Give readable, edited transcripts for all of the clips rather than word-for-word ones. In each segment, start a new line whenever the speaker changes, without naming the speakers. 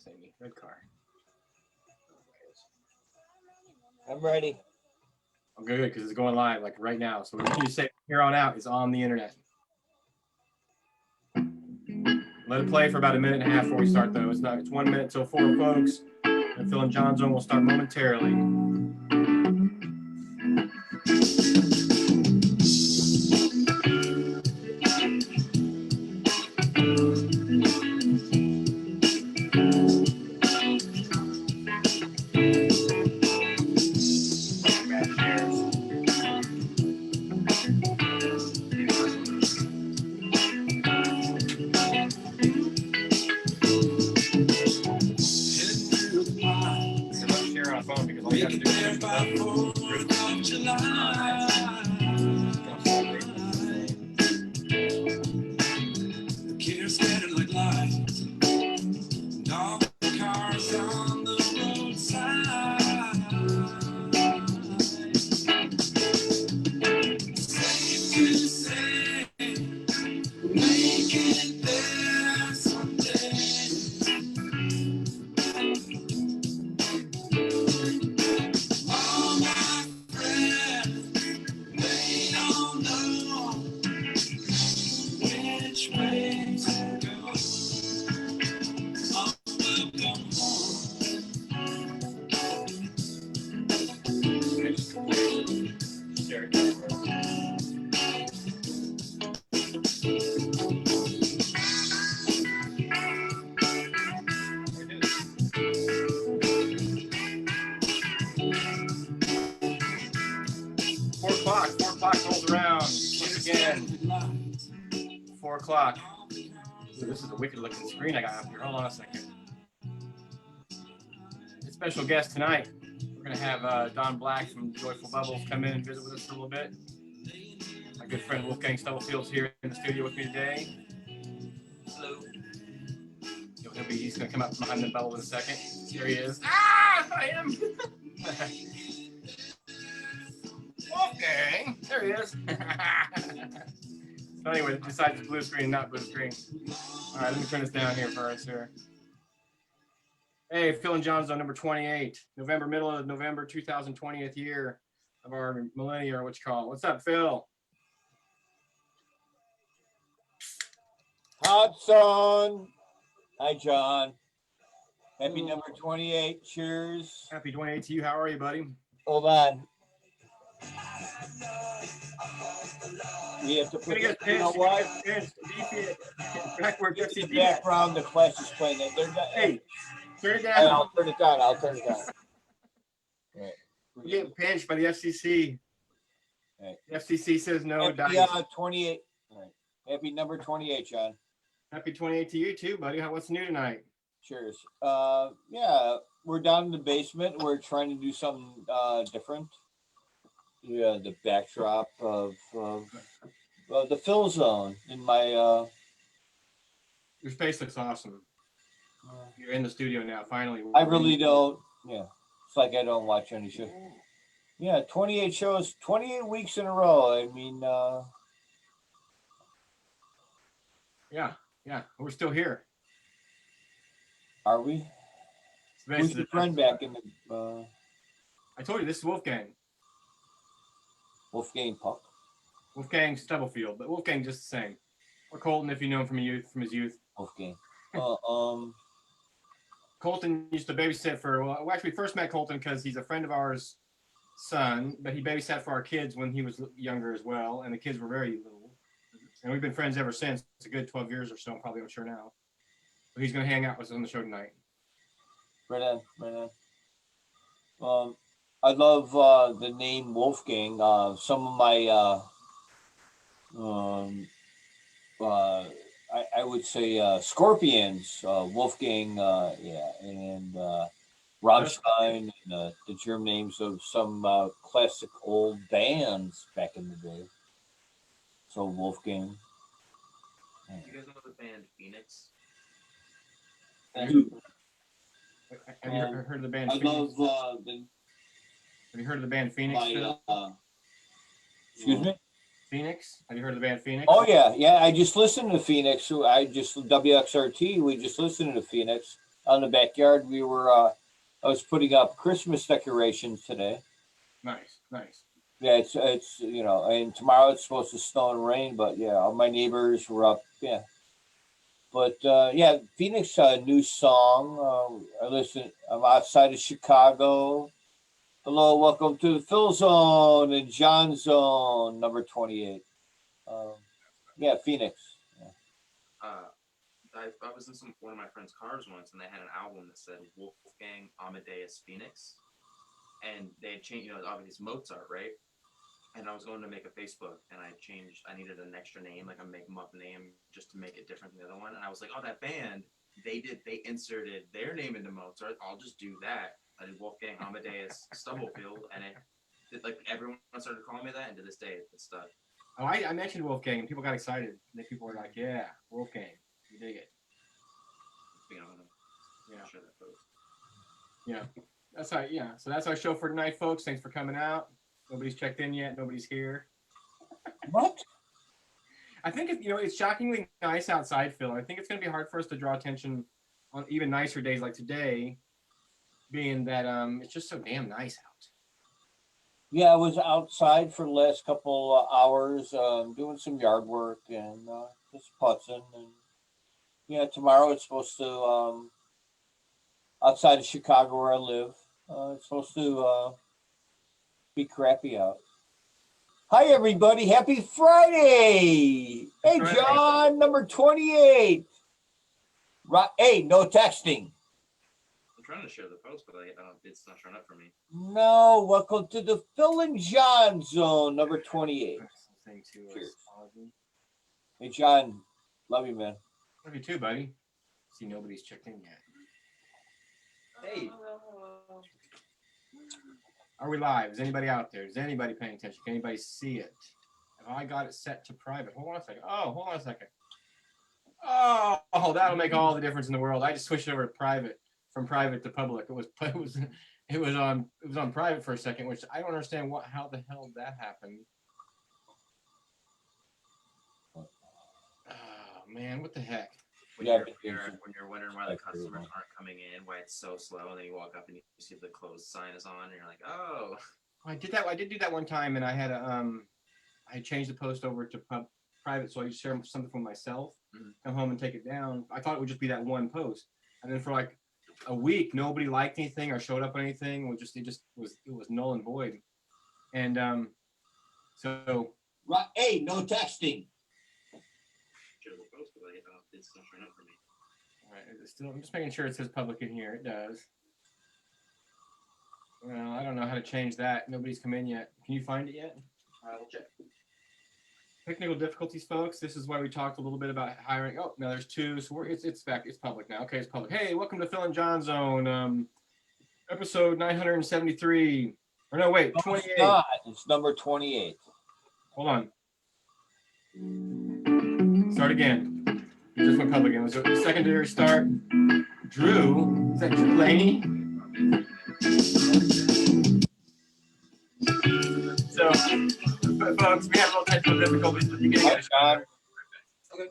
Yes, Amy. Red car.
I'm ready.
Oh, good, because it's going live like right now. So what you say here on out is on the internet. Let it play for about a minute and a half before we start, though. It's 1 minute till 4, folks. And Phil and Jon Zone will start momentarily. Because all you have to do is the kids scattered like lights, and all the cars on the roadside. Safe to say, make it there someday. All my friends, they don't know which way to go. All will come home. 4 o'clock rolls around once again. 4 o'clock. So this is a wicked looking screen I got up here. Hold on a second. A special guest tonight. We're going to have Don Black from Joyful Bubbles come in and visit with us for a little bit. My good friend Wolfgang Stubblefield's here in the studio with me today. Hello. He's going to come up behind the bubble in a second. Here he is. Ah, I am. Wolfgang. There he is. So anyway, besides blue screen, not blue screen. All right, let me turn this down here for us here. Hey, Phil and Jon Zone number 28. Middle of November 2020th year of our millennia, or what you call it. What's up, Phil?
Hot son. Hi, John. Happy number 28. Cheers.
Happy 28 to you. How are you, buddy?
Hold on. We have to put
the
background. The Clash is playing it.
Hey, turn it down.
I'll turn it down.
Right. We're getting pinched by the FCC.
Right.
The FCC says no.
Happy 28. Right. Happy number 28, John.
Happy 28 to you too, buddy. What's new tonight?
Cheers. Yeah, we're down in the basement. We're trying to do something different. Yeah, the backdrop of the Phil Zone in my.
Your space looks awesome. You're in the studio now, finally.
I really don't. Yeah, it's like I don't watch any show. Yeah, 28 shows, 28 weeks in a row. I mean.
Yeah, we're still here.
Are we? Who's your friend back in the?
I told you this is Wolfgang.
Wolfgang Puck.
Wolfgang Stubblefield, but Wolfgang just the same. Or Colton, if you know him from his youth.
Wolfgang.
Colton used to babysit for. Well, actually, we first met Colton because he's a friend of ours' son, but he babysat for our kids when he was younger as well, and the kids were very little. And we've been friends ever since. It's a good 12 years or so, probably, I'm sure now. So he's going to hang out with us on the show tonight.
Right on. I love the name Wolfgang. Some of my, I would say Scorpions, Wolfgang, and Rammstein, and the German names of some classic old bands back in the day. So Wolfgang.
Do you guys know the band Phoenix?
Have you heard of the band
I
Phoenix?
love
Have you heard of the band Phoenix?
Excuse me?
Phoenix? Have you heard of the band Phoenix?
Oh, yeah. I just listened to Phoenix. WXRT, we just listened to Phoenix. on the backyard. I was putting up Christmas decorations today.
Nice, nice.
Yeah, it's and tomorrow it's supposed to snow and rain, but yeah, all my neighbors were up. Yeah, but yeah, Phoenix new song. I'm outside of Chicago. Hello, welcome to the Phil Zone and Jon Zone, number 28. Yeah, Phoenix. Yeah.
I was in one of my friend's cars once, and they had an album that said Wolfgang Amadeus Phoenix, and they had changed. Obviously it's Mozart, right? And I was going to make a Facebook, and I needed an extra name, like a make 'em up name, just to make it different than the other one. And I was like, oh, that band, they inserted their name into Mozart. I'll just do that. I did Wolfgang Amadeus Stubblefield, and like everyone started calling me that, and to this day, it's stuck.
Oh, I mentioned Wolfgang, and people got excited. And then people were like, "Yeah, Wolfgang, you dig it."
Yeah, share that post.
Yeah, that's how. Yeah, so that's our show for tonight, folks. Thanks for coming out. Nobody's checked in yet. Nobody's here.
What?
I think it's shockingly nice outside, Phil. I think it's going to be hard for us to draw attention on even nicer days like today, being that it's just so damn nice out.
Yeah, I was outside for the last couple hours doing some yard work and just putzing. And yeah, tomorrow it's supposed to outside of Chicago where I live. It's supposed to be crappy out. Hi everybody, happy Friday! Hey John, number 28. Hey, no texting.
I'm trying to share the post, but it's not showing up for me.
No, welcome to the Phil and Jon Zone, number 28. Cheers. Hey John, love you, man.
Love you too, buddy. See, nobody's checked in yet. Hey. Are we live? Is anybody out there? Is anybody paying attention? Can anybody see it? Have I got it set to private? Hold on a second. Oh, hold on a second. Oh, that'll make all the difference in the world. I just switched over to private, from private to public. It was on private for a second, which I don't understand how the hell that happened. Oh man, what the heck?
When you're wondering why the customers aren't coming in, why it's so slow, and then you walk up and you see the closed sign is on, and you're like, oh.
I did do that one time, and I had I changed the post over to private, so I just share something from myself, come home and take it down. I thought it would just be that one post, and then for like a week, nobody liked anything or showed up on anything. It was null and void, and so.
Hey, no texting.
It's not showing up for me.
All right, I'm just making sure it says public in here. It does. Well, I don't know how to change that. Nobody's come in yet. Can you find it yet?
We'll check.
Technical difficulties, folks. This is why we talked a little bit about hiring. Oh, no, there's two. So it's back. It's public now. Okay, it's public. Hey, welcome to Phil and Jon Zone, episode 973. Or no, wait, 28.
It's not. It's number 28.
Hold on. Start again. We just went public again. It was a secondary start. Drew, is that Drew Laney? So, folks, we had a little technical difficulties at the beginning of the show.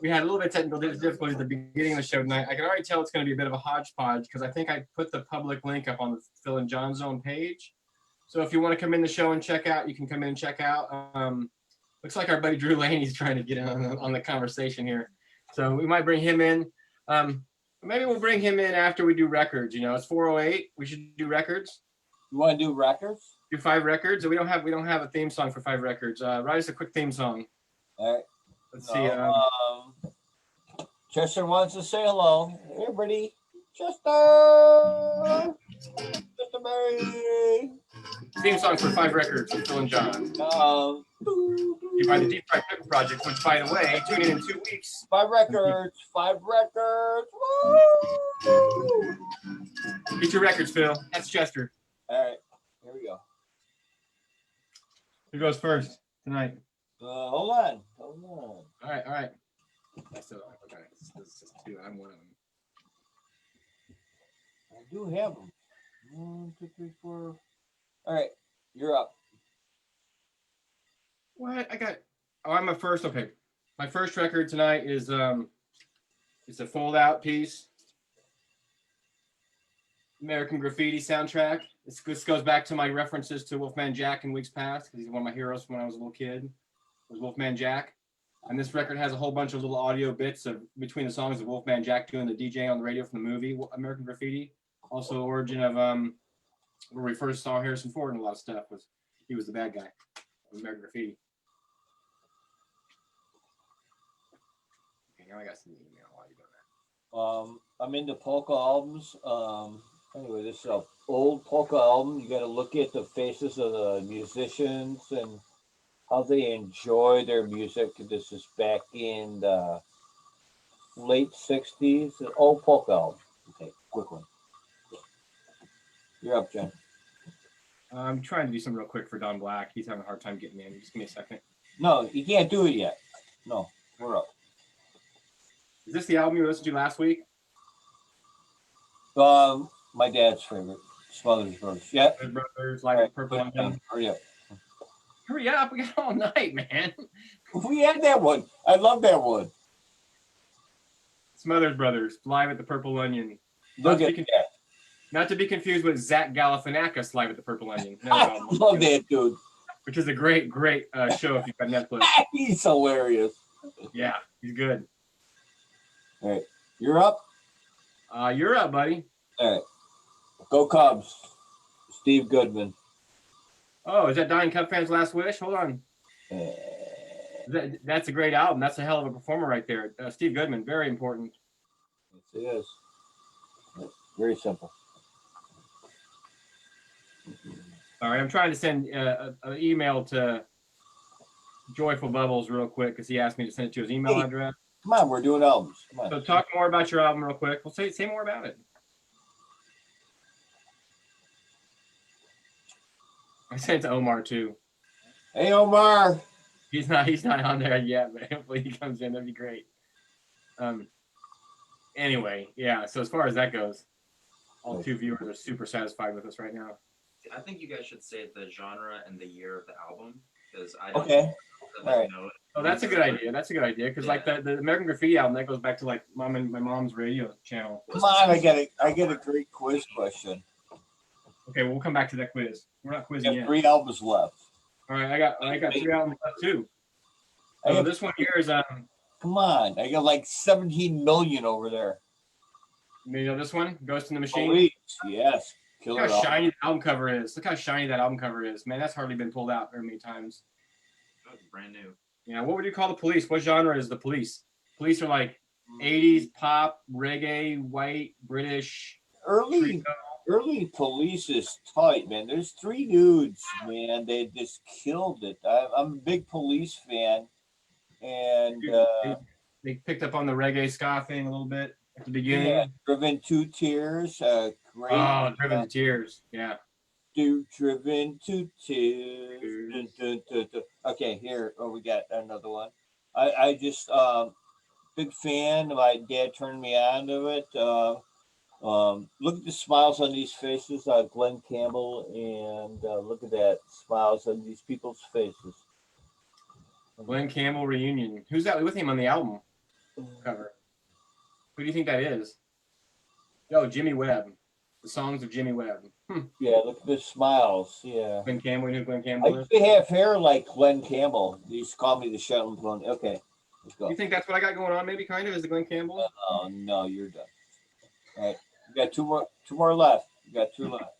We had a little bit of technical difficulties at the beginning of the show tonight. I can already tell it's going to be a bit of a hodgepodge because I think I put the public link up on the Phil and Jon Zone page. So if you want to come in the show and check out, you can come in and check out. Looks like our buddy Drew Laney's trying to get in on the conversation here. So we might bring him in. Maybe we'll bring him in after we do records. It's 4:08. We should do records.
You want to do records?
Do 5 records. We don't have a theme song for 5 records. Write us a quick theme song.
All right.
Let's see.
Chester wants to say hello. Hey, everybody. Chester. Chester Mary.
Theme song for 5 records with Phil and Jon. You find the Deep Fried Pickle Project, which, by the way, tune in 2 weeks.
5 records. 5 records. Woo!
Get your records, Phil. That's Chester.
All right. Here we go.
Who goes first tonight?
Hold on.
All right. I still okay. This is 2. I'm one of them.
I do have them. 1, 2, 3, 4. All right. You're up.
What? I'm a first. Okay. My first record tonight is it's a fold out piece. American Graffiti soundtrack. This goes back to my references to Wolfman Jack in weeks past, because he's one of my heroes from when I was a little kid. Was Wolfman Jack. And this record has a whole bunch of little audio bits of between the songs of Wolfman Jack doing the DJ on the radio from the movie American Graffiti. Also, origin of where we first saw Harrison Ford and a lot of stuff was he was the bad guy of American Graffiti. Okay, now I got some email while you're doing that.
I'm into polka albums. Anyway, this is an old polka album. You got to look at the faces of the musicians and how they enjoy their music. This is back in the late 60s. An old polka album. Okay, quick one. You're up, Jen.
I'm trying to do something real quick for Don Black. He's having a hard time getting in. Just give me a second.
No, you can't do it yet. No, we're up.
Is this the album you listened to last week?
My dad's favorite, Smothers Brothers. Yeah.
Brothers, like Purple Onion.
Hurry up.
Hurry up! We got all night, man.
We had that one. I love that one.
Smothers Brothers, live at the Purple Onion.
Look at that.
Not to be confused with Zach Galifianakis live at the Purple Onion. No,
I love that dude.
Which is a great show if you've got Netflix.
He's hilarious.
Yeah, he's good.
All right, you're up.
You're up, buddy.
All right, go Cubs. Steve Goodman.
Oh, is that Dying Cub fans' last wish? Hold on. That's a great album. That's a hell of a performer right there. Steve Goodman, very important.
Yes, it is. Very simple.
All right, I'm trying to send an email to Joyful Bubbles real quick because he asked me to send it to his email address.
Come on, we're doing albums. Come on.
So talk more about your album real quick. Well, say more about it. I sent it to Omar too.
Hey, Omar.
He's not on there yet, but hopefully he comes in. That'd be great. Anyway, yeah. So as far as that goes, all two viewers are super satisfied with us right now.
I think you guys should say the genre and the year of the album because I don't
Okay.
know it.
Oh, that's a good idea. That's a good idea because like the American Graffiti album that goes back to like my mom's radio channel.
Come on, I get a great quiz question.
Okay, we'll come back to that quiz. We're not
We
quizzing
have
yet.
3 albums left.
All right, I got 3 albums left too.
I have-
This one here is
Come on, I got like 17 million over there.
you know this one, Ghost in the Machine.
Police, yes.
Look
Killer
how
album.
shiny the album cover is. Look how shiny that album cover is. Man, that's hardly been pulled out very many times.
That was brand new.
Yeah, what would you call the Police? What genre is the Police? Police are like 80s pop, reggae, white, British.
Early Police is tight, man. There's 3 dudes, man. They just killed it. I'm a big Police fan, and
They picked up on the reggae ska thing a little bit at the beginning.
yeah, Driven to Tears. Great.
Oh, Driven to Tears. Yeah.
Driven to Tears. Dun, dun, dun, dun. Okay, here. Oh, we got another one. I just big fan. My dad turned me on to it. Look at the smiles on these faces. Glenn Campbell, and look at that smiles on these people's faces.
Glenn Campbell reunion. Who's that with him on the album cover? Who do you think that is? Oh, Jimmy Webb. The songs of Jimmy Webb.
Yeah, look at the smiles. Yeah.
Glenn Campbell. You know who Glenn
I
Campbell is?
used to have hair like Glenn Campbell. They used to call me the Shetland Pony. Okay, let's go.
You think that's what I got going on? Maybe kind of is the Glenn Campbell.
Oh no, you're done. All right, you got two more left. You got 2 left.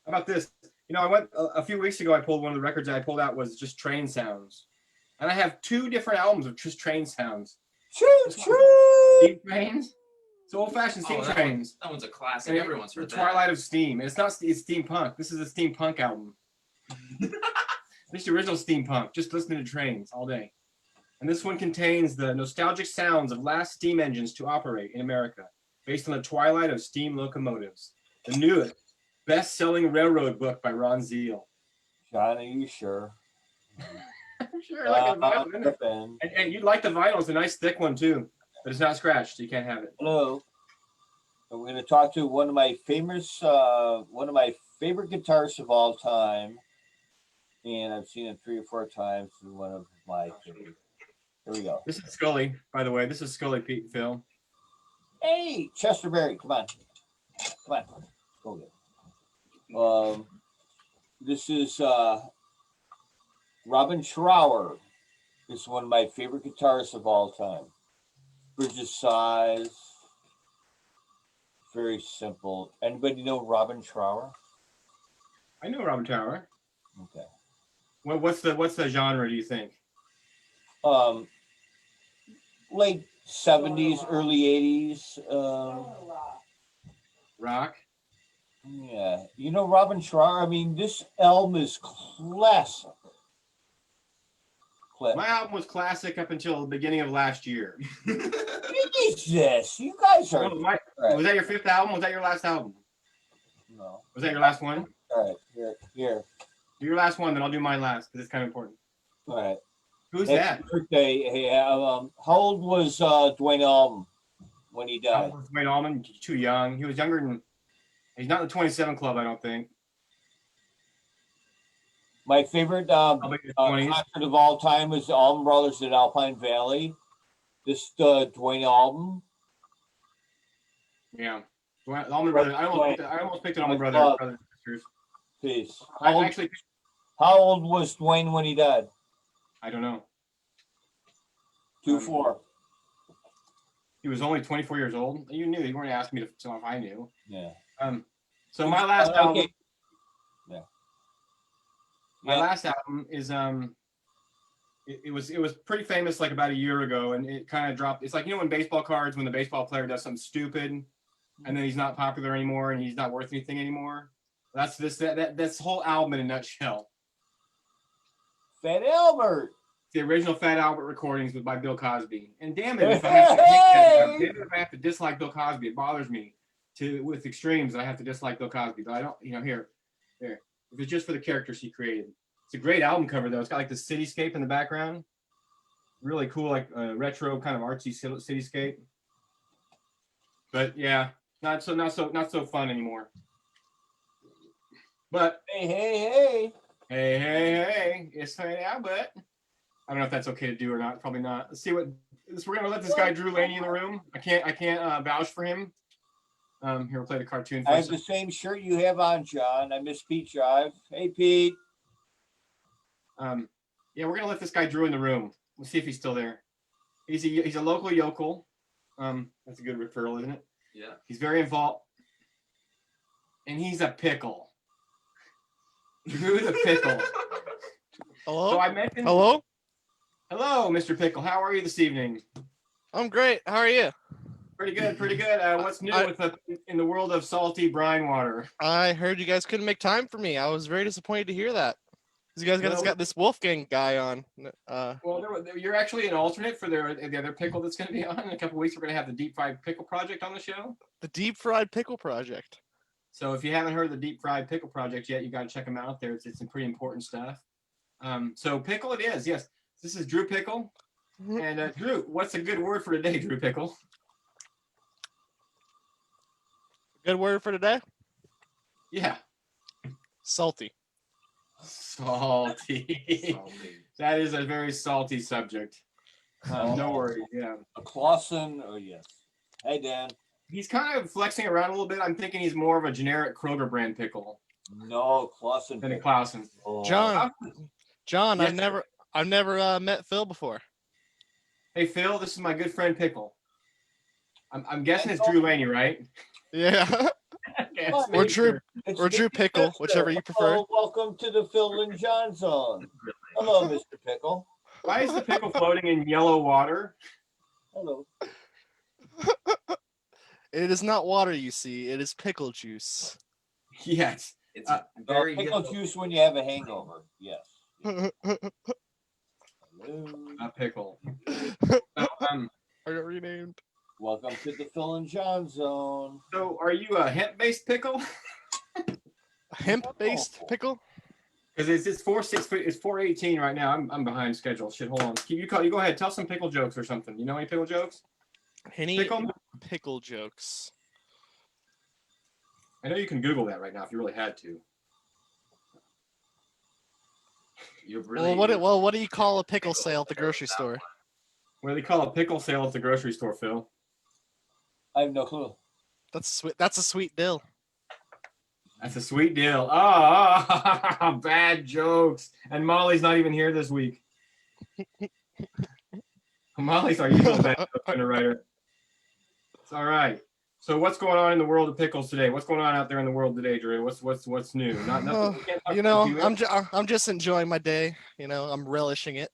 How about this? You know, I went a few weeks ago. I pulled one of the records I pulled out was just train sounds, and I have 2 different albums of just train sounds. Steam trains. It's old-fashioned steam trains.
That one's a classic.
And
Everyone's heard
the
that.
Twilight of Steam. And it's steampunk. This is a steampunk album. This is the original steampunk. Just listening to trains all day. And this one contains the nostalgic sounds of last steam engines to operate in America, based on the twilight of steam locomotives. The newest best-selling railroad book by Ron Zeal.
John, are you sure?
I'm sure I like the vinyl, isn't it? And you'd like the vinyl. It's a nice thick one too, but it's not scratched, so you can't have it.
Hello. We're going to talk to one of my favorite guitarists of all time, and I've seen him 3 or 4 times. And one of my favorites. Here we go.
This is Scully, by the way. This is Scully, Pete, Phil.
Hey, Chester Berry, come on. Okay. This is Robin Trower. Is one of my favorite guitarists of all time. Bridges size, very simple. Anybody know Robin Trower?
I know Robin Tower.
Okay.
What's the genre? Do you think?
Um, Late 70s, early 80s.
Rock.
Yeah, you know Robin Trower. I mean, this album is classic.
My album was classic up until the beginning of last year.
Jesus, you guys are.
Was that your fifth album? Was that your last album?
No.
Was that your last one?
All right, here.
Do your last one, then I'll do mine last because it's kind of important.
All right.
Who's
Happy
that?
birthday. Hey, how old was Dwayne Allman when he died?
Dwayne Allman, too young. He was younger than. He's not in the 27 Club, I don't think.
My favorite concert of all time was the Allman Brothers at Alpine Valley. This Dwayne Allman.
Yeah, Allman Brothers. I almost picked an Allman Brothers and sisters.
Peace.
How
old was Dwayne when he died?
I don't know.
2-4.
He was only 24 years old. You knew. You weren't asking me to tell if I knew.
Yeah.
So my last album.
Okay. Yeah.
My last album is It was pretty famous like about a year ago, and it kind of dropped. It's like, you know, when baseball cards, when the baseball player does something stupid, and then he's not popular anymore, and he's not worth anything anymore. That's this whole album in a nutshell.
Fat Albert.
The original Fat Albert recordings was by Bill Cosby. And damn it, if I have to dislike Bill Cosby, it bothers me with extremes. I have to dislike Bill Cosby, but I don't. You know, here. If it's just for the characters he created. It's a great album cover though. It's got like the cityscape in the background. Really cool, like retro kind of artsy cityscape. But yeah, not so fun anymore. But hey, it's Fat Albert. I don't know if that's okay to do or not. Probably not. Let's see what. We're gonna let this guy Drew Laney in the room. I can't vouch for him. Here, we'll play the cartoon.
I have the same shirt you have on, John. I miss Pete Drive. Hey, Pete.
Yeah, we're gonna let this guy Drew in the room. We'll see if he's still there. He's a local yokel. That's a good referral, isn't it?
Yeah.
He's very involved, and he's a pickle. Drew the pickle.
Hello.
So I mentioned. Hello, Mr. Pickle. How are you this evening?
I'm great. How are you?
Pretty good. What's new in the world of salty brine water?
I heard you guys couldn't make time for me. I was very disappointed to hear that. Because you guys got this Wolfgang guy on.
Well, you're actually an alternate for the other pickle that's going to be on. In a couple of weeks, we're going to have the Deep Fried Pickle Project on the show.
The Deep Fried Pickle Project.
So if you haven't heard of the Deep Fried Pickle Project yet, you got to check them out there. It's some pretty important stuff. So pickle it is, yes. This is Drew Pickle. And Drew, what's a good word for today, Drew Pickle?
Good word for today?
Yeah.
Salty.
Salty. That is a very salty subject. No worries. Yeah.
A Clausen. Oh yes. Hey Dan.
He's kind of flexing around a little bit. I'm thinking he's more of a generic Kroger brand pickle.
No, Clausen.
Than a Clausen.
Oh.
John,
yes,
I've never met Phil before.
Hey Phil, this is my good friend Pickle. I'm guessing it's Drew Laney, right?
Yeah.
Okay,
or Drew Pickle, whichever you prefer.
Oh, welcome to the Phil and Jon Zone. Hello, Mr. Pickle.
Why is the pickle floating in yellow water?
Hello.
It is not water, you see. It is pickle juice.
Yes.
It's very
pickle juice when you have a hangover. Yes. Hello.
A pickle.
I got renamed.
Welcome to the Phil and Jon Zone.
So, are you a hemp-based pickle?
Hemp-based pickle?
Because it's 4:18 right now. I'm behind schedule. Shit, hold on. You go ahead. Tell some pickle jokes or something. You know any pickle jokes?
Any pickle jokes?
I know you can Google that right now if you really had to.
You're really.
What do you call a pickle sale at the grocery store?
What do they call a pickle sale at the grocery store, Phil?
I have no clue.
That's a sweet dill.
That's a sweet deal. Oh, bad jokes. And Molly's not even here this week. Molly's our usual bad joke writer. It's all right. So what's going on in the world of pickles today? What's going on out there in the world today, Drew? What's new? Not nothing. We can't talk
You know,
about
I'm just enjoying my day. You know, I'm relishing it.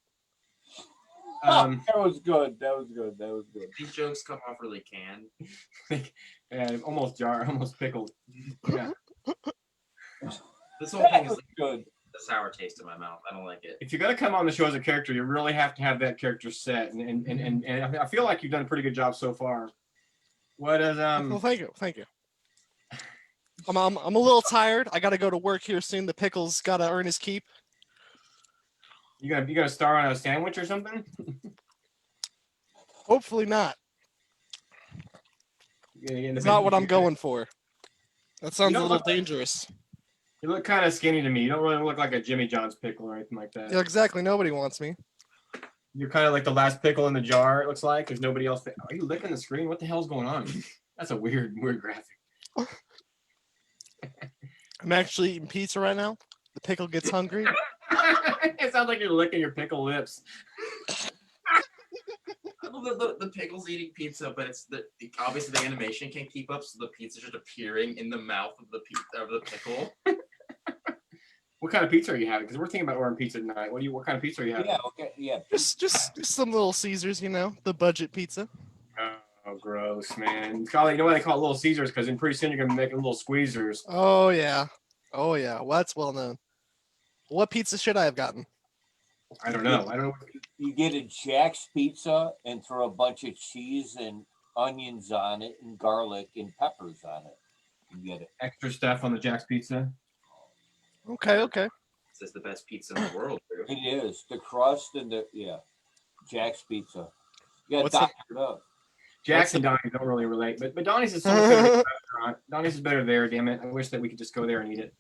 That was good. That was good. That was good.
These jokes come off really canned.
yeah, almost pickled. Yeah.
This whole thing
That
is
was
like
good.
a sour taste in my mouth. I don't like it.
If you're gonna come on the show as a character, you really have to have that character set, and I feel like you've done a pretty good job so far. What is
Well, thank you. I'm a little tired. I got to go to work here soon. The pickle's got to earn his keep.
You gonna star on a sandwich or something?
Hopefully not. It's not what I'm going for. That sounds a little dangerous.
You look kind of skinny to me. You don't really look like a Jimmy John's pickle or anything like that.
Yeah, exactly. Nobody wants me.
You're kind of like the last pickle in the jar, it looks like. There's nobody else. Are you licking the screen? What the hell's going on? That's a weird graphic.
I'm actually eating pizza right now. The pickle gets hungry.
It sounds like you're licking your pickle lips.
I love the pickle's eating pizza, but it's obviously the animation can't keep up, so the pizza's just appearing in the mouth of the pickle.
What kind of pizza are you having? Because we're thinking about ordering pizza tonight. What kind of pizza are you having?
Yeah. Okay. Yeah.
Just some Little Caesars, you know, the budget pizza.
Oh, gross, man. You know why they call it Little Caesars? Because then pretty soon you're gonna be making little squeezers.
Oh yeah. Well, that's well known. What pizza should I have gotten?
I don't know.
You get a Jack's pizza and throw a bunch of cheese and onions on it and garlic and peppers on it. You get it.
Extra stuff on the Jack's pizza.
Okay.
This is the best pizza in the world, dude.
It is. The crust and Jack's pizza. You got
What's
doctored up.
Jack's and Donnie's don't really relate, but Donnie's is so much better restaurant. Donnie's is better there, damn it. I wish that we could just go there and eat it.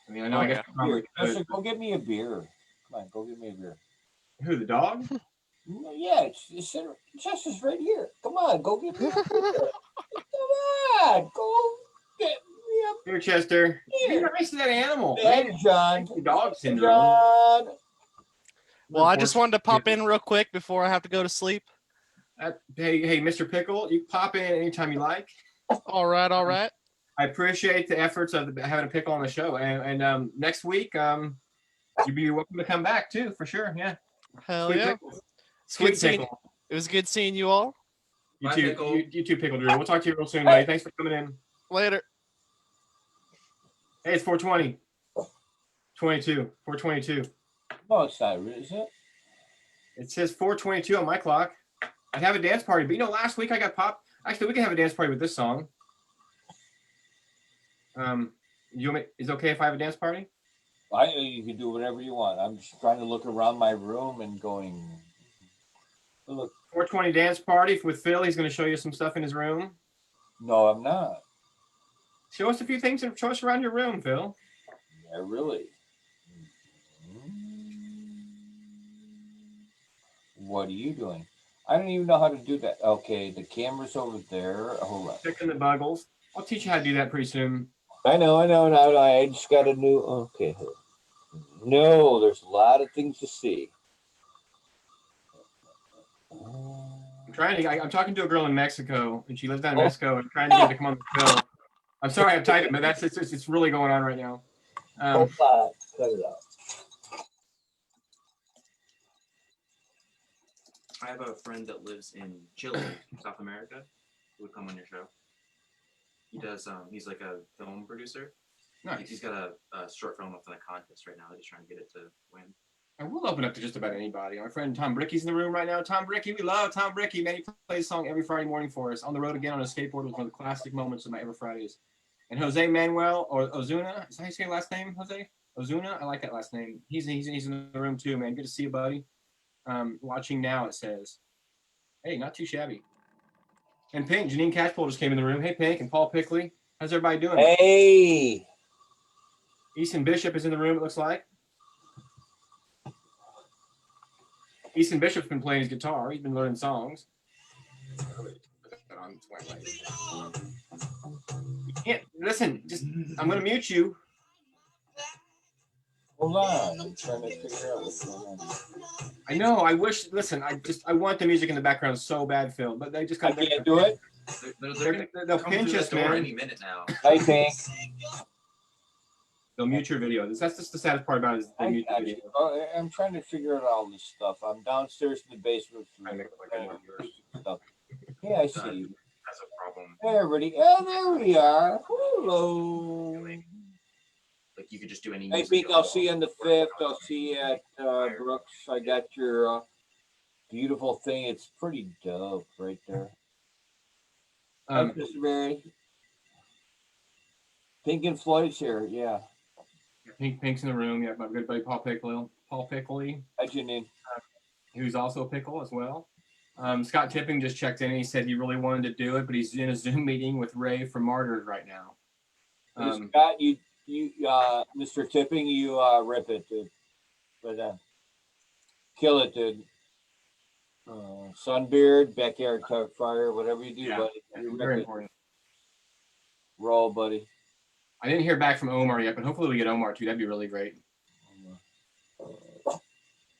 I mean, I know I guess probably could.
Listen, go get me a beer. Come on, go get me a beer.
Who, the dog?
Yeah, it's Chester's right here. Come on, go get me a beer. Come on, go get me a beer.
Here, Chester.
Here.
You're nice to that animal.
Hey, John.
Dog syndrome.
John.
Well, I just wanted to pop in real quick before I have to go to sleep.
Hey, Mr. Pickle, you pop in anytime you like.
All right.
I appreciate the efforts of having a pickle on the show, and next week, you'd be welcome to come back too, for sure. Yeah.
Hell
Sweet
yeah.
pickles.
Sweet
Sweet
seeing,
pickle.
it was good seeing you all.
You
Bye,
too.
Pickle.
You too, Pickle Drew. We'll talk to you real soon, buddy. Thanks for coming in.
Later.
Hey, it's 420. 422.
No, it's not, is it?
It says 422 on my clock. I'd have a dance party, but last week I got popped. Actually, we can have a dance party with this song. Is it okay if I have a dance party?
You can do whatever you want. I'm just trying to look around my room and going. Look.
420 dance party with Phil. He's going to show you some stuff in his room.
No, I'm not.
Show us a few things and show us around your room, Phil.
Yeah, really. What are you doing? I don't even know how to do that. Okay, the camera's over there. Hold on.
Checking the buggles. I'll teach you how to do that pretty soon.
I know. I just got a new. Okay. No, there's a lot of things to see.
I'm talking to a girl in Mexico, and she lives down in Mexico. I'm trying to get her to come on the show. I'm sorry I've typed it, but it's really going on right now.
Hold on. Cut it out.
I have a friend that lives in Chile, South America, who would come on your show. He does. He's like a film producer.
Nice.
He's got a short film up in a contest right now. He's trying to get it to win.
I will open up to just about anybody. My friend Tom Bricky's in the room right now. Tom Bricky, we love Tom Bricky. Man, he plays a song every Friday morning for us. On the road again on a skateboard was one of the classic moments of my Ever Fridays. And Jose Manuel or Ozuna, is that how you say your last name, Jose? Ozuna? I like that last name. He's in the room too, man. Good to see you, buddy. Watching now, it says. Hey, not too shabby. And Pink, Janine Catchpole just came in the room. Hey, Pink and Paul Pickley. How's everybody doing?
Hey.
Easton Bishop is in the room, it looks like. Easton Bishop's been playing his guitar. He's been learning songs. Yeah, listen, I'm gonna mute you.
Hold on, I'm trying to figure out what's going on.
I know. I wish. Listen, I want the music in the background so bad, Phil, but they just
I
got.
can't do it.
They'll
Come
pinch
through
us,
the door
man.
any minute now.
I think.
They'll mute your video. That's just the saddest part about it is they mute the video.
I'm trying to figure out all this stuff. I'm downstairs in the basement.
I make it like I know yours.
Stuff. Yeah, I see you.
That's a problem.
Hey, everybody. Oh, there we are. Hello.
Like you could just do any.
Hey, Pete, I'll see you on the 5th. I'll see you at Brooks. I got your beautiful thing. It's pretty dope right there. Mr. Barry. Pink and Floyd's here. Yeah.
Pink's in the room. Yeah, my good buddy Paul Pickley,
Hi, Janine.
who's also a pickle as well. Scott Tipping just checked in and he said he really wanted to do it, but he's in a Zoom meeting with Ray from Martyrs right now.
Scott, you, Mr. Tipping, you rip it, dude. But kill it, dude. Sunbeard, backyard fire, whatever you do,
Yeah,
buddy. You
very
rip it.
important.
Roll, buddy.
I didn't hear back from Omar yet, but hopefully we get Omar too. That'd be really great.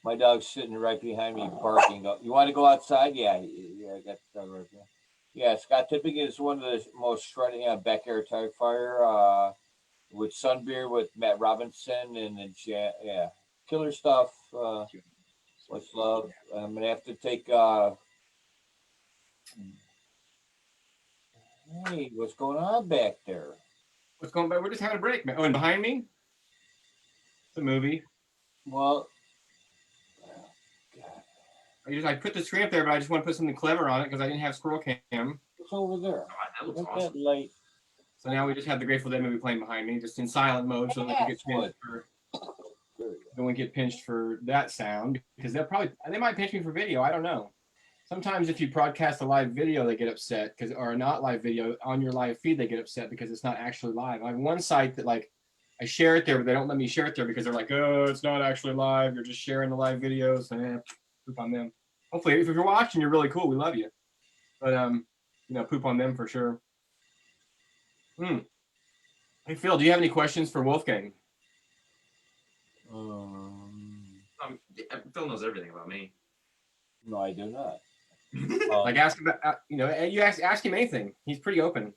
My dog's sitting right behind me barking. You want to go outside? Yeah, I got the dog right there. Yeah, Scott Tipping is one of the most shredding backyard tire fire with Sunbeard with Matt Robinson and then yeah, killer stuff. Much love. I'm gonna have to take. Hey, what's going on back there?
What's going on? We're just having a break, man. Oh, and behind me, it's a movie.
Well,
I put the screen up there, but I just want to put something clever on it because I didn't have scroll cam.
it's over there.
God, that looks
Look at
awesome.
that light.
So now we just have the Grateful Dead movie playing behind me, just in silent mode, so that we can get pinched for.
There we go.
Then we get pinched for that sound because they might pinch me for video. I don't know. Sometimes if you broadcast a live video, they get upset or a not live video on your live feed, they get upset because it's not actually live. I have one site that like I share it there, but they don't let me share it there because they're like, oh, it's not actually live. You're just sharing the live videos. And poop on them. Hopefully, if you're watching, you're really cool. We love you. But poop on them for sure. Hey Phil, do you have any questions for Wolfgang?
Phil knows everything about me.
No, I do not.
Like ask him about, you ask him anything. He's pretty open.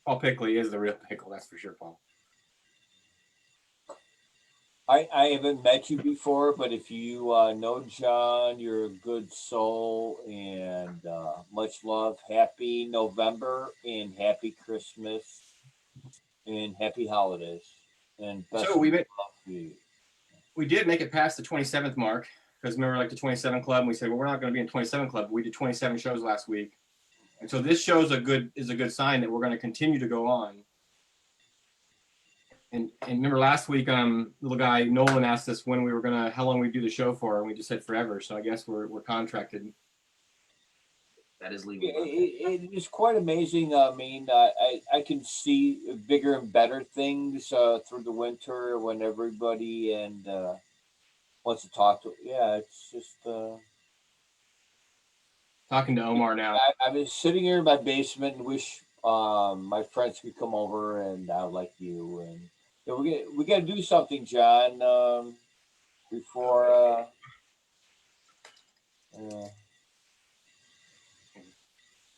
Paul Pickley is the real pickle, that's for sure, Paul.
I haven't met you before, but if you know John, you're a good soul and much love. Happy November and happy Christmas and happy holidays. And best
So
of
we
luck to you.
We did make it past the 27th mark because remember, like the 27 Club, and we said, well, we're not going to be in 27 Club. We did 27 shows last week, and so this show is a good sign that we're going to continue to go on. And remember last week, little guy Nolan asked us how long we do the show for, and we just said forever. So I guess we're contracted.
That is legal.
It is quite amazing. I mean, I can see bigger and better things through the winter when everybody wants to talk to. Yeah, it's just.
Talking to Omar now.
I was sitting here in my basement and wish my friends could come over and like you and we got to do something, John, before.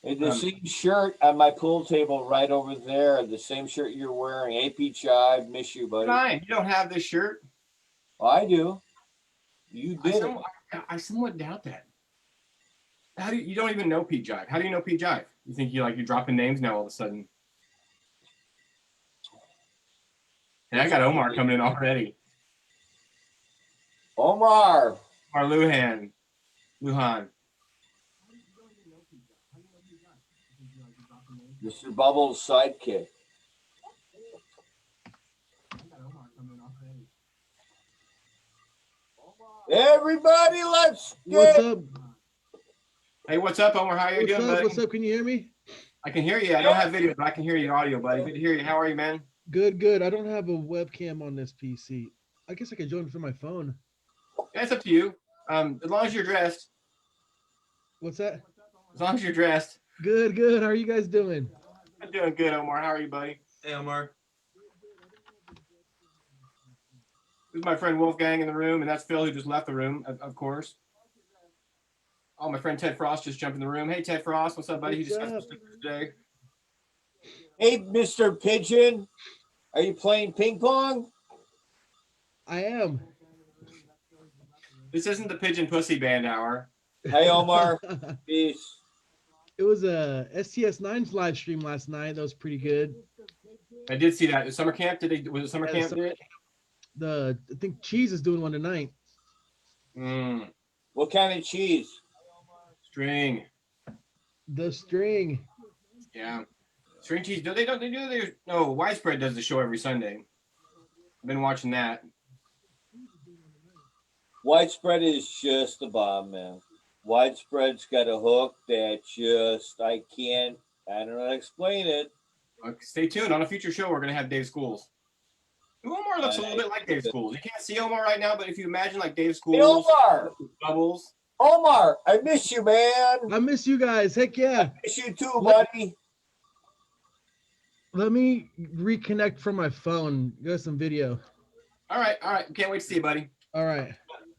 The same shirt on my pool table right over there. The same shirt you're wearing. Hey, Peach, I miss you, buddy.
Ryan, you don't have this shirt.
Well, I do. You did.
I somewhat doubt that. How do you don't even know Pete Jive? How do you know Pete Jive? You think you're dropping names now all of a sudden? And I got Omar coming in already.
Omar
Luhan.
Mr. Bubble's sidekick. Everybody, let's get.
What's up?
Hey, what's up, Omar? How are you doing, buddy?
What's up? Can you hear me?
I can hear you. I don't have video, but I can hear you audio, buddy. Good to hear you. How are you, man?
Good. I don't have a webcam on this PC. I guess I could join from my phone.
Yeah, it's up to you. As long as you're dressed.
What's that?
As long as you're dressed.
Good. How are you guys doing?
doing good, Omar. How are you, buddy?
Hey, Omar.
This is my friend Wolfgang in the room, and that's Phil who just left the room, of course. Oh, my friend Ted Frost just jumped in the room. Hey, Ted Frost, what's up, buddy? He
What's
discussed
up?
today.
Hey, Mr. Pigeon, are you playing ping pong?
I am.
This isn't the Pigeon Pussy Band hour.
Hey, Omar. Peace.
It was a STS9's live stream last night. That was pretty good.
I did see that. Summer camp? Was it summer
Yeah,
camp?
summer I think Cheese is doing one tonight.
What kind of cheese?
String.
The String.
Yeah. String cheese. No, Widespread does the show every Sunday. I've been watching that.
Widespread is just the bomb, man. Widespread's got a hook that I don't know how to explain it.
Stay tuned. On a future show, we're going to have Dave Schools. Omar looks a little bit like Dave Schools. You can't see Omar right now, but if you imagine like Dave Schools.
Hey, Omar!
Bubbles.
Omar, I miss you, man.
I miss you guys. Heck yeah.
Miss you too, buddy.
Let me reconnect from my phone. Got some video.
All right. Can't wait to see you, buddy.
All right.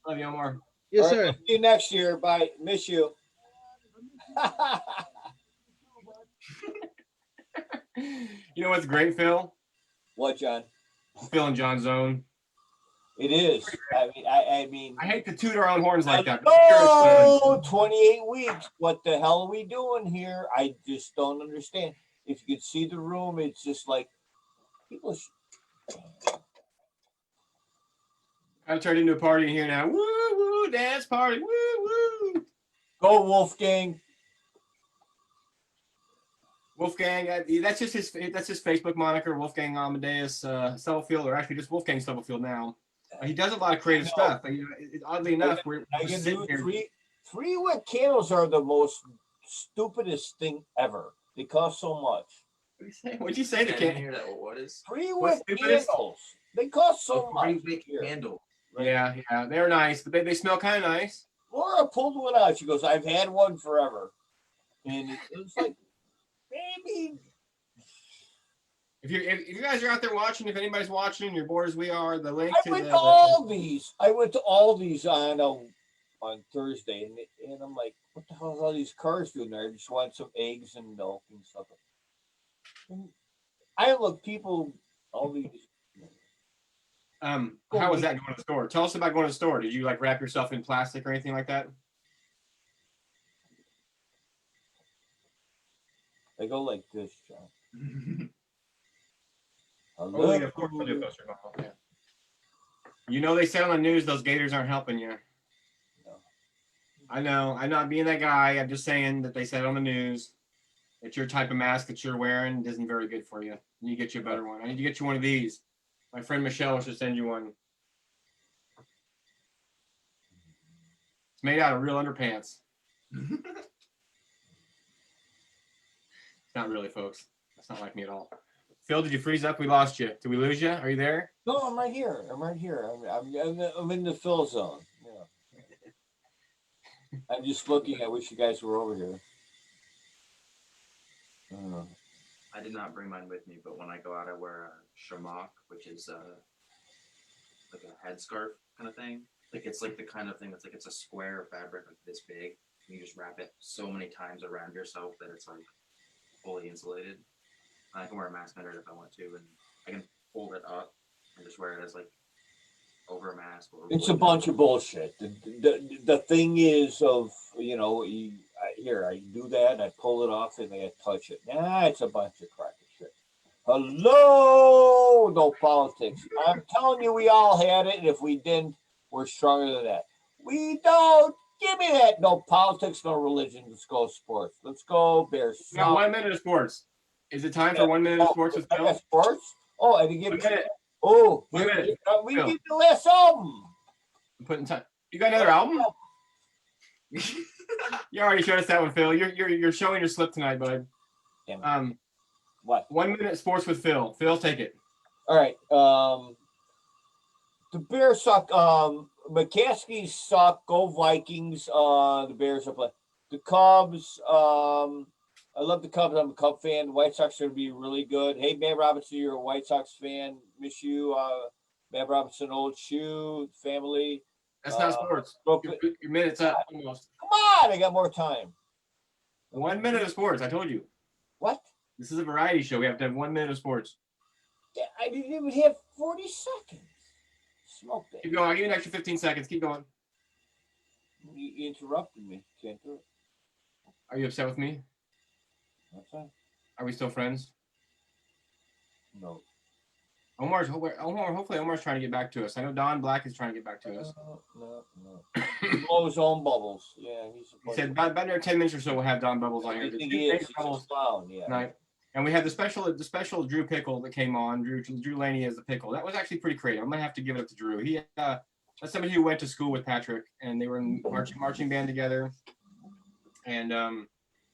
Love you, Omar.
Yes,
All right,
sir.
see you next year. Bye. Miss you.
You know what's great, Phil?
What, John?
Phil and Jon Zone.
It is. I mean.
I hate to toot our own horns like that.
No, 28 weeks. What the hell are we doing here? I just don't understand. If you could see the room, it's just like people.
I turned into a party in here now. Woo woo, dance party. Woo woo.
Go, Wolfgang.
Wolfgang. That's his Facebook moniker. Wolfgang Amadeus Stubblefield, or actually just Wolfgang Stubblefield now. He does a lot of creative stuff. Oddly enough, we're
can
sitting
do
here.
three wick candles are the most stupidest thing ever. They cost so much.
What'd you say? The
I didn't
can.
hear that. What is?
Three
What's
wick
stupidest?
candles. They cost so much.
Big
Here.
candle.
Yeah, they're nice, but they smell kind of nice.
Laura pulled one out. She goes, "I've had one forever," and it was like, maybe.
If you guys are out there watching, if anybody's watching, and you're bored as we are, the link
I
to
went
the
to Aldi's. I went to Aldi's on Thursday, and I'm like, what the hell is all these cars doing there? I just want some eggs and milk and stuff. And I look people all these.
How was that going to the store? Tell us about going to the store. Did you like wrap yourself in plastic or anything like that?
I go like this, John.
Oh,
Hello.
yeah, of course I do, Buster. Yeah. You know they said on the news those gators aren't helping you.
No.
I know. I'm not being that guy. I'm just saying that they said on the news that your type of mask that you're wearing isn't very good for you. You need to get you a better one. I need to get you one of these. My friend Michelle should send you one. It's made out of real underpants. It's not really, folks. That's not like me at all. Phil, did you freeze up? We lost you. Did we lose you? Are you there?
No, I'm right here. I'm in the fill zone. Yeah. I'm just looking. I wish you guys were over here.
I did not bring mine with me, but when I go out, I wear a shamak, which is like a headscarf kind of thing. Like it's like the kind of thing that's like it's a square fabric like this big. And you just wrap it so many times around yourself that it's like fully insulated. And I can wear a mask under it if I want to, and I can fold it up and just wear it as like over a mask. Or
It's a bunch of bullshit. The thing is here I do that and I pull it off and I touch it. Nah, it's a bunch of crack of shit. Hello, no politics. I'm telling you, we all had it, and if we didn't, we're stronger than that. We don't. Give me that. No politics, no religion. Let's go sports. Let's go Bears.
We got 1 minute of sports. Is it time for 1 minute of sports with Phil?
Sports? Oh, I didn't
1
get
minute.
Oh,
1 minute.
we
Phil.
get the last album.
I'm putting time. You got another album? You already showed us that one, Phil. You're showing your slip tonight, bud.
Damn it. What?
1 minute sports with Phil. Phil, take it.
All right. The Bears suck. McCaskey suck. Go Vikings. The Bears are playing. The Cubs. I love the Cubs. I'm a Cub fan. The White Sox are going to be really good. Hey, Matt Robinson, you're a White Sox fan. Miss you. Matt Robinson, old shoe, family.
That's not sports.
Brooklyn.
Your minute's up almost.
Come on, I got more time.
1 minute of sports. I told you.
What?
This is a variety show. We have to have 1 minute of sports.
Yeah, I didn't even have 40 seconds. Smoke that.
Keep going. I'll give you an extra 15 seconds. Keep going.
You interrupted me. Can't do it.
Are you upset with me?
That's fine.
Are we still friends?
No.
Hopefully Omar's trying to get back to us. I know Don Black is trying to get back to us.
No. He blows his own bubbles. Yeah,
He said about another 10 minutes or so we'll have Don Bubbles on here.
I think he is. He's a clown, yeah.
Tonight. And we had the special Drew Pickle that came on. Drew Laney as the Pickle. That was actually pretty creative. I'm gonna have to give it up to Drew. He that's somebody who went to school with Patrick, and they were in marching band together. And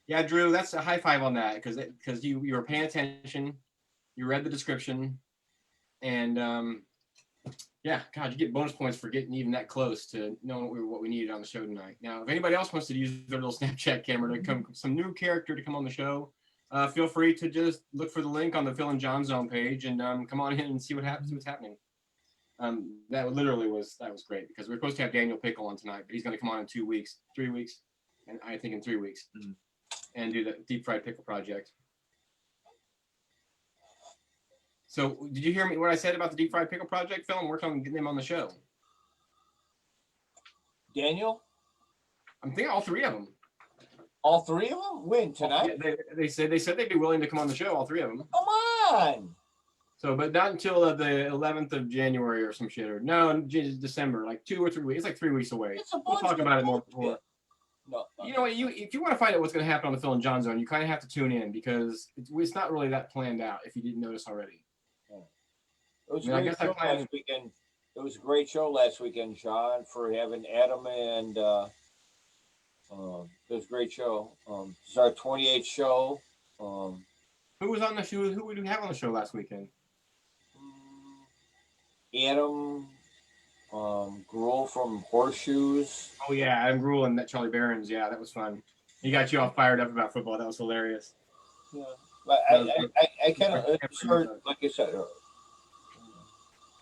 yeah, Drew, that's a high five on that because you were paying attention, you read the description, and yeah, God, you get bonus points for getting even that close to knowing what we needed on the show tonight. Now, if anybody else wants to use their little Snapchat camera to come, some new character to come on the show, feel free to just look for the link on the Phil and Jon Zone page and come on in and see what happens. What's happening. That literally was great because we're supposed to have Daniel Pickle on tonight, but he's going to come on in 3 weeks, and I think in 3 weeks, and do the deep fried pickle project. So, did you hear me what I said about the deep fried pickle project, Phil? I'm working on getting them on the show.
Daniel?
I'm thinking all three of them.
All three of them? When, tonight?
They said they'd be willing to come on the show, all three of them.
Come on!
So, but not until the 11th of January or some shit, or no, December, like 2 or 3 weeks. It's like 3 weeks away. We'll talk about it more before.
No.
You know what? If you want to find out what's going to happen on the Phil and Jon Zone, you kind of have to tune in because it's not really that planned out. If you didn't notice already.
It was a great show last weekend. It was a great show last weekend, John, for having Adam and it was a great show. This is our 28th show.
Who was on the show? Who did we have on the show last weekend?
Adam Gruel from Horseshoes.
Oh yeah, Adam Gruel and that Charlie Barons. Yeah, that was fun. He got you all fired up about football. That was hilarious.
Yeah, but I kind of like I said.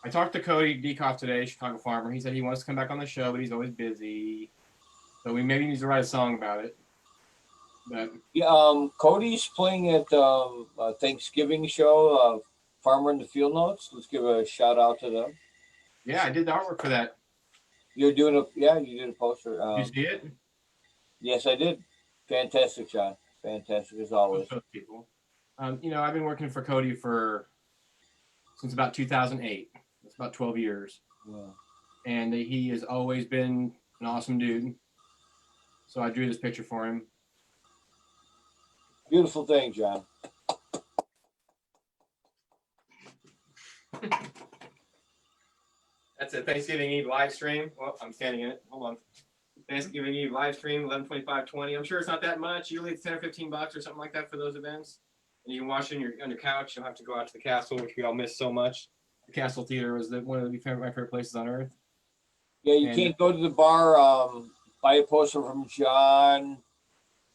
I talked to Cody Dekoff today, Chicago Farmer. He said he wants to come back on the show, but he's always busy. So we maybe need to write a song about it. But
yeah, Cody's playing at a Thanksgiving show, Farmer in the Field Notes. Let's give a shout out to them.
Yeah, I did the artwork for that.
You did a poster.
Did you see it?
Yes, I did. Fantastic, John. Fantastic as always.
Those people. I've been working for Cody since about 2008. It's about 12 years.
Yeah.
And he has always been an awesome dude. So I drew this picture for him.
Beautiful thing, John.
That's a Thanksgiving Eve live stream. Well, I'm standing in it. Hold on. Thanksgiving Eve live stream, 11/25/20. I'm sure it's not that much. Usually it's $10 or $15 or something like that for those events. And you can watch it on your couch. You'll have to go out to the castle, which we all miss so much. The Castle Theater was one of my favorite places on earth.
Yeah, you can't go to the bar, buy a poster from John,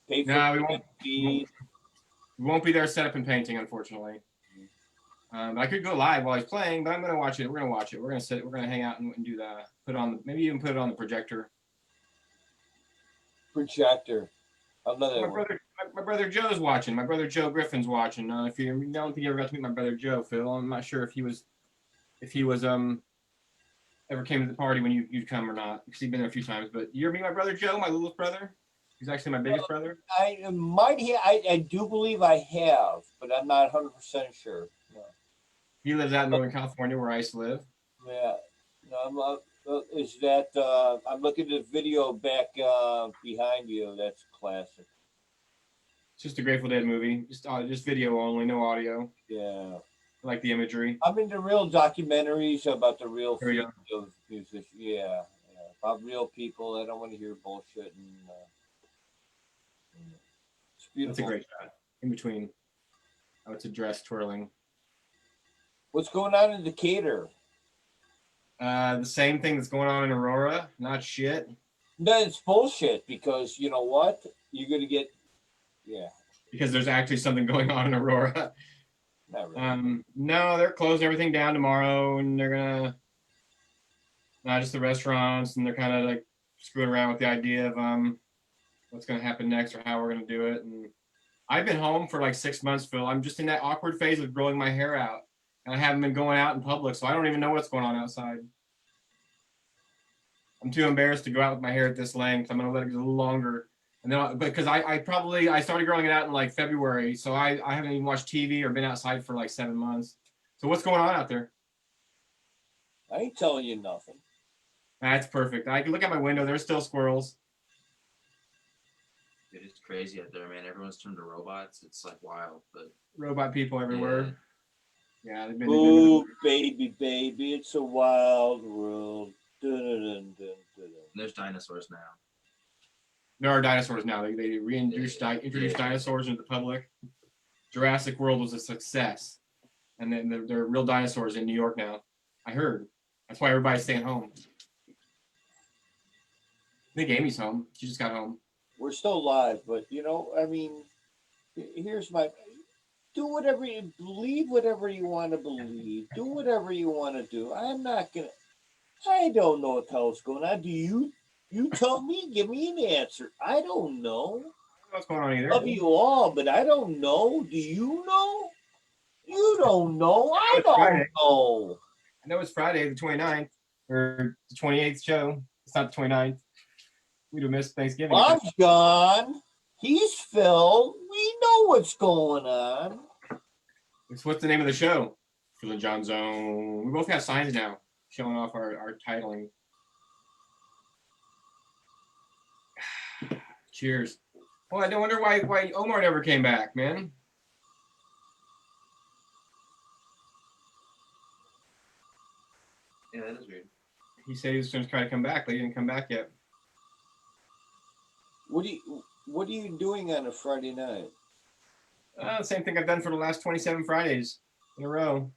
pay for
we won't. We won't be there set up and painting, unfortunately. I could go live while he's playing, but I'm going to watch it. We're going to watch it. We're going to sit. We're going to hang out and do that. Maybe even put it on the projector.
Projector.
My brother Joe's watching. My brother Joe Griffin's watching. If you don't think you ever got to meet my brother Joe, Phil, I'm not sure if he was ever came to the party when you'd come or not, because he's been there a few times. But you ever meet my brother Joe, my littlest brother? He's actually my biggest brother.
I do believe I have, but I'm not 100% sure. No.
He lives out in Northern California, where I used to live.
Yeah. No, I'm looking at the video back behind you. That's classic.
It's just a Grateful Dead movie. Just video only, no audio.
Yeah.
I like the imagery.
I'm into real documentaries about the real
There
field of musicians. Yeah, about real people. I don't want to hear bullshit. And it's beautiful.
That's a great shot. In between, it's a dress twirling.
What's going on in Decatur?
The same thing that's going on in Aurora. Not shit.
No, it's bullshit because you know what? You're gonna get,
because there's actually something going on in Aurora.
Not really.
No, they're closing everything down tomorrow, and they're gonna not just the restaurants, and they're kind of like screwing around with the idea of what's gonna happen next or how we're gonna do it. And I've been home for like 6 months, Phil. I'm just in that awkward phase of growing my hair out, and I haven't been going out in public, so I don't even know what's going on outside. I'm too embarrassed to go out with my hair at this length. I'm gonna let it get a little longer. And then, because I started growing it out in like February, so I haven't even watched TV or been outside for like 7 months. So what's going on out there?
I ain't telling you nothing.
That's perfect. I can look out my window. There's still squirrels.
It is crazy out there, man. Everyone's turned to robots. It's like wild, but
Robot people everywhere. Yeah, they've been.
Ooh, baby, baby, it's a wild world. Dun, dun, dun, dun.
there's dinosaurs now.
There are dinosaurs now. They introduced dinosaurs into the public. Jurassic World was a success, and then there are real dinosaurs in New York now. I heard. That's why everybody's staying home. I think Amy's home. She just got home.
We're still live, but I mean, here's my. Do whatever you believe, whatever you want to believe. Do whatever you want to do. I'm not gonna. I don't know what the hell's going on. Do you? You tell me. Give me an answer. I don't know.
I don't know what's going on either.
Love you all, but I don't know. Do you know? You don't know. I don't know.
I know it's Friday, the 29th, or the 28th show. It's not the 29th. We'd have missed Thanksgiving.
I'm gone. He's Phil. We know what's going on.
What's the name of the show? Phil and Jon Zone. We both have signs now showing off our titling. Cheers. Oh, I don't wonder why Omar never came back, man.
Yeah, that is weird.
He said he was going to try to come back, but he didn't come back yet.
What are you doing on a Friday night?
Same thing I've done for the last 27 Fridays in a row.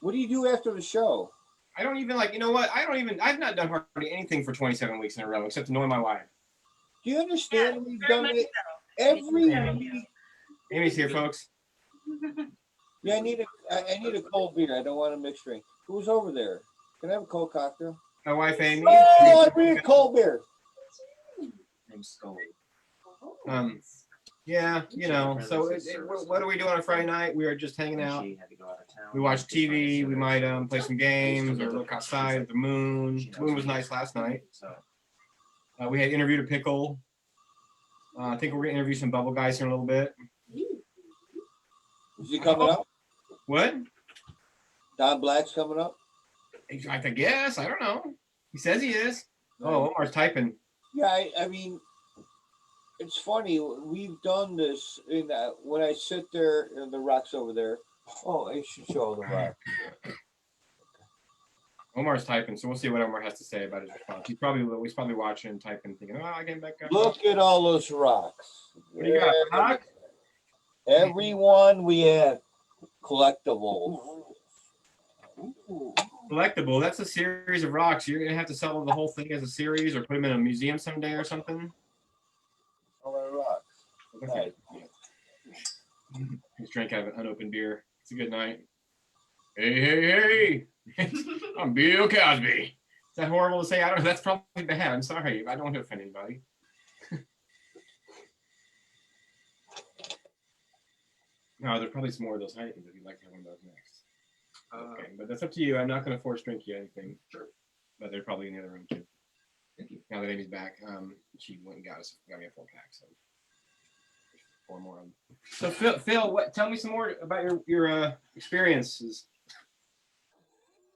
What do you do after the show?
I don't even you know what? I've not done hardly anything for 27 weeks in a row except annoy my wife.
Do you understand?
Yeah,
We've
very
done
much
it
so.
every
Yeah.
week.
Amy's here, folks.
Yeah, I need a cold beer. I don't want a mixed drink. Who's over there? Can I have a cold cocktail?
My wife, Amy.
Oh, I need a cold beer.
I'm Scully.
Yeah, so what do we do on a Friday night? We are just hanging out.
She had to go out of town.
We watch TV. We might play some games or look outside at the moon. The moon was nice last night.
So
We had interviewed a pickle. I think we're going to interview some bubble guys here in a little bit.
Is he coming up?
What?
Don Black's coming up?
I guess. I don't know. He says he is. Oh, Omar's typing.
Yeah, I mean, it's funny. We've done this when I sit there and the rock's over there. Oh, I should show the rock.
Omar's typing, so we'll see what Omar has to say about his response. He's probably watching and typing, thinking, "Oh, I get back up."
Look at all those rocks.
What do you got? Rock?
Everyone we have collectibles.
Collectible. That's a series of rocks. You're gonna have to sell the whole thing as a series, or put them in a museum someday or something.
All the rocks. Nice.
He's drinking out of an unopened beer. It's a good night. Hey! I'm Bill Cosby. Is that horrible to say? I don't know. That's probably bad. I'm sorry. I don't want to offend anybody. No, there's probably some more of those items if you'd like to have one of those next. Okay, but that's up to you. I'm not going to force drink you anything.
Sure.
But they're probably in the other room too.
Thank you.
Now that Amy's back, she went and got me a full pack. So there's 4 more of them. So Phil, tell me some more about your experiences.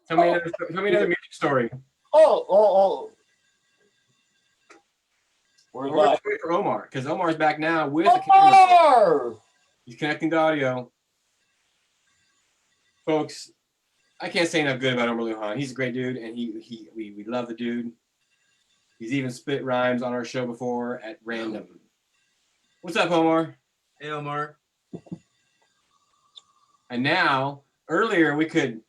Tell me another music story.
Oh. We're
Or
live.
wait for Omar, because Omar's back now with
Omar!
he's connecting to audio. Folks, I can't say enough good about Omar Lujan. He's a great dude, and we love the dude. He's even spit rhymes on our show before at random. What's up, Omar?
Hey, Omar.
And now, earlier we could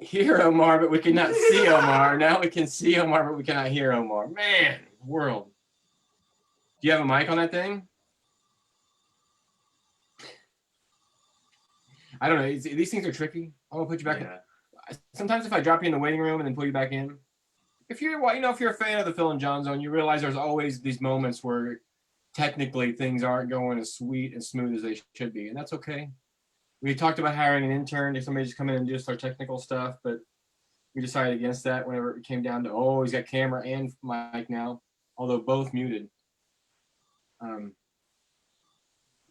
hear Omar, but we could not see Omar. Now we can see Omar, but we cannot hear Omar. Man, world. Do you have a mic on that thing? I don't know. These things are tricky. I'm gonna put you back.
Yeah.
Sometimes if I drop you in the waiting room and then pull you back in, if you're if you're a fan of the Phil and Jon Zone, you realize there's always these moments where technically things aren't going as sweet and smooth as they should be, and that's okay. We talked about hiring an intern if somebody just come in and do just our technical stuff, but we decided against that whenever it came down to he's got camera and mic now, although both muted.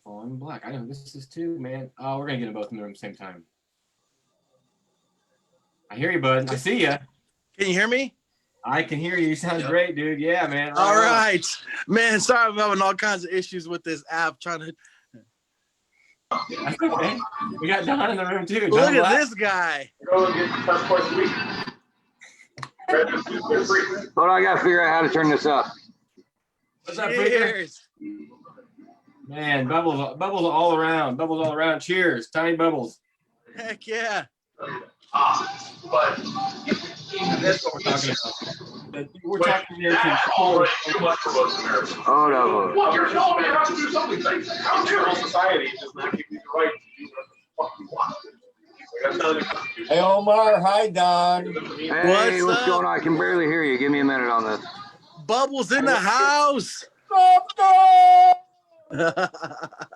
Falling Black. I know who this is too, man. Oh, we're gonna get them both in the room at the same time. I hear you, bud. I see you.
Can you hear me?
I can hear you. You sound great, dude. Yeah, man.
All right, man. Sorry, I'm having all kinds of issues with this app. Trying to
That's okay. We got Don in the room too.
look at this guy.
Hold on, I gotta figure out how to turn this up.
What's up, Freaker?
Cheers.
Man, bubbles all around. Bubbles all around. Cheers. Tiny bubbles.
Heck yeah.
But
That's what we're talking about. We're talking here to
already too much for most Americans.
Hold on.
Well, you're telling me how to do something. Our society does not give you the right to do what the fuck you want.
Hey, Omar. Hi, Don.
Hey,
What's
going
up?
on? I can barely hear you. Give me a minute on this.
Bubbles in the house.
I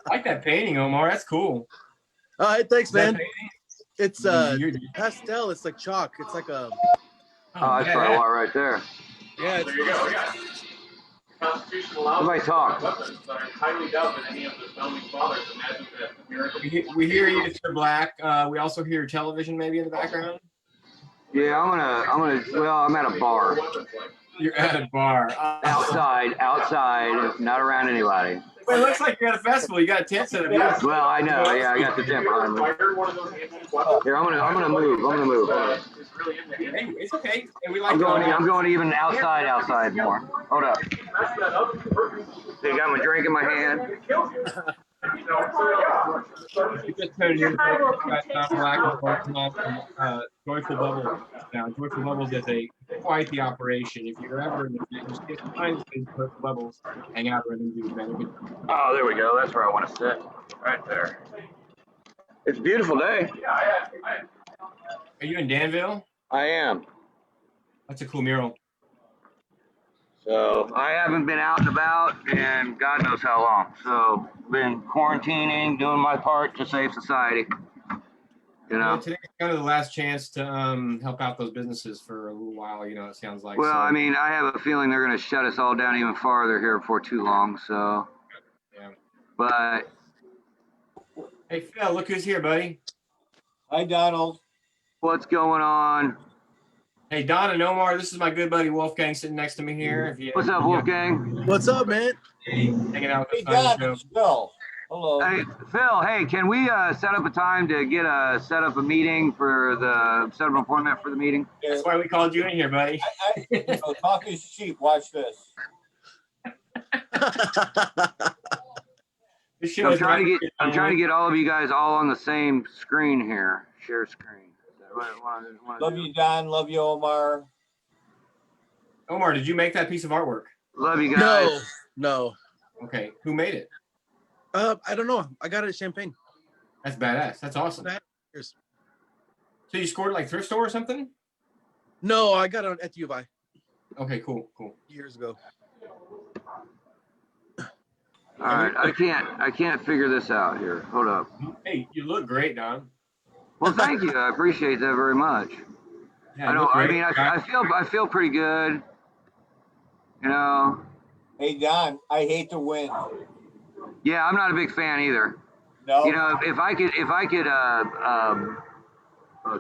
like that painting, Omar. That's cool.
All right, thanks,
That
man.
painting?
It's
You're-
pastel. It's like chalk. It's like a
Oh, that's
yeah,
probably
yeah.
a lot right there.
yeah. It's,
There you go. Yeah. Constitution allows
Somebody talk.
weapons, but I highly doubt that any of the founding fathers imagined that America.
We hear you, Mr. Black. We also hear television maybe in the background.
Yeah, well, I'm at a bar.
You're at a bar.
Outside, not around anybody.
Well, it looks like you're at a festival. You got a tent set up. Yeah.
Well, I know. Yeah, I got the tent behind me. Here, I'm gonna move.
Hey, it's okay. And we like
I'm going even outside more. Hold up. I got my drink in my hand.
You just tuned in. Got Don Black working on Joyful Bubbles. Now, Joyful Bubbles is quite the operation. If you're ever in the just get behind Joyful Bubbles, hang out with them, do better.
Oh, there we go. That's where I want to sit. Right there. It's a beautiful day.
Are you in Danville?
I am.
That's a cool mural.
So I haven't been out and about in God knows how long. So been quarantining, doing my part to save society. You know.
Today's kind of the last chance to help out those businesses for a little while. It sounds like.
Well,
so.
I mean, I have a feeling they're going to shut us all down even farther here before too long. So.
Yeah.
But.
Hey Phil, look who's here, buddy.
Hi, Donald.
What's going on?
Hey Don and Omar, this is my good buddy Wolfgang sitting next to me here. If you,
What's up, Wolfgang?
what's up, man?
hanging out with
Hey,
us on the
Don.
show.
It's Phil. Hello.
Hey, Phil. Hey, can we set up a time to set up a meeting for set up an appointment for the meeting?
That's why we called you in here, buddy.
Talk is cheap. Watch this.
This show
I'm
is
trying to
right-
get all of you guys all on the same screen here. Share screen. Is that what I wanna
Love
do?
you, Don. Love you, Omar.
Omar, did you make that piece of artwork?
Love you guys.
No.
Okay, who made it?
I don't know. I got it at Champagne.
That's badass. That's awesome.
Cheers.
So you scored like thrift store or something?
No, I got it at the U of I
Okay, cool.
years ago.
All right, I can't figure this out here. Hold up.
Hey, you look great, Don.
Well, thank you. I appreciate that very much.
Yeah,
I
you
don't.
look
I
great.
mean, I feel pretty good. You know.
Hey, Don. I hate to win.
Yeah, I'm not a big fan either.
No.
You know, if I could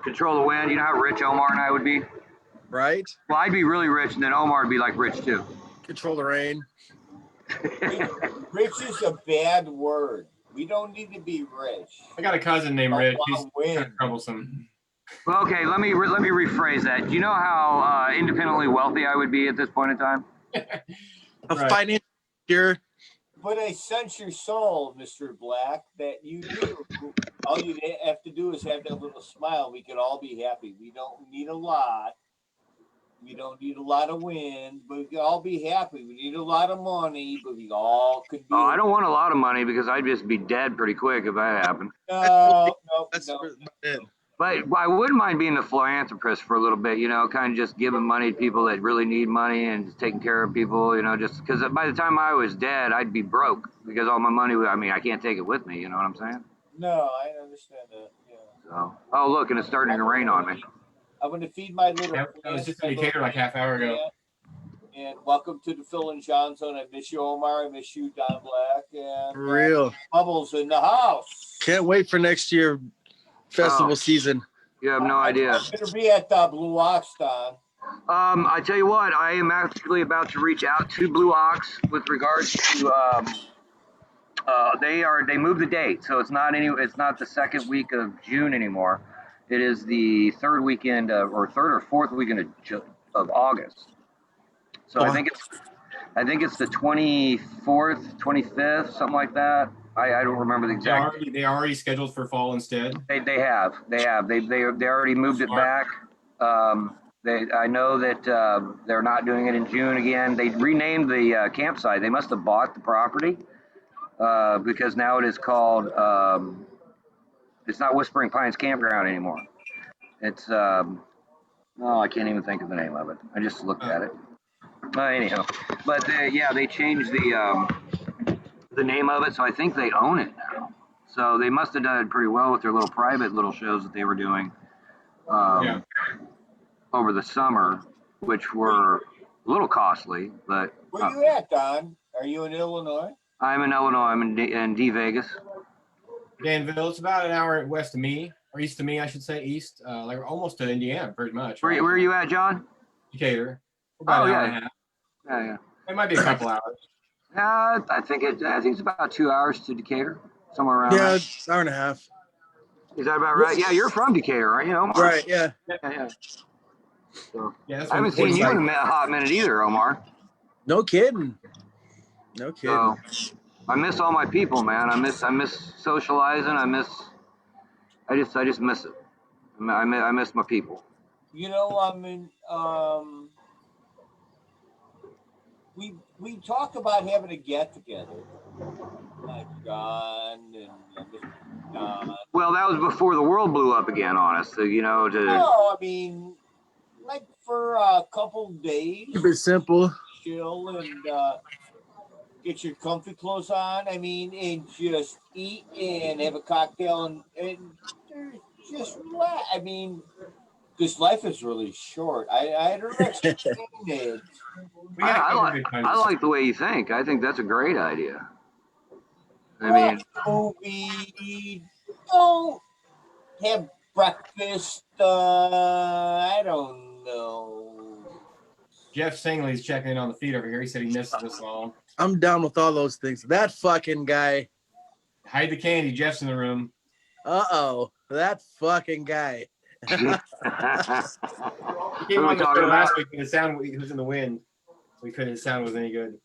control the wind, you know how rich Omar and I would be.
Right?
Well, I'd be really rich, and then Omar would be like rich too.
Control the rain.
Rich is a bad word. We don't need to be rich.
I got a cousin named Rich. He's kind
Win.
of troublesome.
Well, okay, let me rephrase that. Do you know how independently wealthy I would be at this point in time?
A
Right.
financial cure.
But I sense your soul, Mr. Black, that you do. All you have to do is have that little smile. We could all be happy. We don't need a lot. We don't need a lot of wind, but we can all be happy. We need a lot of money, but we all could be.
Oh, I don't want a lot of money because I'd just be dead pretty quick if that happened.
No,
That's
no.
about it.
But I wouldn't mind being a philanthropist for a little bit, kind of just giving money to people that really need money and just taking care of people, just because by the time I was dead, I'd be broke because all my money, I can't take it with me, you know what I'm saying?
No, I understand that. Yeah.
So, oh, look, and it's starting to rain on me.
I'm going to feed my little.
I was just in Decatur like half hour ago.
Yeah.
And welcome to the Phil and Jon Zone. I miss you, Omar. I miss you, Don Black. And
For real.
Bubbles in the house.
Can't wait for next year festival season.
You have no idea.
I'm going to be at Blue Ox, Don.
I tell you what, I am actually about to reach out to Blue Ox with regards to they moved the date, so it's not the second week of June anymore. It is the third weekend or third or fourth weekend of August. So I think it's the 24th, 25th, something like that. I don't remember the exact.
They already scheduled for fall instead.
They already moved it back. I know that they're not doing it in June again. They renamed the campsite. They must have bought the property because now it is called. It's not Whispering Pines Campground anymore. It's I can't even think of the name of it. I just looked at it. Anyhow, but they changed the name of it, so I think they own it now. So they must have done it pretty well with their little private little shows that they were doing over the summer, which were a little costly. But
where you at, Don? Are you in Illinois?
I'm in Illinois. I'm in D Vegas.
Danville. It's about an hour west of me, or east of me, I should say, east, like almost to Indiana, pretty much.
Where are you at, John?
Decatur. About an hour and a half.
Yeah.
It might be a couple hours.
I think it's about 2 hours to Decatur, somewhere around.
Yeah,
there.
it's an hour and a half.
Is that about right? Yeah, you're from Decatur, right? Omar?
Right, yeah.
Yeah. So,
Yeah,
I haven't seen you in a hot minute either, Omar.
No kidding. No kidding.
So, I miss all my people, man. I miss socializing. I just miss it. I miss my people.
We talked about having a get together, like John and Don.
Well, that was before the world blew up again on us. So,
No, I mean, like for a couple days,
Keep it simple.
chill and get your comfy clothes on. I mean, and just eat and have a cocktail and just relax. I mean, because life is really short. I don't understand it.
I like the way you think. I think that's a great idea. I mean,
We don't have breakfast. I don't know.
Jeff Singley's checking in on the feed over here. He said he missed this long.
I'm down with all those things. That fucking guy.
Hide the candy. Jeff's in the room.
Uh-oh. That fucking guy.
He came on the show last week, and he was in the wind. His sound wasn't any good.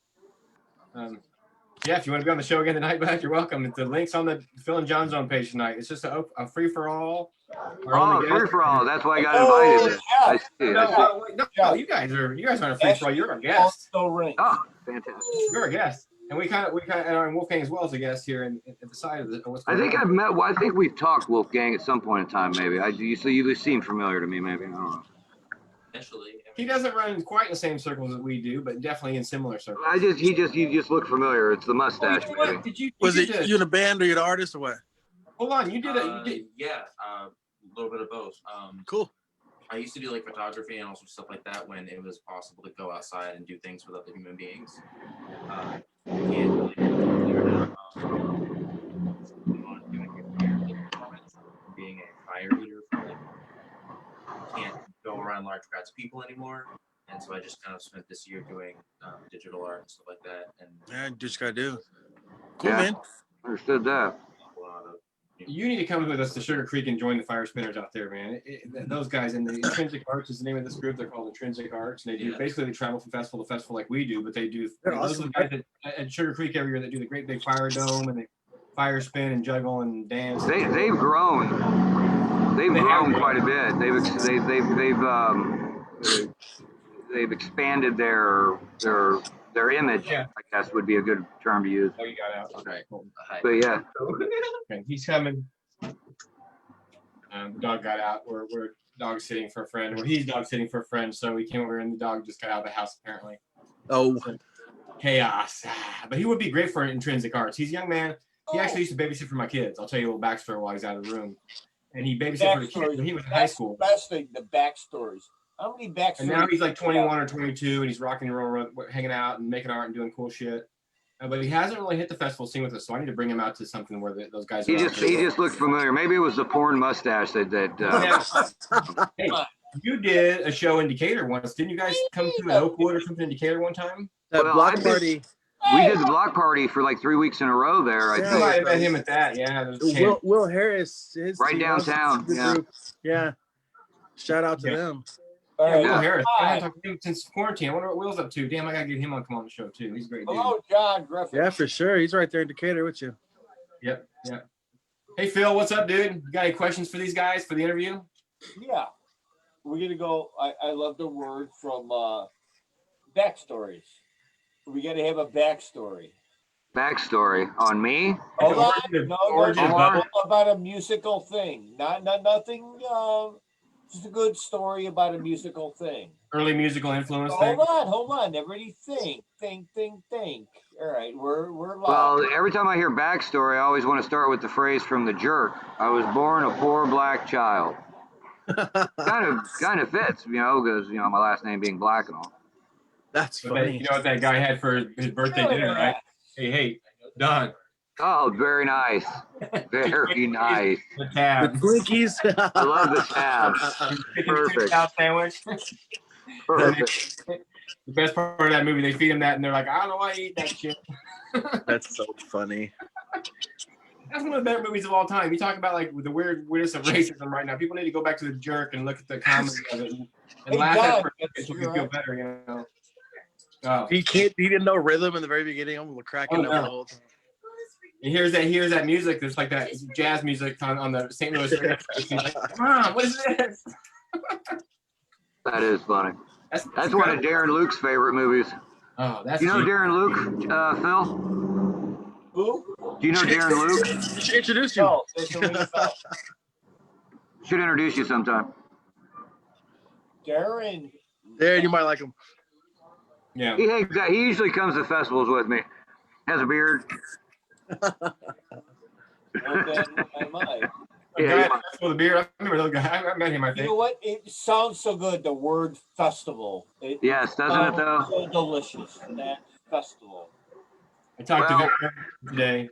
Jeff, you want to be on the show again tonight, bud? You're welcome. The link's on the Phil and Jon Zone page tonight. It's just a free for all.
Free for all. That's why I got invited. I see.
No, you guys aren't a free for all. You're a guest.
Oh, fantastic.
You're a guest, and we kind of, and Wolfgang as well as a guest here at the side of what's going on.
I think we've talked Wolfgang at some point in time. Maybe you seem familiar to me. Maybe I don't know.
Eventually.
He doesn't run quite in the same circles that we do, but definitely in similar circles.
You just look familiar. It's the mustache.
Was it you in a band or you an artist or what?
Hold on, you did it.
Yeah, a little bit of both.
Cool.
I used to do like photography and also stuff like that when it was possible to go outside and do things with other human beings. Can't really being a fire leader for like can't go around large crowds of people anymore, and so I just kind of spent this year doing digital art and stuff like that. And
Yeah, just gotta do. Cool,
Yeah.
man.
Understood that.
You need to come with us to Sugar Creek and join the fire spinners out there, man. Those guys in the Intrinsic Arts is the name of this group. They're called Intrinsic Arts, and they do basically they travel from festival to festival like we do, but they do.
They're
Those
awesome.
are the guys at Sugar Creek every year that do the great big fire dome and they fire spin and juggle and dance.
They've grown. They've grown quite a bit. they've expanded their image.
Yeah.
I guess would be a good term to use.
Oh, you got out.
Okay.
But yeah,
Okay, he's coming. The dog got out. We're dog sitting for a friend. Well, he's dog sitting for a friend, so he came over and the dog just got out of the house apparently.
Oh,
Chaos. But he would be great for intrinsic arts. He's a young man. He actually used to babysit for my kids. I'll tell you a little backstory while he's out of the room. And he babysat for the kids when he was in high school.
Best thing, the backstories. How many backstories?
And now he's like 21 or 22, and he's rocking and rolling, hanging out and making art and doing cool shit. But he hasn't really hit the festival scene with us, so I need to bring him out to something where those guys.
he just looked familiar. Maybe it was the porn mustache that.
Hey, you did a show in Decatur once, didn't you guys come to an Oakwood or something in Decatur one time?
that
Well,
block
I've been-
party.
We did the block party for like 3 weeks in a row there. I
Yeah.
You might
think.
have met him at that, yeah. there's a chance.
Will Harris, his
Right
team,
downtown,
good
yeah.
group. Yeah. Shout out to
Yeah.
them.
All
Yeah,
right.
Will Harris. I
Hi.
haven't talked to him since quarantine. I wonder what Will's up to. Damn, I gotta get him on come on the show too. He's a great dude.
Hello, John Griffin.
Yeah, for sure. He's right there in Decatur with you.
Yep. Hey Phil, what's up, dude? You got any questions for these guys for the interview?
Yeah. We're gonna go. I love the word from backstories. We gotta have a backstory.
Backstory on me.
Hold on.
Origin-
No,
origin
of
no,
Bubble.
about a musical thing. Not nothing. Just a good story about a musical thing.
Early musical influence thing.
Hold on. Everybody think. All right, we're live.
Well, every time I hear backstory, I always want to start with the phrase from The Jerk. I was born a poor black child. kind of fits, because my last name being Black and all.
That's
But that,
funny.
you know what that guy had for his birthday dinner, right? Hey, Don.
Oh, very nice, very nice.
The
The
tab.
Twinkies.
I love the tabs.
Chicken
Perfect.
cow sandwich.
Perfect.
The best part of that movie, they feed him that, and they're like, I don't know why you eat that shit.
That's so funny.
That's one of the better movies of all time. You talk about like the weirdness of racism right now. People need to go back to The Jerk and look at the comedy of it and
Hey,
laugh
Don,
at it.
that's
So we feel
right.
better, Oh.
He didn't know rhythm in the very beginning. I'm cracking
Oh,
up
no.
the whole time.
And here's that music. There's like that jazz music on the St. Louis radio station. Like, Mom, what is this?
That is funny. That's one of Darren Luke's favorite movies.
Oh, that's
You know
cheap.
Darren Luke, Phil?
Who?
Do you know Darren Luke?
You should introduce you.
No, that's the Lee Bell.
Should introduce you sometime.
Darren.
There, you might like him.
Yeah.
He usually comes to festivals with me. Has a beard.
Well, then I might.
The
Yeah,
guy with the beard. I remember those guys. I met him, I
You
think.
know what? It sounds so good. The word festival. It
Yes, doesn't it though?
sounds so delicious. That festival.
I talked to
Well-
Vince Herman today.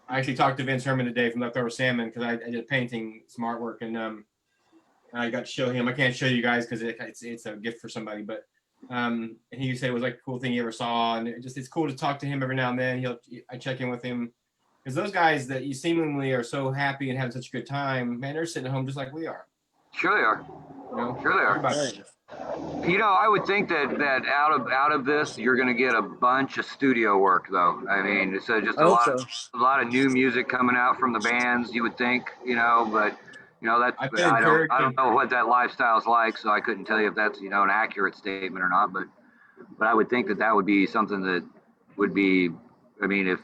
I actually talked to Vince Herman today from Leftover Salmon because I did painting some artwork and I got to show him. I can't show you guys because it's a gift for somebody, but he said it was like a cool thing he ever saw, and it's cool to talk to him every now and then. I check in with him because those guys that you seemingly are so happy and having such a good time, man, they're sitting at home just like we are.
Sure they are.
You know,
Sure they are.
Everybody.
I would think that out of this, you're going to get a bunch of studio work, though. I mean, it's just
I hope so.
a lot of new music coming out from the bands. You would think, but that's
I've been
I
encouraged.
don't know what that lifestyle's like, so I couldn't tell you if that's an accurate statement or not. But I would think that would be something that would be. I mean, if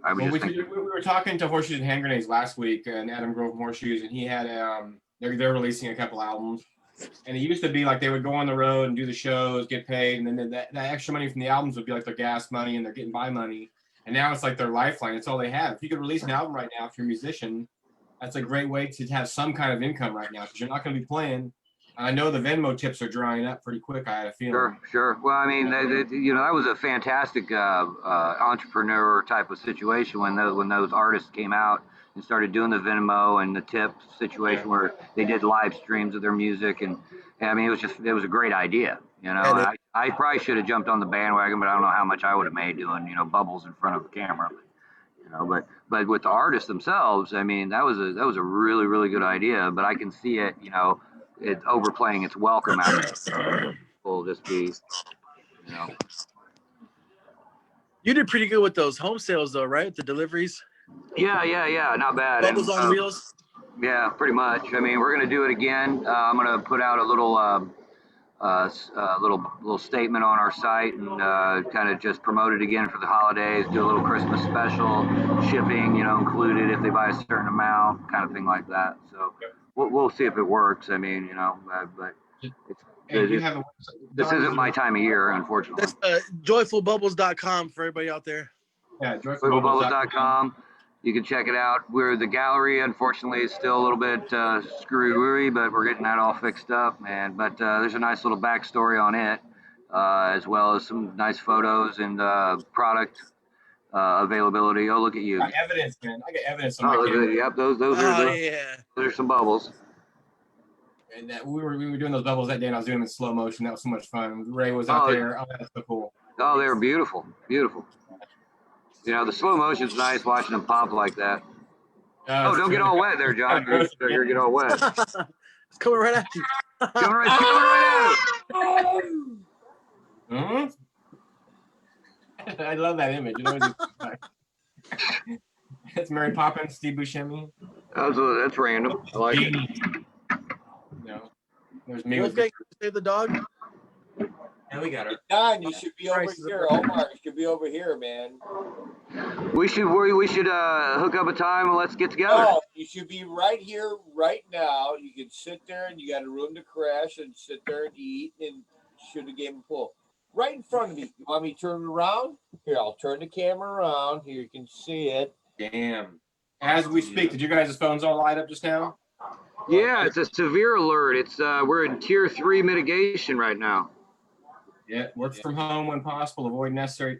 I would
Well,
just think.
we were talking to Horseshoes and Hand Grenades last week, and Adam Grove from Horseshoes, and he had they're releasing a couple albums, and it used to be like they would go on the road and do the shows, get paid, and then that extra money from the albums would be like their gas money and they're getting by money, and now it's like their lifeline. It's all they have. If you could release an album right now, if you're a musician, that's a great way to have some kind of income right now because you're not going to be playing. I know the Venmo tips are drying up pretty quick. I had a feeling.
Sure. Well, I mean, that was a fantastic entrepreneur type of situation when those artists came out and started doing the Venmo and the tip situation where they did live streams of their music, and I mean, it was a great idea. And I probably should have jumped on the bandwagon, but I don't know how much I would have made doing bubbles in front of a camera. But with the artists themselves, I mean, that was a really, really good idea. But I can see it, it overplaying its welcome out. Will just be,
You did pretty good with those home sales, though, right? The deliveries.
Yeah, not bad.
Bubbles on wheels.
Yeah, pretty much. I mean, we're gonna do it again. I'm gonna put out a little little statement on our site and kind of just promote it again for the holidays. Do a little Christmas special, shipping, included if they buy a certain amount, kind of thing like that. So we'll see if it works. I mean, but
And you
it's
have a
this isn't my time of year, unfortunately.
That's joyfulbubbles.com for everybody out there.
yeah,
Bubbles.com. You can check it out. The gallery, unfortunately, is still a little bit screwy, but we're getting that all fixed up, man. But there's a nice little backstory on it, as well as some nice photos and product availability. Oh, look at you!
I got evidence, man. I got evidence on
Oh,
my
look
camera.
at, yep, those
Oh,
are
yeah.
those are some bubbles.
And we were doing those bubbles that day, and I was doing them in slow motion. That was so much fun. Ray was out there. Oh, that's so cool.
Oh, they were beautiful, beautiful. The slow motion's nice watching them pop like that. Oh, don't get all wet there, John. You're gonna get all wet.
It's coming right at you.
Coming right out.
Hmm? I love that image. That's Mary Poppins, Steve Buscemi.
That's random. I like it.
There's me.
Wolfgang, save the dog.
And we got her.
Don, you should be over here. Omar, you should be over here, man.
We should hook up a time and let's get together.
No, you should be right here, right now. You can sit there and you got a room to crash and sit there and eat and shoot a game of pool. Right in front of me. You want me to turn it around? Here, I'll turn the camera around. Here, you can see it.
Damn. As we speak, did you guys' phones all light up just now?
Yeah, it's a severe alert. It's we're in tier 3 mitigation right now.
Yeah, work from home when possible. Avoid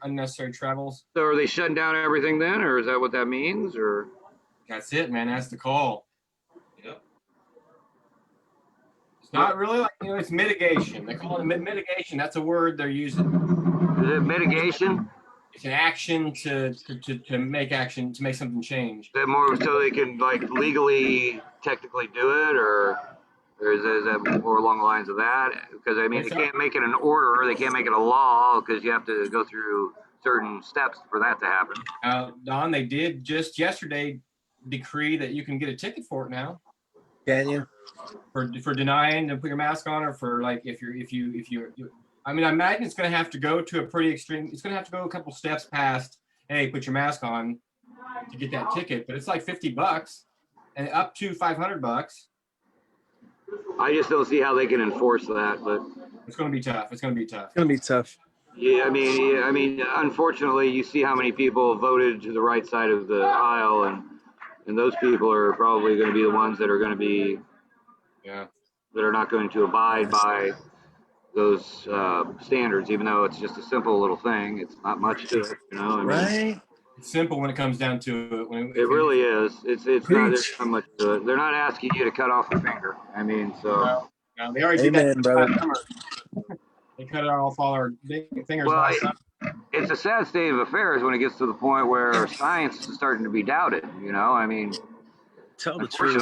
unnecessary travels.
So are they shutting down everything then, or is that what that means? Or
That's it, man. That's the call.
Yep.
It's not really like it's mitigation. They call it mitigation. That's a word they're using.
is it mitigation?
It's an action to make something change.
Is that more so they can like legally, technically do it, or is that more along the lines of that? Because I mean, they can't make it an order, they can't make it a law, because you have to go through certain steps for that to happen.
Don, they did just yesterday decree that you can get a ticket for it now.
Can you?
For denying to put your mask on, or for like if you. I mean, I imagine it's going to have to go to a pretty extreme. It's going to have to go a couple steps past, hey, put your mask on to get that ticket. But it's like $50 and up to $500.
I just don't see how they can enforce that, but
It's going to be tough. It's going to be tough.
It's going to be tough.
yeah, I mean, unfortunately, you see how many people voted to the right side of the aisle, and those people are probably going to be the ones that are going to be,
Yeah.
that are not going to abide by those standards, even though it's just a simple little thing. It's not much to it, I mean,
Right?
It's simple when it comes down to it.
it really is. It's not, there's not much to it. They're not asking you to cut off a finger. I mean, so.
No, they already
Amen,
did that
brother.
last summer. They cut off all our fingers
Well,
last summer.
it's a sad state of affairs when it gets to the point where science is starting to be doubted. I mean,
Tell the truth.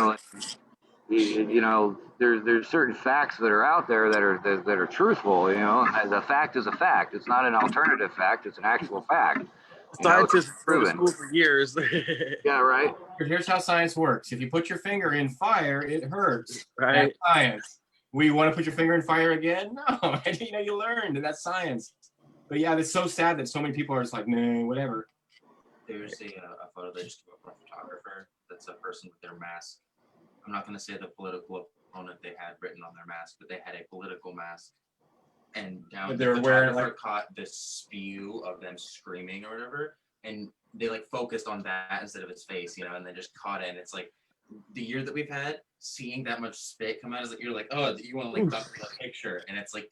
unfortunately, there's certain facts that are out there that are truthful. The fact is a fact. It's not an alternative fact. It's an actual fact.
Scientists
It's
were in
proven.
school for years.
Yeah, right.
Here's how science works. If you put your finger in fire, it hurts.
Right.
That's science. We want to put your finger in fire again? No. You learned, and that's science. But yeah, it's so sad that so many people are just like, nah, whatever.
There's a photo they just took from a photographer. That's a person with their mask. I'm not going to say the political opponent they had written on their mask, but they had a political mask. And down
But
the
they were wearing,
photographer caught this spew of them screaming or whatever, and they like focused on that instead of his face, and they just caught it. And it's like the year that we've had, seeing that much spit come out is like you're like, oh, you want to like duck the picture, and it's like,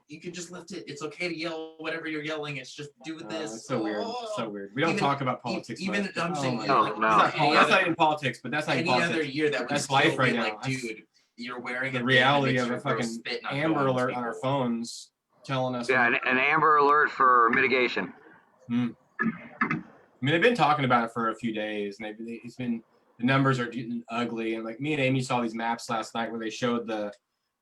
you could just lift it. It's okay to yell whatever you're yelling. It's just do this.
It's so weird. It's so weird. We don't
Even-
talk about politics.
even
much.
I'm saying,
my
no,
God.
no.
That's not even politics, but that's not
any
even
other
politics.
year that would
That's
still
life
be
right now.
like,
That's
dude, you're wearing
The
a
reality
thing
of
that
a
makes your
fucking
spit not
Amber
go
Alert on our
people.
phones telling us.
Yeah, an Amber Alert for mitigation.
I mean, they've been talking about it for a few days, and the numbers are getting ugly. And like me and Amy saw these maps last night where they showed how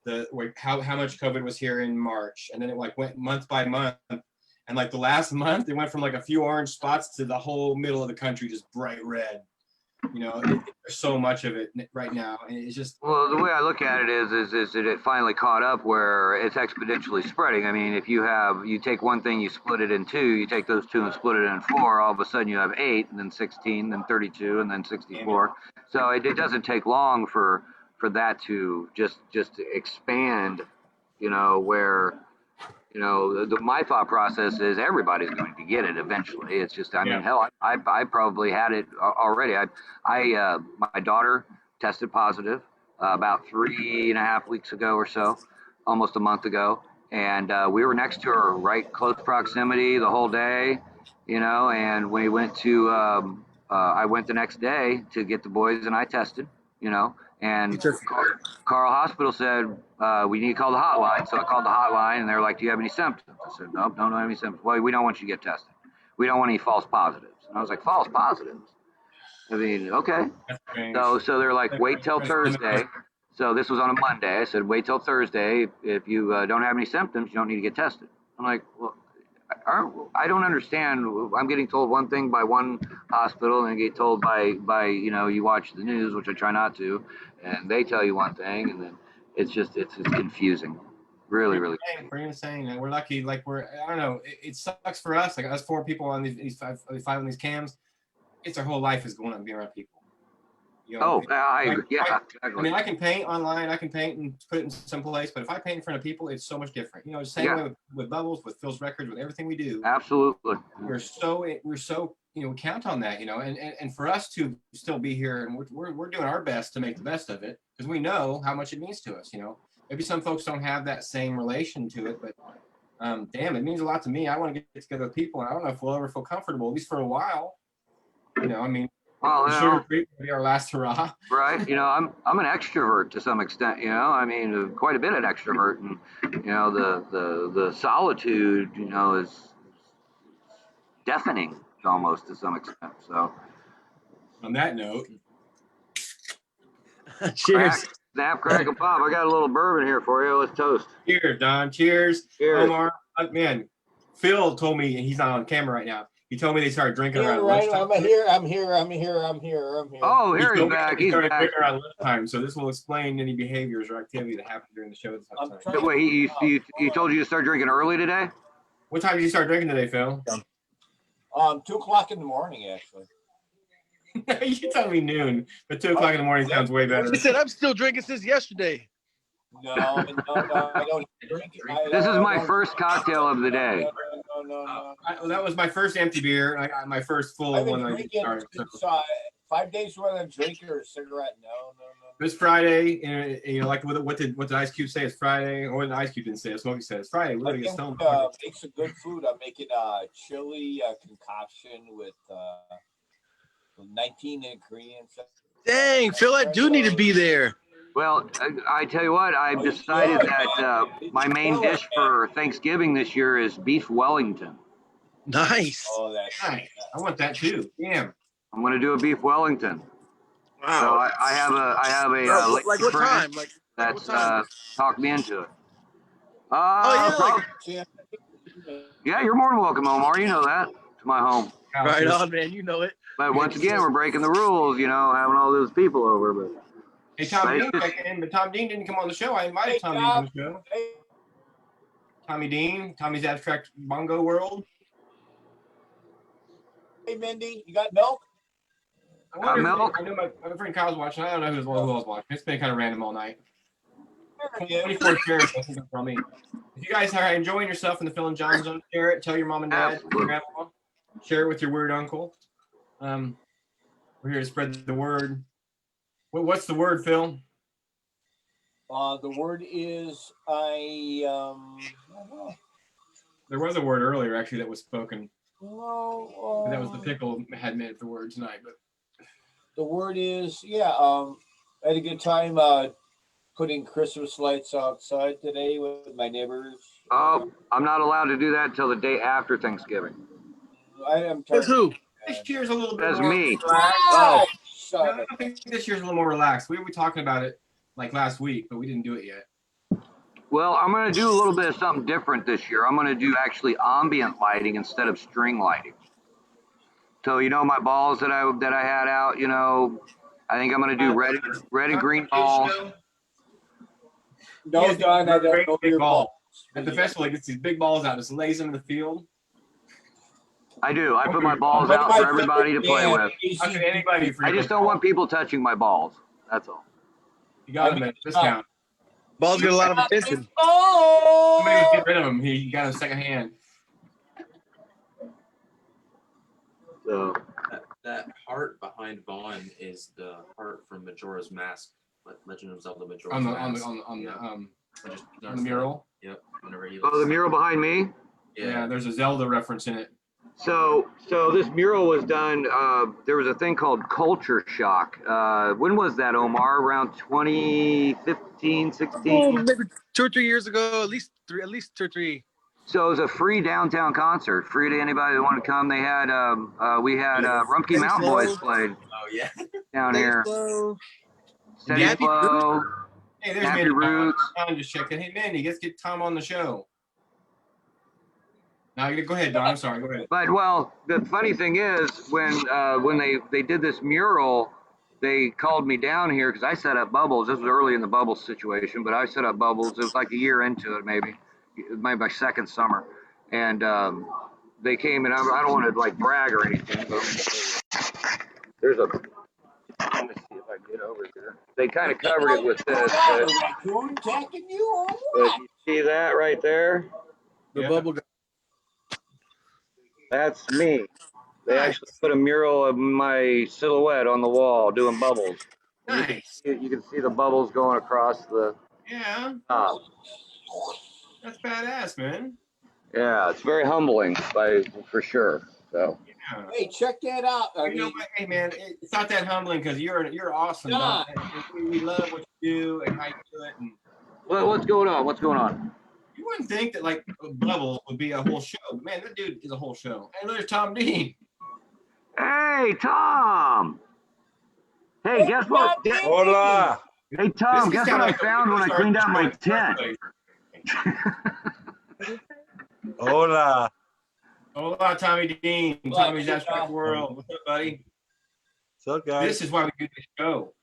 much COVID was here in March, and then it like went month by month, and like the last month it went from like a few orange spots to the whole middle of the country just bright red. You know, there's so much of it right now, and it's just
Well, the way I look at it is that it finally caught up where it's exponentially spreading. I mean, if you take one thing, you split it in two, you take those two and split it in four, all of a sudden you have 8, and then 16, then 32, and then 64. So it doesn't take long for that to just expand, you know, where, you know, my thought process is everybody's going to get it eventually. It's just, I mean, hell, I probably had it already. My daughter tested positive about 3.5 weeks ago or so, almost a month ago, and we were next to her, right close proximity the whole day, you know. And we went to, I went the next day to get the boys, and I tested, you know, and Carl Hospital said, we need to call the hotline. So I called the hotline, and they're like, do you have any symptoms? I said, nope, don't have any symptoms. Well, we don't want you to get tested. We don't want any false positives. And I was like, false positives? I mean, okay. So they're like, wait till Thursday. So this was on a Monday. I said, wait till Thursday. If you don't have any symptoms, you don't need to get tested. I'm like, well, I don't understand. I'm getting told one thing by one hospital, and I get told by you know, you watch the news, which I try not to, and they tell you one thing, and then it's confusing. Really.
We're insane, and we're lucky. Like I don't know. It sucks for us. Like us 4 people on these five on these cams. It's our whole life is going up being around people. You know,
I agree. Yeah, exactly.
I mean, I can paint online. I can paint and put it in some place. But if I paint in front of people, it's so much different. You know, the same way with Bubbles, with Phil's records, with everything we do.
Absolutely.
We're so you know, we count on that. You know, and for us to still be here, and we're doing our best to make the best of it, because we know how much it means to us. You know, maybe some folks don't have that same relation to it, but damn, it means a lot to me. I want to get together with people, and I don't know if we'll ever feel comfortable, at least for a while. You know, I mean.
Well,
Sugar Creek will be our last hurrah.
Right. You know, I'm an extrovert to some extent. You know, I mean, quite a bit of extrovert, and you know, the solitude, you know, is deafening almost to some extent. So.
On that note,
Cheers.
Snap, crack, and pop. I got a little bourbon here for you. Let's toast.
cheers, Don. Cheers.
Cheers.
Omar. Man, Phil told me, and he's not on camera right now. He told me they started drinking around
Right,
lunchtime.
I'm here.
Oh, here he's
told me
back.
they
He's
started
back.
drinking around lunchtime, so this will explain any behaviors or activity that happened during the show this time.
Wait, he told you to start drinking early today?
What time did you start drinking today, Phil?
2:00 in the morning, actually.
You told me noon, but 2:00 in the morning sounds way better.
He said, I'm still drinking since yesterday.
No, I don't drink it.
This is my first cocktail of the day.
No.
That was my first empty beer. My first full
I've
one.
been
I
drinking
started.
since 5 days without a drink or a cigarette. No.
This Friday, and you know, like what did Ice Cube say? It's Friday, or what Ice Cube didn't say. Smokey said it's Friday. We're gonna get stoned.
Make some good food. I'm making chili concoction with 19 ingredients.
Dang, Phil, I do need to be there.
Well, I tell you what, I've decided that my main dish for Thanksgiving this year is beef Wellington.
Nice.
Oh, that's
Nice. I want that too. Damn.
I'm going to do a beef Wellington. So
Wow.
I have a
Like
lady
what
friend
time? Like
that's
what time?
talked me into it.
Oh,
Yeah, you're more than welcome, Omar. You know that, to my home.
Right on, man. You know it.
But once again, we're breaking the rules, you know, having all those people over. But
Hey, Tom
Right.
Dean checked in, but Tom Dean didn't come on the show. I invited Tom Dean on the show. Tommy Dean, Tommy's Abstract Bongo World.
Hey, Mindy, you got milk?
I wonder
milk?
I know my friend Kyle's watching. I don't know who else watching. It's been kind of random all night.
Yeah.
24 shares, I think that's from me. If you guys are enjoying yourself in the Phil and Jon Zone, share it. Tell your mom and dad,
Absolutely.
your grandma. Share it with your weird uncle. We're here to spread the word. What's the word, Phil?
The word is I don't know.
There was a word earlier actually that was spoken.
No,
And that was the pickle had made it the word tonight. But
the word is I had a good time putting Christmas lights outside today with my neighbors.
Oh, I'm not allowed to do that until the day after Thanksgiving.
I am
That's who?
this year's a little bit
That's
more
me.
relaxed.
Oh,
No,
shut
I
up.
think this year's a little more relaxed. We were talking about it like last week, but we didn't do it yet.
Well, I'm going to do a little bit of something different this year. I'm going to do actually ambient lighting instead of string lighting. So you know my balls that I had out. You know, I think I'm gonna do red and green balls.
No, Don, I don't
Great
know
big
your
ball.
balls.
At the festival, he gets these big balls out, just lays them in the field.
I do. I put my balls out for everybody to play with.
How can anybody forget
I just
those
don't
balls?
want people touching my balls. That's all.
You got him at a discount.
Balls get a lot of attention.
Somebody was getting rid of him. He got him second hand.
So
That heart behind Vaughn is the heart from Majora's Mask, Legend of Zelda Majora's
On the
Mask.
on the mural.
Yep. Whenever he
the mural behind me.
Yeah, there's a Zelda reference in it.
So this mural was done. There was a thing called Culture Shock. When was that, Omar? Around 2015, 16.
Maybe 2 or 3 years ago, at least 2 or 3.
So it was a free downtown concert, free to anybody that wanted to come. They had we had Rumpke Mountain Boys played
Oh yeah.
down here. Steady
Nappy
Flow,
Hey, there's
Happy
Mandy.
Roots.
Don just checked in. Hey, Mandy, let's get Tom on the show. Now, go ahead, Don. I'm sorry. Go ahead.
But well, the funny thing is when they did this mural, they called me down here because I set up bubbles. This was early in the bubbles situation, but I set up bubbles. It was like a year into it, maybe my second summer, and they came and I don't want to like brag or anything, but there's a. Let me see if I can get over here. They kind of covered it with this. But you see that right there?
The
Yeah.
bubble guy.
That's me. They
Nice.
actually put a mural of my silhouette on the wall doing bubbles.
Nice.
You can see the bubbles going across the
Yeah,
top.
that's badass, man.
Yeah, it's very humbling, for sure. So
Yeah.
Hey, check that out. I
You know
mean,
what? Hey, man, it's not that humbling because you're awesome.
Don.
We love what you do and how you do it. And
what's going on? What's going on?
you wouldn't think that like Bubble would be a whole show. But man, that dude is a whole show. And there's Tom Dean.
Hey, Tom. Hey, guess what?
Hola.
Hey, Tom, guess what I found when I cleaned out my tent?
Hola.
Hola, Tommy Dean. Tommy's Abstract World. What's up, buddy?
What's up, guys?
This is why we do the show.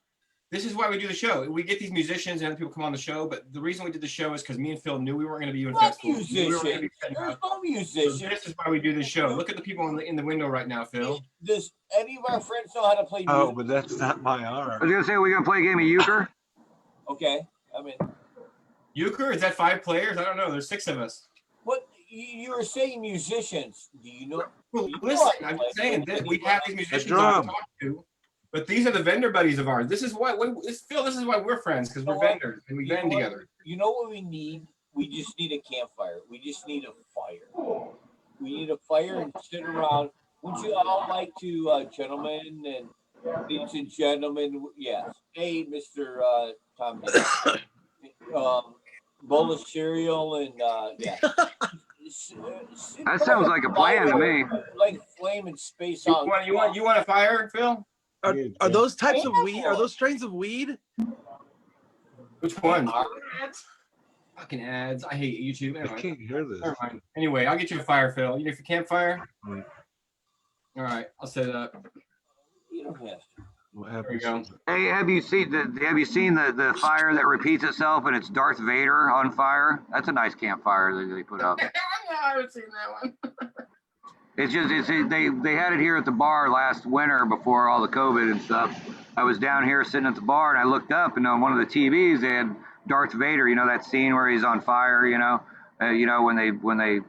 This is why we do the show. We get these musicians and other people come on the show, but the reason we did the show is because me and Phil knew we weren't going to be doing festivals. We were gonna be setting
There's
up.
no
So
musicians.
this is why we do the show. Look at the people in the window right now, Phil.
Does any of our friends know how to play
Oh,
music?
but that's not my
I was
arm.
gonna say we're gonna play a game of euchre.
Okay, I mean,
Euchre, is that 5 players? I don't know. There's 6 of us.
what you were saying, musicians? Do you know?
Well, listen, I'm just saying that we have these musicians on
drum.
to talk to, but these are the vendor buddies of ours. This is why, Phil, this is why we're friends, because we're vendors and we vend together.
You know what we need? We just need a campfire. We just need a fire. We need a fire and sit around. Would you all like to, gentlemen and ladies and gentlemen? Yes. Hey, Mr. Tom. Bowl of cereal and yeah.
That sounds like a plan to me.
Like flame and space
You
out.
want a fire, Phil?
Are those types of weed? Are those strains of weed?
Which one? Fucking ads. I hate YouTube. Never
I
mind.
can't hear this.
Never mind. Anyway, I'll get you a fire, Phil. You know, if you campfire.
Right.
All right, I'll set it up.
You don't have to.
What
There we
happens?
go.
Hey, have you seen the fire that repeats itself and it's Darth Vader on fire? That's a nice campfire that they put up.
I haven't seen that one.
They had it here at the bar last winter before all the COVID and stuff. I was down here sitting at the bar and I looked up and on one of the TVs they had Darth Vader. You know that scene where he's on fire. When they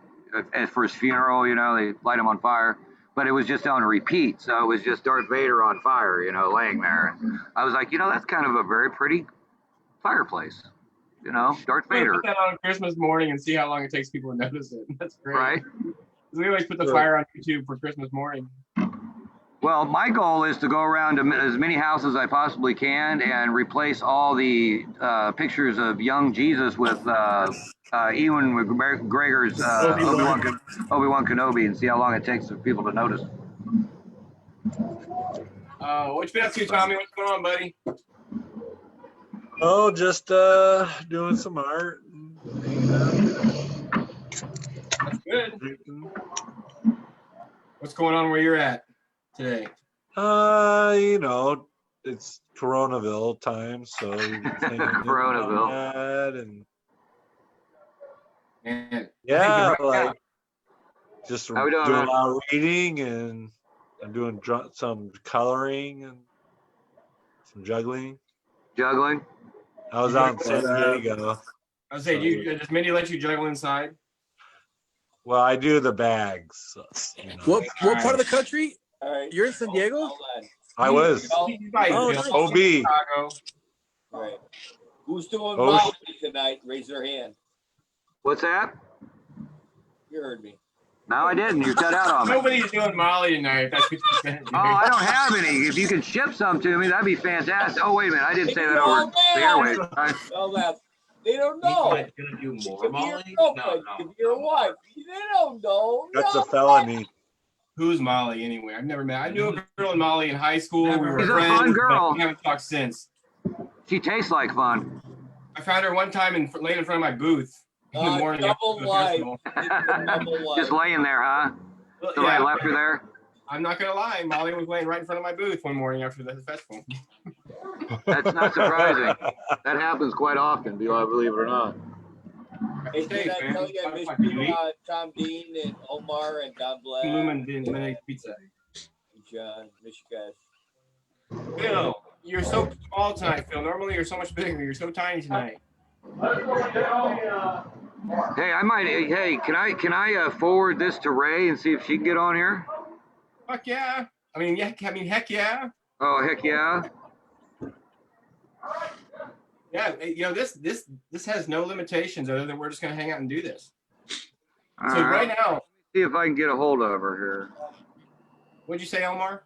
for his funeral. They light him on fire. But it was just on repeat, so it was just Darth Vader on fire. Laying there. And I was like, that's kind of a very pretty fireplace. Darth Vader.
Put that on Christmas morning and see how long it takes people to notice it. That's great.
Right.
We always put the fire on YouTube for Christmas morning.
Well, my goal is to go around to as many houses as I possibly can and replace all the pictures of young Jesus with Ewan McGregor's Obi-Wan Kenobi and see how long it takes for people to notice.
What you been up to, Tommy? What's going on, buddy?
Oh, just doing some art.
That's good. What's going on where you're at? today?
You know, it's Coronaville time, so you're just hanging in
Coronaville.
that and
Man, I think
yeah,
the right now,
just
How we doing,
doing
man?
a lot of reading, and I'm doing some coloring and some juggling.
Juggling.
I was
You
out in
juggle
San
inside?
Diego.
I was saying, does Mindy let you juggle inside?
Well, I do the bags. You know.
What part of the country?
All right.
You're in San Diego?
Hold on.
I was
He's by
Oh,
Phil.
nice.
OB.
Chicago.
All right. Who's doing
Oh,
Molly tonight? Raise their hand.
What's that?
You heard me.
No, I didn't. You cut out on me.
Nobody's doing Molly tonight. That's what you said. Dude.
Oh, I don't have any. If you could ship some to me, that'd be fantastic. Oh, wait a minute. I didn't say that over the airwaves.
Tell them. They don't know.
Gonna do more
Give me your
Molly?
girlfriend. Give me your wife. They don't know.
That's
no.
a felony.
Who's Molly anyway? I've never met. I knew a girl in Molly in high school. We were
She's a
friends,
fun
but
girl.
we haven't talked since.
She tastes like fun.
I found her one time laying in front of my booth in the morning.
Double
after the
life.
festival.
Double life.
Just laying there, huh?
Well,
Somebody
yeah,
left her there?
I'm not gonna lie. Molly was laying right in front of my booth one morning after the festival.
That's not surprising. That happens quite often, believe it or not.
Hey,
Steak,
did I
man.
tell you I missed you, Tom Dean and Omar and Don Black
Lumen didn't make pizza.
and John? Miss you guys.
Phil, you're so small tonight, Phil. Normally you're so much bigger. You're so tiny tonight.
Hey, I might. Hey, can I forward this to Ray and see if she can get on here?
Fuck yeah. Heck yeah.
Oh, heck yeah.
Yeah, this has no limitations other than we're just gonna hang out and do this.
All
So right now,
see if I can get a hold of her here.
what'd you say, Omar?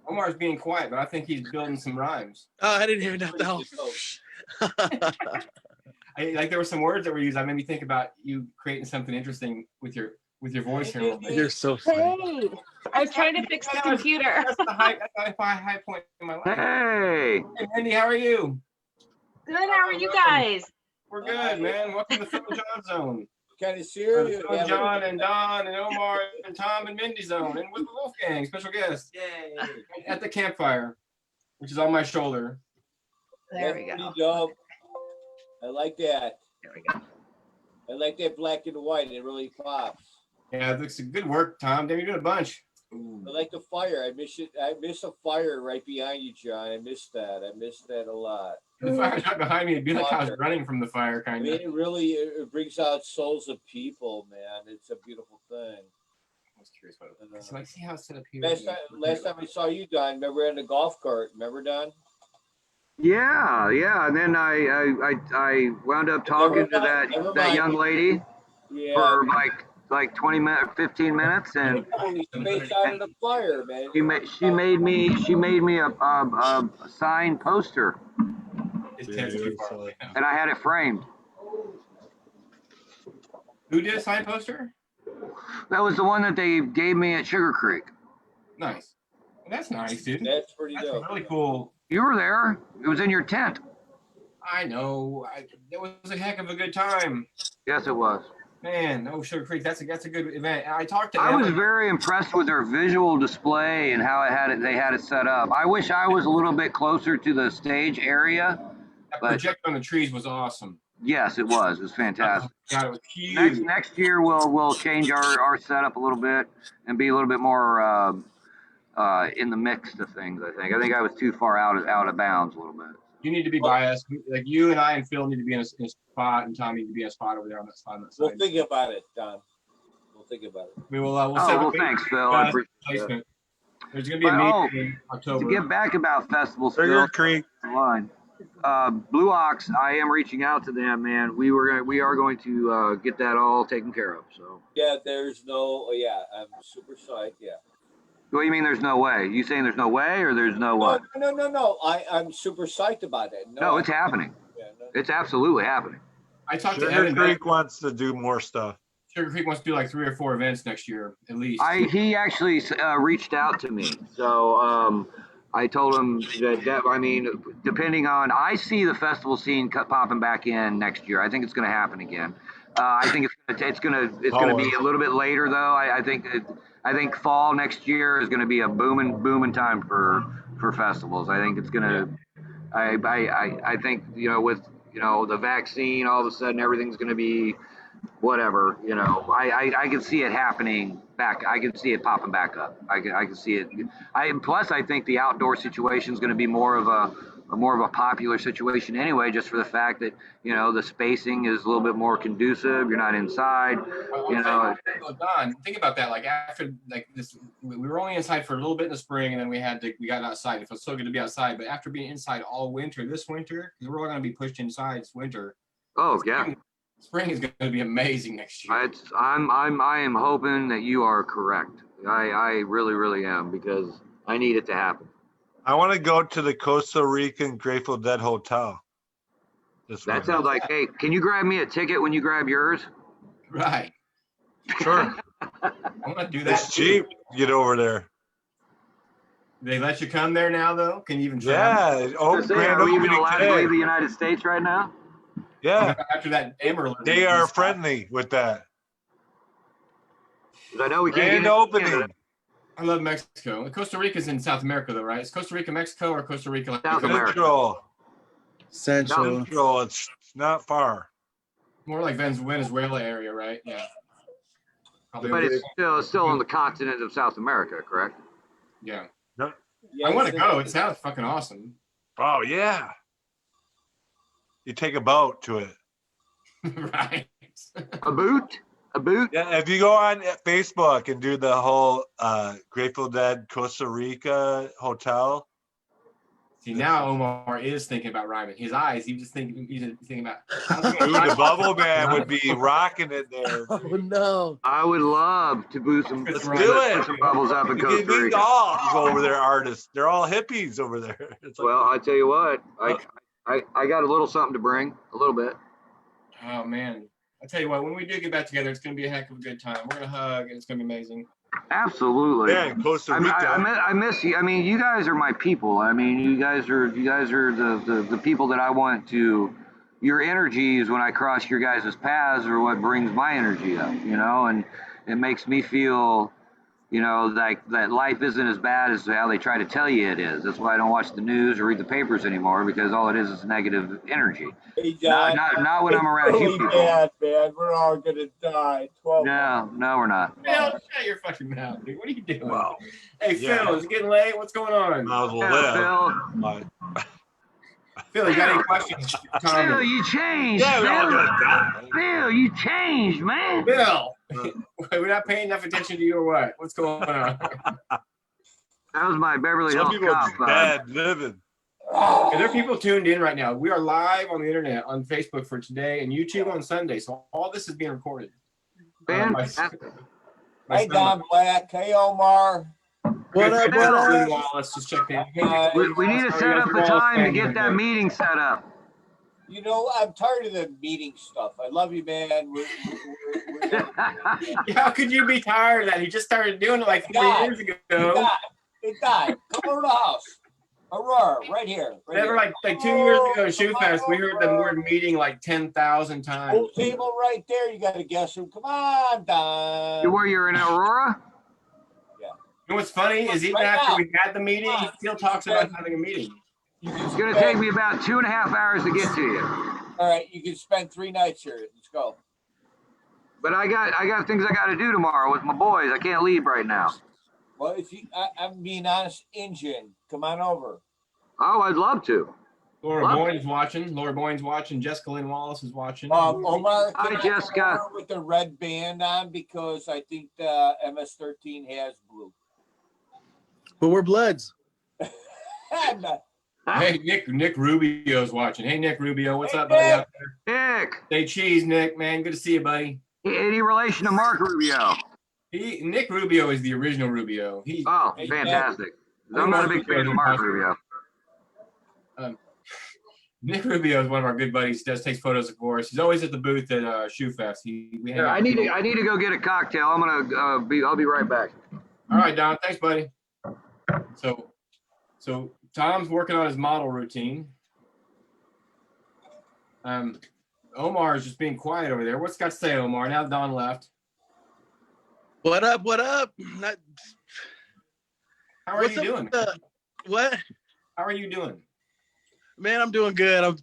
Omar's being quiet, but I think he's building some rhymes.
Oh, I didn't even have to help.
There were some words that were used. I made me think about you creating something interesting with your voice here a little bit.
You're so funny.
Hey, I was trying to fix the computer.
That's the high point in my life.
Hey.
Hey, Mindy, how are you?
Good, how are you guys?
We're good, man. Welcome to the Jon Zone.
Kind of serious.
John and Don and Omar and Tom and Mindy Zone and with the Wolfgang, special guest.
Yay.
At the campfire, which is on my shoulder.
There we go.
Pretty dope. I like that.
There we go.
I like that black and white. It really pops.
Yeah, it looks good work, Tom. Damn, you're doing a bunch.
I like the fire. I miss it. I miss a fire right behind you, John. I miss that. I miss that a lot.
The fire's right behind me. It'd be like I was running from the fire,
I
kind
mean,
of.
it really it brings out souls of people, man. It's a beautiful thing.
I was curious what it was. So I see how it's set up here.
Last time I saw you, Don, remember in the golf cart? Remember, Don?
Yeah. And then I wound up talking to that young lady
Yeah.
for like 20 minutes, 15 minutes, and
Holy space out of the fire, man.
she made me a signed poster,
His tent's too far away now.
and I had it framed.
Who did a sign poster?
That was the one that they gave me at Sugar Creek.
Nice. Well, that's nice, dude.
That's pretty
That's
dope.
really cool.
You were there. It was in your tent.
I know. It was a heck of a good time.
Yes, it was.
Man, Sugar Creek, that's a good event. I talked to
I was
Ellen.
very impressed with their visual display and how they had it set up. I wish I was a little bit closer to the stage area.
That
but-
project on the trees was awesome.
Yes, it was. It was fantastic.
God, it was huge.
Next year we'll change our setup a little bit and be a little bit more in the mix of things. I think I was too far out of bounds a little bit.
You need to be biased. Like you and I and Phil need to be in a spot, and Tom need to be in a spot over there on that spot. On that side.
We'll think about it, Don. We'll think about it.
We will. We'll set
Oh, well,
up a
thanks, Phil. I appreciate that.
placement. There's going to be a meeting in October.
To get back about festivals,
Sugar
Phil,
Creek.
line. Blue Ox, I am reaching out to them, man. We are going to get that all taken care of. So.
Yeah, I'm super psyched. Yeah.
What do you mean? There's no way? You saying there's no way, or there's no what?
No. I'm super psyched about it.
No, it's happening.
Yeah, no.
It's absolutely happening.
I talked to
Sugar
Evan.
Creek wants to do more stuff.
Sugar Creek wants to do like 3 or 4 events next year, at least.
He actually reached out to me, so I told him that I mean, depending on, I see the festival scene popping back in next year. I think it's going to happen again. I think it's gonna be a little bit later though. I think fall next year is gonna be a booming time for festivals. I think it's gonna. I think with the vaccine, all of a sudden everything's gonna be whatever. I can see it happening back. I can see it popping back up. I can see it. Plus I think the outdoor situation is going to be more of a popular situation anyway, just for the fact that the spacing is a little bit more conducive. You're not inside.
Don, think about that. Like after this, we were only inside for a little bit in the spring, and then we got outside. It felt so good to be outside. But after being inside all winter, this winter, because we're all going to be pushed inside this winter.
Oh yeah.
Spring is going to be amazing next year.
I am hoping that you are correct. I really, really am, because I need it to happen.
I want to go to the Costa Rican Grateful Dead Hotel.
That sounds like, hey, can you grab me a ticket when you grab yours?
Right.
Sure.
I'm going to do that.
It's cheap. Get over there.
They let you come there now, though? Can you even travel?
Yeah. Oh,
are we even allowed to leave the United States right now?
Yeah.
After that Amber Alert.
They are friendly with that.
I know we can't
Grand
get
opening.
I love Mexico. Costa Rica's in South America, though, right? Is Costa Rica Mexico or Costa Rica?
South America.
Central.
It's not far.
More like Venezuela area, right? Yeah.
But it's still on the continent of South America, correct?
Yeah.
No.
I want to go. It sounds fucking awesome.
Oh, yeah. You take a boat to it.
Right.
A boot?
Yeah, if you go on Facebook and do the whole Grateful Dead Costa Rica hotel.
See, now Omar is thinking about rhyming. His eyes, he's thinking about.
Dude, the Bubble Man would be rocking it there.
Oh no!
I would love to boost some.
Let's do it.
Put some bubbles up in
You
Costa
can meet
Rica.
all over there artists. They're all hippies over there. It's like,
Well, I tell you what, I got a little something to bring, a little bit.
Oh man, I tell you what, when we do get back together, it's gonna be a heck of a good time. We're gonna hug, and it's gonna be amazing.
Absolutely.
yeah, in Costa Rica.
I miss you. I mean, you guys are my people. I mean, you guys are the people that I want to. Your energies when I cross your guys' paths are what brings my energy up, and it makes me feel, like that life isn't as bad as how they try to tell you it is. That's why I don't watch the news or read the papers anymore, because all it is negative energy.
Hey, John,
not when I'm around you people.
Bad, man. We're all gonna die. 12
No, we're not.
Phil, shut your fucking mouth, dude. What are you doing?
Wow.
Hey,
Yeah.
Phil, is it getting late? What's going on?
Might as well
Yeah,
live.
Phil.
Phil, you got any questions?
Phil, you changed.
Yeah, we're all
Phil.
gonna die.
Phil, you changed, man.
Phil, we're not paying enough attention to you or what? What's going on?
That was my Beverly
Some
Hills
people are
Cop.
dead living.
Are there people tuned in right now? We are live on the internet on Facebook for today and YouTube on Sunday. So all this is being recorded.
Fantastic.
Hey, Don Black. Hey, Omar.
What up? What up?
Wallace just checked in.
We need to set up a time to get that meeting set up.
You know, I'm tired of the meeting stuff. I love you, man.
How could you be tired of that? He just started doing it like 3 years ago.
It died. Come over to the house. Aurora, right here.
Remember, like 2 years ago at Shoe Fest, we heard the word meeting like 10,000 times.
Whole table right there. You got to guess who. Come on, Don.
Where you're in Aurora?
Yeah.
You know what's funny is even after we had the meeting, he still talks about having a meeting.
It's going to take me about 2.5 hours to get to you.
All right, you can spend 3 nights here. Let's go.
But I got things I got to do tomorrow with my boys. I can't leave right now.
Well, if you, I'm being honest, Injun, come on over.
Oh, I'd love to.
Laura Boyne's watching. Laura Boyne's watching. Jessica Lynn Wallace is watching.
Omar,
Hi,
can I
Jessica.
come over with the red band on, because I think the MS-13 has blue.
But we're Bloods.
I'm not-
Hey, Nick Rubio's watching. Hey, Nick Rubio, what's
Hey,
up, buddy?
Nick.
Out there?
Nick,
Say cheese, Nick, man. Good to see you, buddy.
any relation to Mark Rubio?
Nick Rubio is the original Rubio.
Oh, fantastic. I'm not a big fan of Mark Rubio.
Nick Rubio is one of our good buddies. He takes photos of course. He's always at the booth at Shoe Fest.
I need to go get a cocktail. I'm gonna I'll be right back.
All right, Don. Thanks, buddy. So Tom's working on his model routine. Omar is just being quiet over there. What's got to say, Omar? Now Don left.
What up? What up? Not,
How are you doing?
What?
How are you doing?
Man, I'm doing good. I'm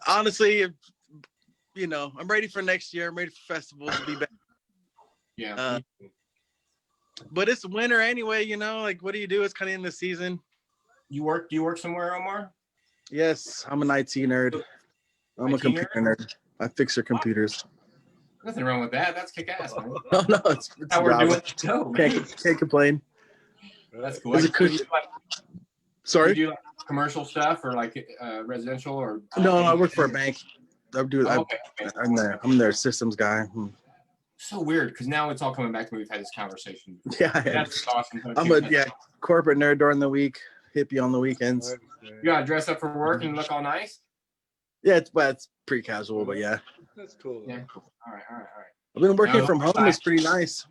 honestly, I'm ready for next year. I'm ready for festivals to be back.
Yeah.
But it's winter anyway, like what do you do? It's kind of in the season.
Do you work somewhere, Omar?
Yes, I'm an IT nerd. I'm a computer nerd. I fix your computers.
Nothing wrong with that. That's kick ass, man.
No, it's
How we're
job.
doing the show, man.
Can't complain.
That's cool.
Is it
Do you do
Sorry?
Do you do like commercial stuff or like residential or?
No, I work for a bank.
Okay.
I'm their systems guy.
So weird because now it's all coming back to me. We've had this conversation.
Yeah,
That's awesome.
I'm a corporate nerd during the week, hippie on the weekends.
You gotta dress up for work and look all nice.
Yeah, it's pretty casual, but yeah.
That's cool.
Yeah. All right.
I've been working from home. It's pretty nice.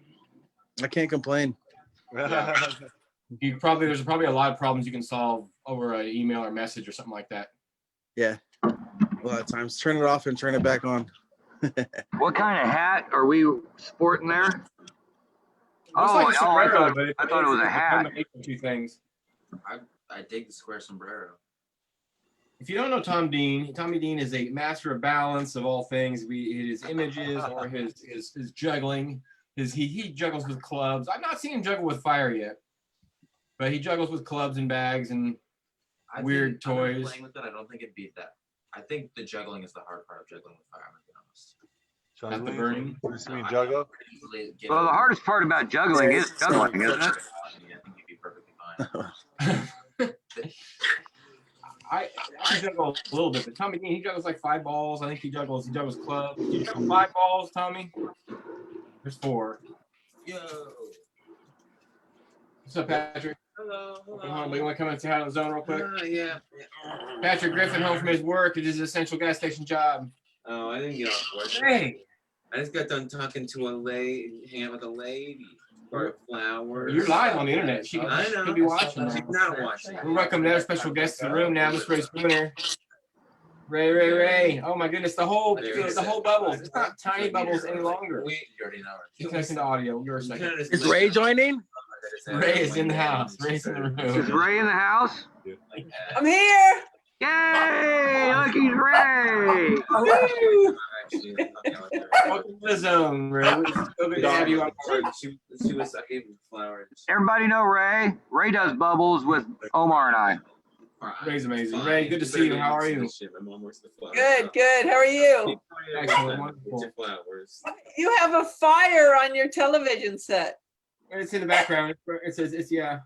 I can't complain.
Yeah. There's probably a lot of problems you can solve over an email or message or something like that.
Yeah, a lot of times. Turn it off and turn it back on.
What kind of hat are we sporting there?
Like
I thought it was a hat.
Two things.
I dig the square sombrero.
If you don't know Tommy Dean is a master of balance of all things. His images or his juggling. He juggles with clubs. I've not seen him juggle with fire yet, but he juggles with clubs and bags and weird toys.
Playing with it, I don't think it beat that. I think the juggling is the hard part of juggling with fire. I'm gonna be honest.
Not the burning.
You mean juggle?
Well, the hardest part about juggling is juggling, isn't it?
I think you'd be perfectly fine.
I juggle a little bit, but Tommy Dean, he juggles like 5 balls. I think he juggles clubs. Do you juggle 5 balls, Tommy? There's 4.
Yo.
What's up, Patrick?
Hello.
We want to come and say hi to the zone real quick?
Yeah.
Patrick Griffin home from his work. It is his essential gas station job.
Oh, I didn't get off work.
Hey.
I just got done talking to a lady, with a lady. For flowers.
You're live on the internet. She could be watching.
She's not watching.
We welcome another special guest to the room now, Miss Ray Spooner. Ray. Oh my goodness, the whole bubbles. It's not tiny bubbles any longer.
You already know.
Keep connecting to audio. You're a second.
Is Ray joining?
Ray is in the house. Ray's in the room.
Is Ray in the house?
I'm here.
Yay! Look, he's Ray.
Welcome to the zone, Ray. It's so good to have you on board.
She was giving flowers.
Everybody know Ray. Ray does bubbles with Omar and I.
Ray's amazing. Ray, good to see you. How are you?
Good. How are you?
Excellent. Wonderful.
Flowers.
You have a fire on your television set.
It's in the background. It says it's yeah.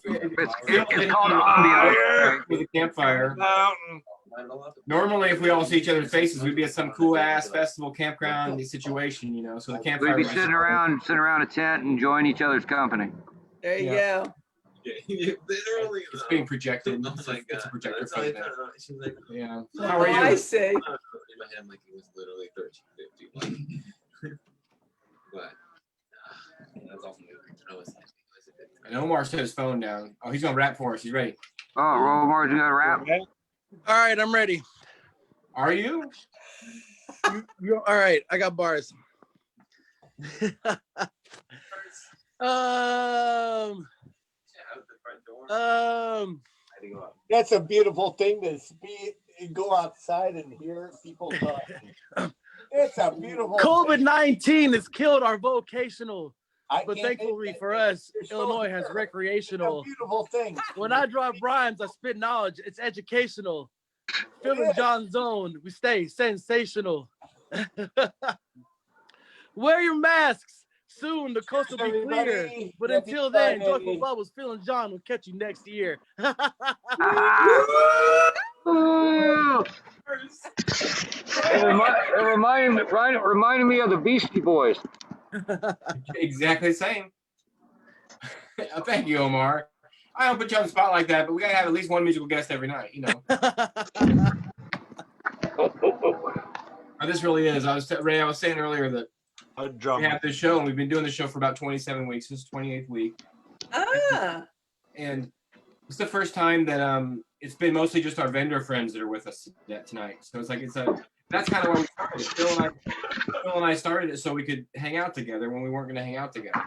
It's called ambiance.
With a campfire. Normally, if we all see each other's faces, we'd be at some cool ass festival campground situation, So the campfire.
We'd be sitting around a tent, enjoying each other's company.
There you go.
Literally,
it's being projected.
Oh my God.
It's a projector.
She's like,
yeah.
Oh,
How are you?
I see.
In my head, like it was literally 1350. But that's awesome.
And Omar set his phone down. Oh, he's gonna rap for us. He's ready.
Oh, Omar's gonna rap.
All right, I'm ready.
Are you?
All right, I got bars.
That's a beautiful thing to go outside and hear people talking. It's a beautiful
COVID-19 has killed our vocational, but thankfully for us, Illinois has recreational.
It's a beautiful thing.
When I drop rhymes, I spit knowledge. It's educational. Feeling Jon Zone, we stay sensational. Wear your masks. Soon the coast will be clear. But until then, Joyful Bubbles, feeling John will catch you next year.
It reminded me of the Beastie Boys.
Exactly the same. Thank you, Omar. I don't put you on the spot like that, but we gotta have at least one musical guest every night, This really is. Ray, I was saying earlier that we have this show, and we've been doing this show for about 27 weeks. This is 28th week. And it's the first time that it's been mostly just our vendor friends that are with us tonight. So it's like That's kind of why we started. Phil and I started it so we could hang out together when we weren't going to hang out together.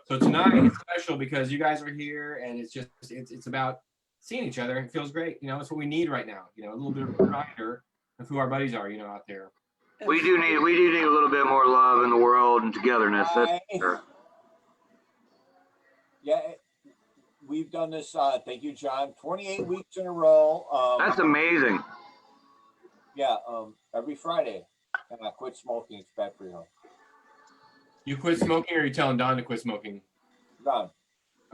So tonight it's special because you guys are here, and it's about seeing each other. It feels great. You know, it's what we need right now. You know, a little bit of a reminder of who our buddies are. You know, out there.
We do need a little bit more love in the world and togetherness. That's for sure.
Yeah, we've done this. Thank you, John. 28 weeks in a row.
That's amazing.
Yeah, every Friday, and I quit smoking. It's bad for you.
You quit smoking, or are you telling Don to quit smoking?
Don.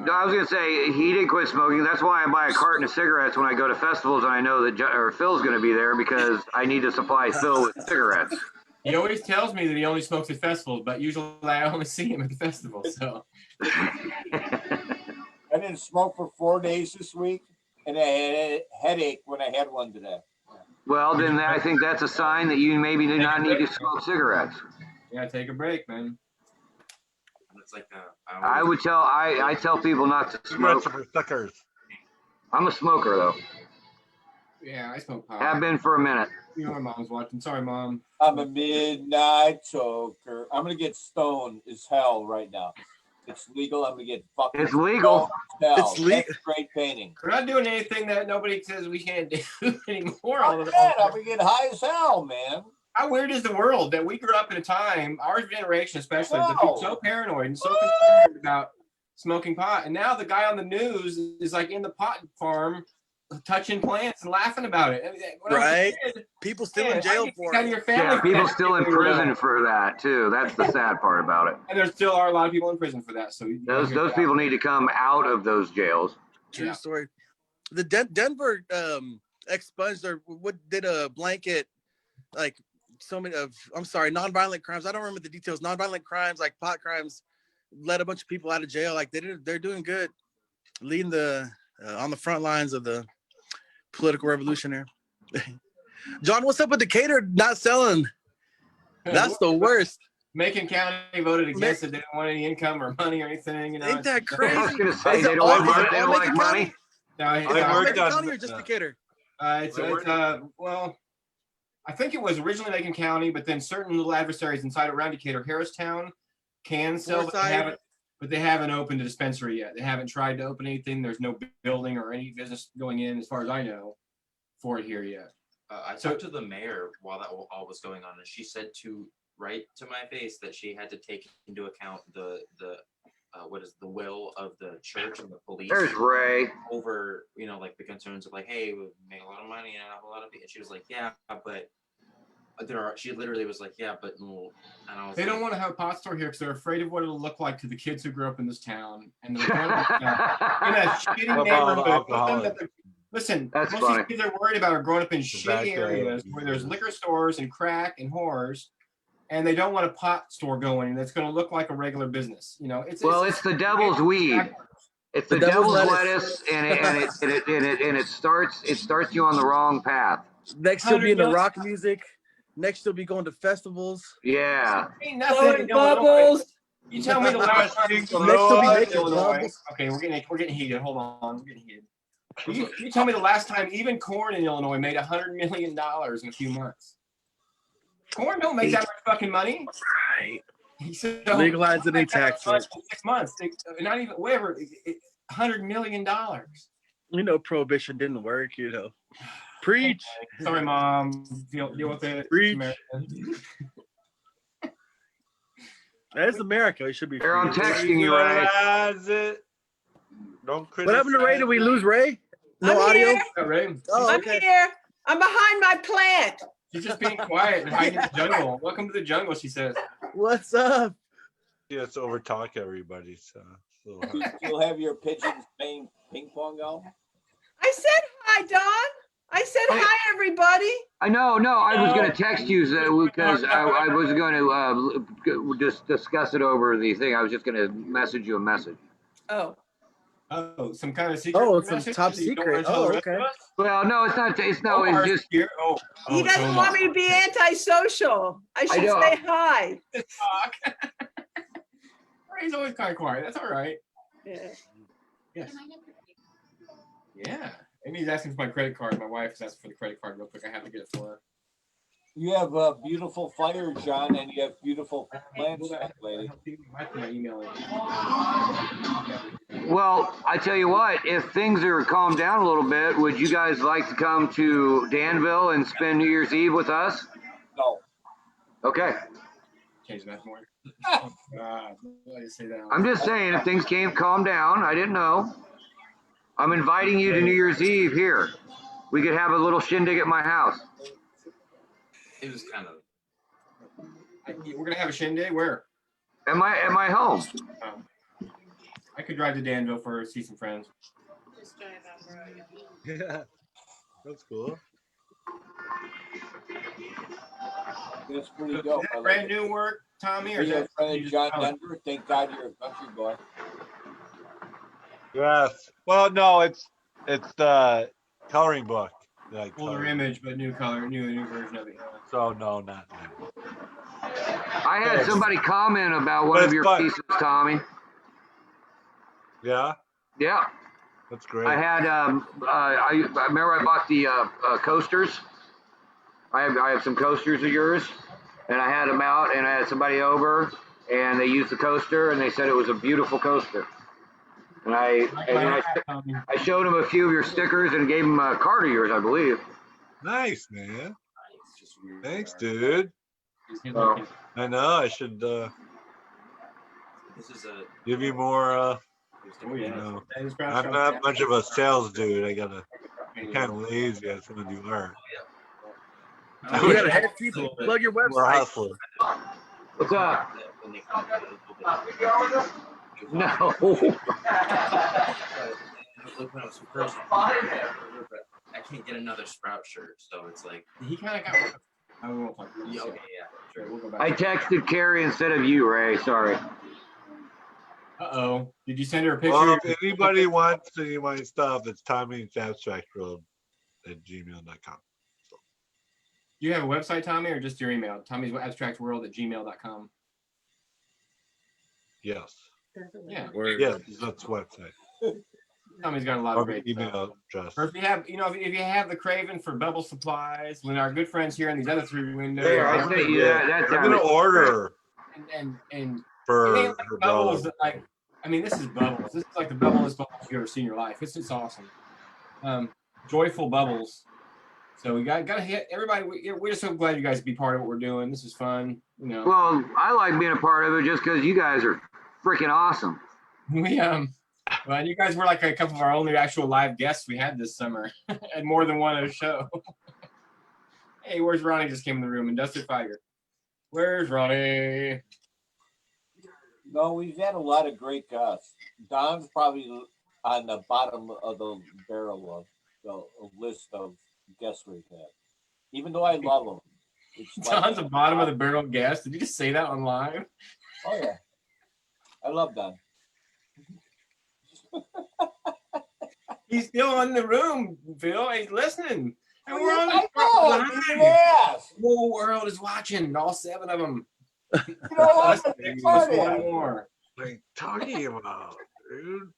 No, I was gonna say he did quit smoking. That's why I buy a carton of cigarettes when I go to festivals, and I know that Phil's gonna be there because I need to supply Phil with cigarettes.
He always tells me that he only smokes at festivals, but usually I only see him at the festival. So
I didn't smoke for 4 days this week, and I had a headache when I had one today.
Well, then I think that's a sign that you maybe do not need to smoke cigarettes.
Yeah, take a break, man.
It's like
I tell people not to smoke.
For suckers.
I'm a smoker though.
Yeah, I smoke pot.
Have been for a minute.
You know, my mom's watching. Sorry, Mom.
I'm a midnight choker. I'm gonna get stoned as hell right now. It's legal. I'm gonna get fucking.
It's legal.
It's legal. Great painting.
We're not doing anything that nobody says we can't do anymore.
I'm gonna get high as hell, man.
How weird is the world that we grew up in a time, our generation especially, that people so paranoid and so concerned about smoking pot, and now the guy on the news is like in the pot farm, touching plants and laughing about it.
Right? People still in jail for it.
Yeah, people still in prison for that too. That's the sad part about it.
And there still are a lot of people in prison for that. So
those people need to come out of those jails.
True story. The Denver expunged or what did a blanket like so many of nonviolent crimes. I don't remember the details. Nonviolent crimes like pot crimes let a bunch of people out of jail. Like they're doing good, leading the on the front lines of the political revolution here. John, what's up with Decatur not selling? That's the worst.
Macon County voted against it. They didn't want any income or money or anything. You know,
ain't that crazy?
I was gonna say they don't like money.
No,
Macon County or just Decatur?
Well, I think it was originally Macon County, but then certain little adversaries inside around Decatur, Harristown, can sell, but they haven't opened a dispensary yet. They haven't tried to open anything. There's no building or any business going in, as far as I know, for it here yet.
I talked to the mayor while that all was going on, and she said right to my face that she had to take into account the the will of the church and the police.
There's Ray.
Over, like the concerns of like, hey, we make a lot of money and have a lot of people. And she was like, yeah, but she literally was like, yeah, but and I was
they don't want to have a pot store here because they're afraid of what it'll look like to the kids who grew up in this town and they're in a shitty neighborhood. Listen, most of these kids are worried about are growing up in shitty areas where there's liquor stores and crack and whores. And they don't want a pot store going that's going to look like a regular business. It's
the devil's weed. It's the devil's lettuce, and it starts you on the wrong path.
Next you'll be into rock music. Next you'll be going to festivals.
Yeah.
Ain't nothing
bubbles.
You tell me the last time.
Next you'll be making bubbles.
Okay, we're getting heated. Hold on, we're getting heated. You tell me the last time even corn in Illinois made $100 million in a few months. Corn don't make that much fucking money.
Right.
So,
legalize it in tax rate.
6 months. Not even whatever. $100 million.
Prohibition didn't work. Preach.
Okay. Sorry, Mom. Deal with it.
Preach. That's America. It should be.
I'm texting you, Ray.
Don't criticize.
What happened to Ray? Did we lose Ray? No
I'm
audio.
Here.
Ray.
Oh, okay. I'm here. I'm behind my plant.
She's just being quiet and hiding in the jungle. Welcome to the jungle, she says.
What's up?
Yeah, it's over talk everybody. So
you'll have your pigeons playing ping pong now.
I said hi, Don. I said hi, everybody.
I know. No, I was going to text you because I was going to just discuss it over the thing. I was just going to message you a message.
Oh.
Oh, some kind of secret.
Oh, it's some top secret. Oh, okay.
Well, no, it's not. It's just.
He doesn't want me to be antisocial. I should say hi.
He's always kind of quiet. That's all right.
Yeah.
Yes. Yeah. Amy's asking for my credit card. My wife is asking for the credit card real quick. I have to get it for her.
You have a beautiful fire, John, and you have beautiful plants, lady.
My email is.
Well, I tell you what, if things are calmed down a little bit, would you guys like to come to Danville and spend New Year's Eve with us?
No.
Okay.
Change that more. God, why did you say that?
I'm just saying, if things came calm down, I didn't know. I'm inviting you to New Year's Eve here. We could have a little shindig at my house.
It was kind of.
We're gonna have a shindig. Where?
At my home.
I could drive to Danville for see some friends.
Yeah, that's cool.
That's pretty dope.
Is that brand new work, Tommy, or
Are
is
you a
that
friend of John Denver? Thank God you're a country boy.
Yes. Well, no, it's the coloring book. Like
older image, but new color, new version of it? Yeah.
So no, not new.
I had somebody comment about one of your pieces, Tommy.
Yeah.
Yeah.
That's great.
I had I remember I bought the coasters. I have some coasters of yours, and I had them out, and I had somebody over, and they used the coaster, and they said it was a beautiful coaster. And I showed them a few of your stickers and gave them a card of yours, I believe.
Nice, man. Thanks, dude.
Oh.
I know. I should
This is a.
give you more. You know, I'm not much of a sales dude. I'm kind of lazy. I just want to do art.
You gotta have people plug your
We're
website.
hustling.
What's up? No.
Like when I was first, I can't get another Sprout shirt, so it's like
he kind of got. I won't talk.
Okay, yeah, sure.
We'll go back.
I texted Carrie instead of you, Ray. Sorry.
Uh-oh. Did you send her a picture?
Well, if anybody wants any of my stuff, it's tommy'sabstractworld@gmail.com.
Do you have a website, Tommy, or just your email? tommy'sabstractworld@gmail.com.
Yes.
Yeah.
Yes, that's website.
Tommy's got a lot of
Or
great
email address.
Or if you have, if you have the craving for bubble supplies, when our good friends here in these other three windows,
Yeah, I think
I'm gonna order
and
for
like bubbles.
brother.
Like, I mean, this is bubbles. This is like the bubblest bubbles you've ever seen in your life. It's awesome. Joyful bubbles. So we got to hit everybody. We're just so glad you guys be part of what we're doing. This is fun. You know.
Well, I like being a part of it just because you guys are freaking awesome.
We well, you guys were like a couple of our only actual live guests we had this summer, and more than one at a show. Hey, where's Ronnie? Just came in the room and Dusted Fire. Where's Ronnie?
No, we've had a lot of great guests. Don's probably on the bottom of the barrel of the list of guests we've had. Even though I love him. It's
Don's the bottom of the barrel guest. Did you just say that on live?
Oh yeah. I love Don.
He's still in the room, Phil. He's listening. And we're on
I
the
know, yes.
The whole world is watching, all 7 of them.
You know what?
Just one more.
What are you talking about, dude?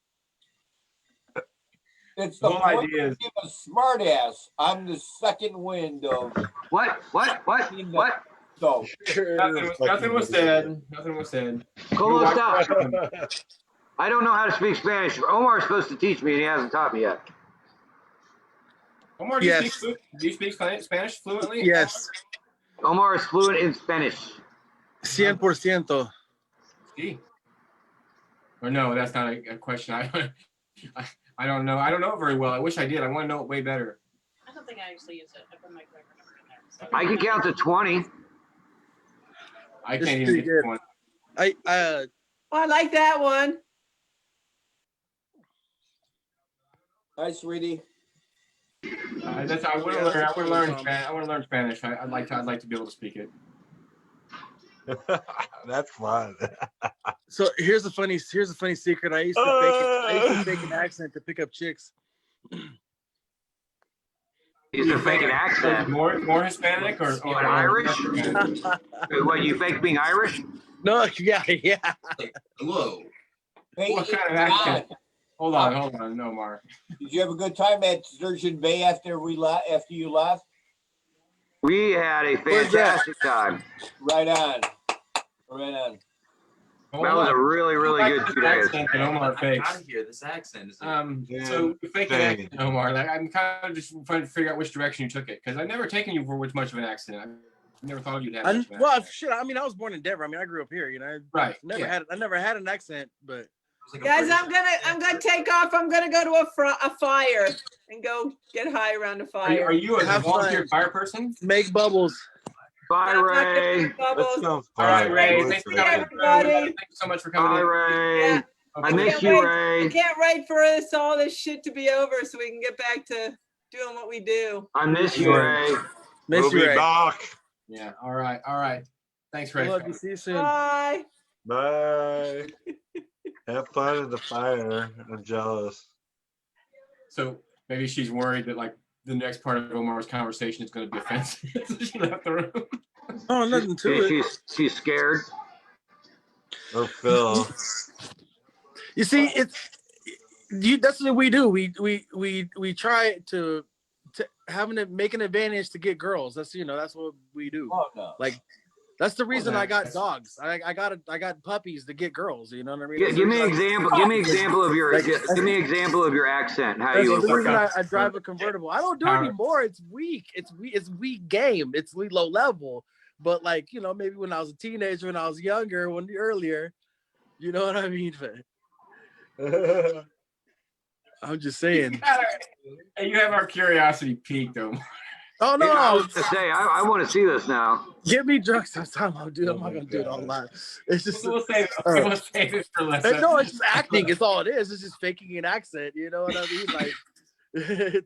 It's the
whole
point
idea
of being a smart ass. I'm the second wind of
What?
so
Nothing was said. Nothing was said.
¿Cómo está? I don't know how to speak Spanish. Omar's supposed to teach me, and he hasn't taught me yet.
Omar, do you speak Spanish fluently?
Yes.
Omar is fluent in Spanish.
100%.
Sí. Or no, that's not a question. I don't know. I don't know it very well. I wish I did. I want to know it way better.
I don't think I actually use it. I put my credit number in there. So.
I can count to 20.
I can't even get to 20.
I like that one.
hi, sweetie.
That's I want to learn. I want to learn. I want to learn Spanish. I'd like to be able to speak it.
That's fun.
So here's a funny secret. I used to fake an accent to pick up chicks.
He's a fake an accent.
More Hispanic or
Irish? What, you fake being Irish?
No, yeah.
Hello.
Hey,
What kind of accent? Hold on, no, Mark.
did you have a good time at Sturgeon Bay after you left?
We had a fantastic time.
Right on. Right on.
That was a really, really good 2 days.
Accent that Omar
I'm
fakes.
out of here. This accent is.
So you fake an accent, Omar. Like, I'm kind of just trying to figure out which direction you took it because I've never taken you for much of an accent. I've never thought you'd have. Much of an
Well,
accent.
shit. I mean, I was born in Denver. I mean, I grew up here. You know,
Right.
I never had an accent, but.
Guys, I'm gonna take off. I'm gonna go to a fire and go get high around a fire.
Are you a
Have
volunteer
fun.
fire person?
Make bubbles.
Bye,
I'm not gonna
Ray.
make bubbles.
All right, Ray. Thanks for coming.
Everybody.
Thank you so much for coming.
Bye,
in.
Ray.
Yeah.
I miss you, Ray.
I can't wait for all this shit to be over so we can get back to doing what we do.
I miss you, Ray.
Miss you, Ray.
Back.
Yeah. All right. All right. Thanks, Ray.
Love you. See you soon.
Bye.
Bye. Have fun in the fire. I'm jealous.
So maybe she's worried that like the next part of Omar's conversation is going to be offensive. So she left the room.
Oh, nothing to it.
She's scared.
Or Phil.
You see, that's what we do. We try to make an advantage to get girls. That's that's what we do.
Oh no.
Like that's the reason I got dogs. I got puppies to get girls. You know what I mean?
Give me an example. Give me an example of your. Give me an example of your accent. How
That's
you?
the reason I drive a convertible. I don't do it anymore. It's weak. It's weak game. It's low level. But like maybe when I was a teenager, when I was younger, earlier, you know what I mean? I'm just saying.
Hey, you have our curiosity peaked, though.
Oh no!
Yeah, I was gonna say I want to see this now.
Get me drunk sometime, dude. I'm not gonna do it all live. It's just
We'll save it for later.
No, it's just acting. It's all it is. It's just faking an accent. You know what I mean? Like.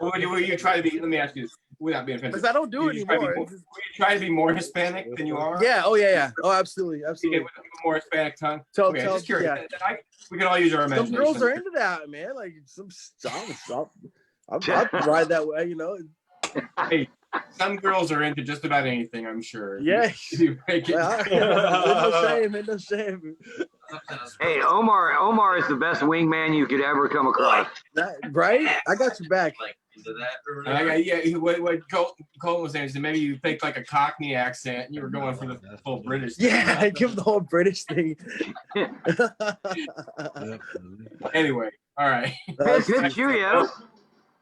Will you try to be? Let me ask you this, without being offensive.
Because I don't do it anymore.
Will you try to be more Hispanic than you are?
Yeah. Oh yeah. Oh, absolutely. Absolutely.
With a more Hispanic tongue. Just curious.
Yeah.
We can all use our imagination.
Some girls are into that, man. Like I'll ride that way.
Hey, some girls are into just about anything, I'm sure.
Yeah.
You make it.
No shame.
Hey, Omar is the best wingman you could ever come across.
Right? I got your back.
Like into that.
Yeah. What Colton was saying is that maybe you picked like a Cockney accent and you were going for the full British.
Yeah, I give the whole British thing.
Anyway, all right.
Cheerio.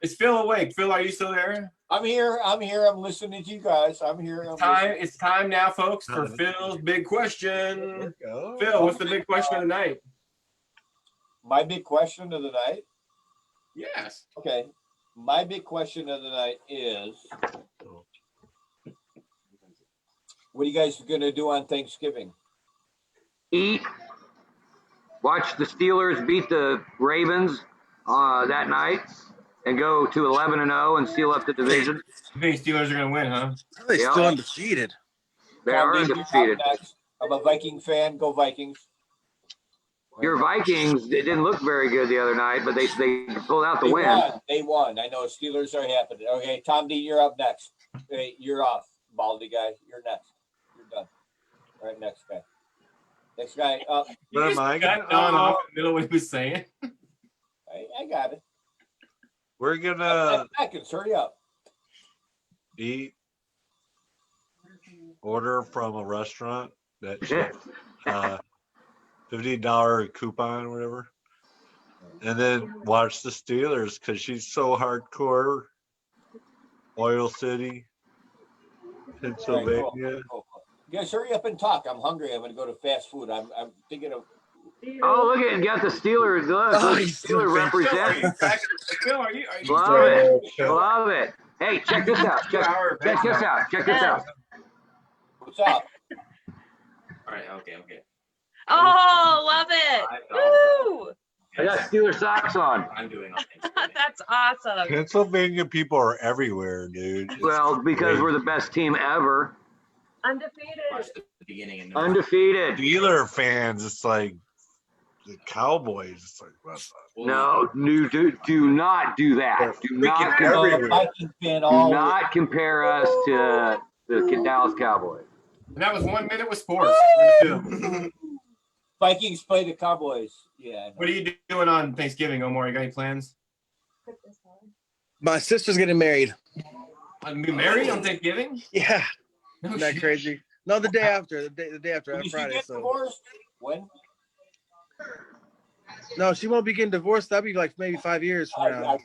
Is Phil awake? Phil, are you still there?
I'm here. I'm listening to you guys. I'm here.
It's time now, folks, for Phil's big question. Phil, what's the big question of the night?
My big question of the night?
Yes.
Okay. My big question of the night is, what are you guys going to do on Thanksgiving?
Eat. Watch the Steelers beat the Ravens that night. And go to 11-0 and seal up the division.
You think Steelers are going to win, huh?
They're still undefeated.
They are undefeated.
I'm a Viking fan. Go Vikings.
Your Vikings, it didn't look very good the other night, but they pulled out the win.
They won. I know Steelers are happening. Okay, Tom D, you're up next. Hey, you're off, Baldy guy. You're next. You're done. All right, next guy. Next guy up.
You just got Don off in the middle of what he was saying.
I got it.
We're gonna
hurry up.
Eat, order from a restaurant that $50 coupon or whatever, and then watch the Steelers because she's so hardcore. Oil City, Pennsylvania.
Right, cool. You guys hurry up and talk. I'm hungry. I'm gonna go to fast food. I'm thinking of.
Oh, look at it. Got the Steelers. Steelers represent.
Phil, are you
Love it. Hey, check this out. Check this out.
What's up?
All right. Okay.
Oh, love it. Woo!
I got Steeler socks on.
I'm doing
That's awesome.
Pennsylvania people are everywhere, dude.
Well, because we're the best team ever.
Undefeated.
Watch the beginning and
Undefeated.
Steeler fans, it's like the Cowboys. It's like
no, do not do that. Do not compare us to the Dallas Cowboys.
And that was 1 minute with sports.
Vikings play the Cowboys. Yeah.
What are you doing on Thanksgiving, Omar? You got any plans?
My sister's getting married.
I'm married on Thanksgiving?
Yeah.
No
Isn't that
shit.
crazy? No, the day after. The day after
When
on
did she
Friday.
get
So
divorced? When?
no, she won't be getting divorced. That'll be like maybe 5 years from now.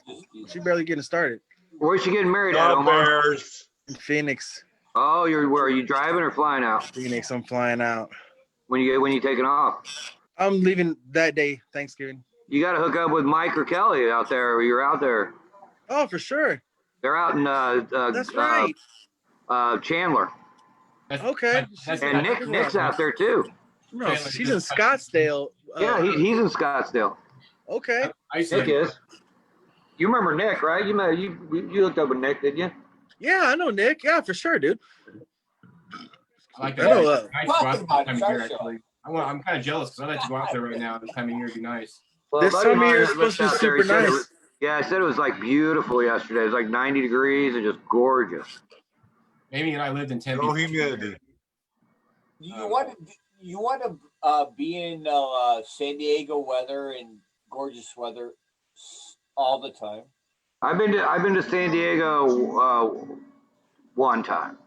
She barely getting started.
Where's she getting married at,
God
Omar?
bears.
In Phoenix.
Oh, where are you driving or flying out?
Phoenix, I'm flying out.
When you taking off?
I'm leaving that day, Thanksgiving.
You got to hook up with Mike or Kelly out there. Or you're out there.
Oh, for sure.
They're out in
That's right.
Chandler.
Okay.
And Nick's out there too.
No, she's in Scottsdale.
Yeah, he's in Scottsdale.
Okay.
Nick is. You remember Nick, right? You looked up with Nick, didn't you?
Yeah, I know Nick. Yeah, for sure, dude.
I like
I
that.
know,
Nice to go out this time of year, actually. I'm kind of jealous because I'd like to go out there right now. This time of year would be nice.
Well,
This
buddy
time of
mine
year is
that
supposed
lives
to be
out there,
super
he said
nice.
I said it was like beautiful yesterday. It was like 90 degrees and just gorgeous.
Amy and I lived in Tempe.
No humidity.
You want to be in San Diego weather and gorgeous weather all the time.
I've been to San Diego one time.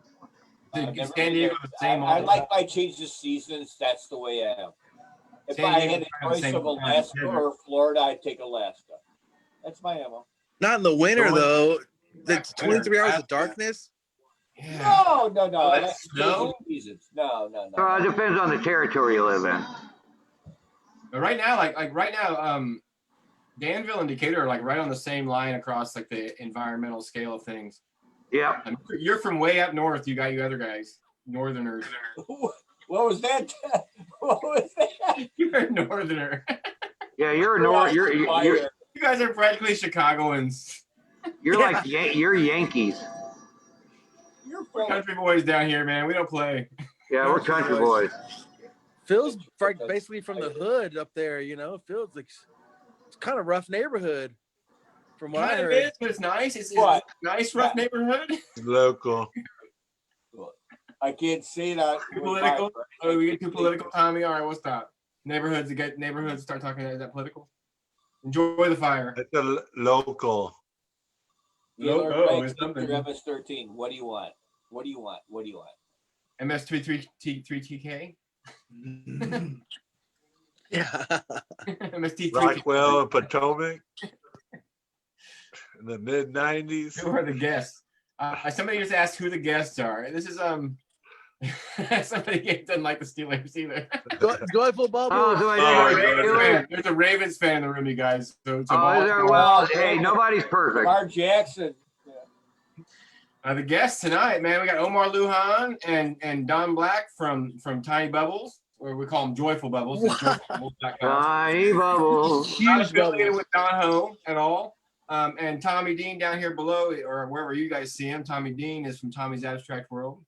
San Diego the same.
I like my change of seasons. That's the way I am. If
San
I
Diego's
had a
kind of the
choice
same
of
kind of
Alaska
desert.
or Florida, I'd take Alaska. That's my ammo.
Not in the winter, though. That's
Winter.
23 hours of darkness.
Yeah.
No.
Oh,
I
that's
like
snow?
seasons. No.
It depends on the territory you live in.
But right now, like right now, Danville and Decatur are like right on the same line across like the environmental scale of things.
Yeah.
You're from way up north. You got you other guys, northerners.
What was that? What was that?
You're a northerner.
Yeah, you're a North. You're
You guys are practically Chicagoans.
like you're Yankees.
You're
We're country boys down here, man. We don't play.
Yeah, we're country boys.
Phil's basically from the hood up there, you know. Phil's like it's kind of rough neighborhood, from what I
Kind of
heard.
is, but it's nice. It's
What?
a nice, rough neighborhood.
Local.
I can't say that.
Too political. Oh, we get too political, Tommy. All right, we'll stop. Neighborhoods start talking. Is that political? Enjoy the fire.
It's a local.
It's something.
MS-13. What do you want?
MS-3TK.
Yeah.
MST3.
Rockwell and Potomac. In the mid 90s.
Who are the guests? Somebody just asked who the guests are. This is somebody doesn't like the Steelers either.
Joyful Bubble.
There's a Ravens fan in the room, you guys. So it's a
well, hey, nobody's perfect.
Lamar Jackson.
The guests tonight, man, we got Omar Lujan and Don Black from Tiny Bubbles, or we call them Joyful Bubbles.
Tiny Bubbles.
Not affiliated with Don Ho at all. And Tommy Dean down here below, or wherever you guys see him. Tommy Dean is from Tommy's Abstract World.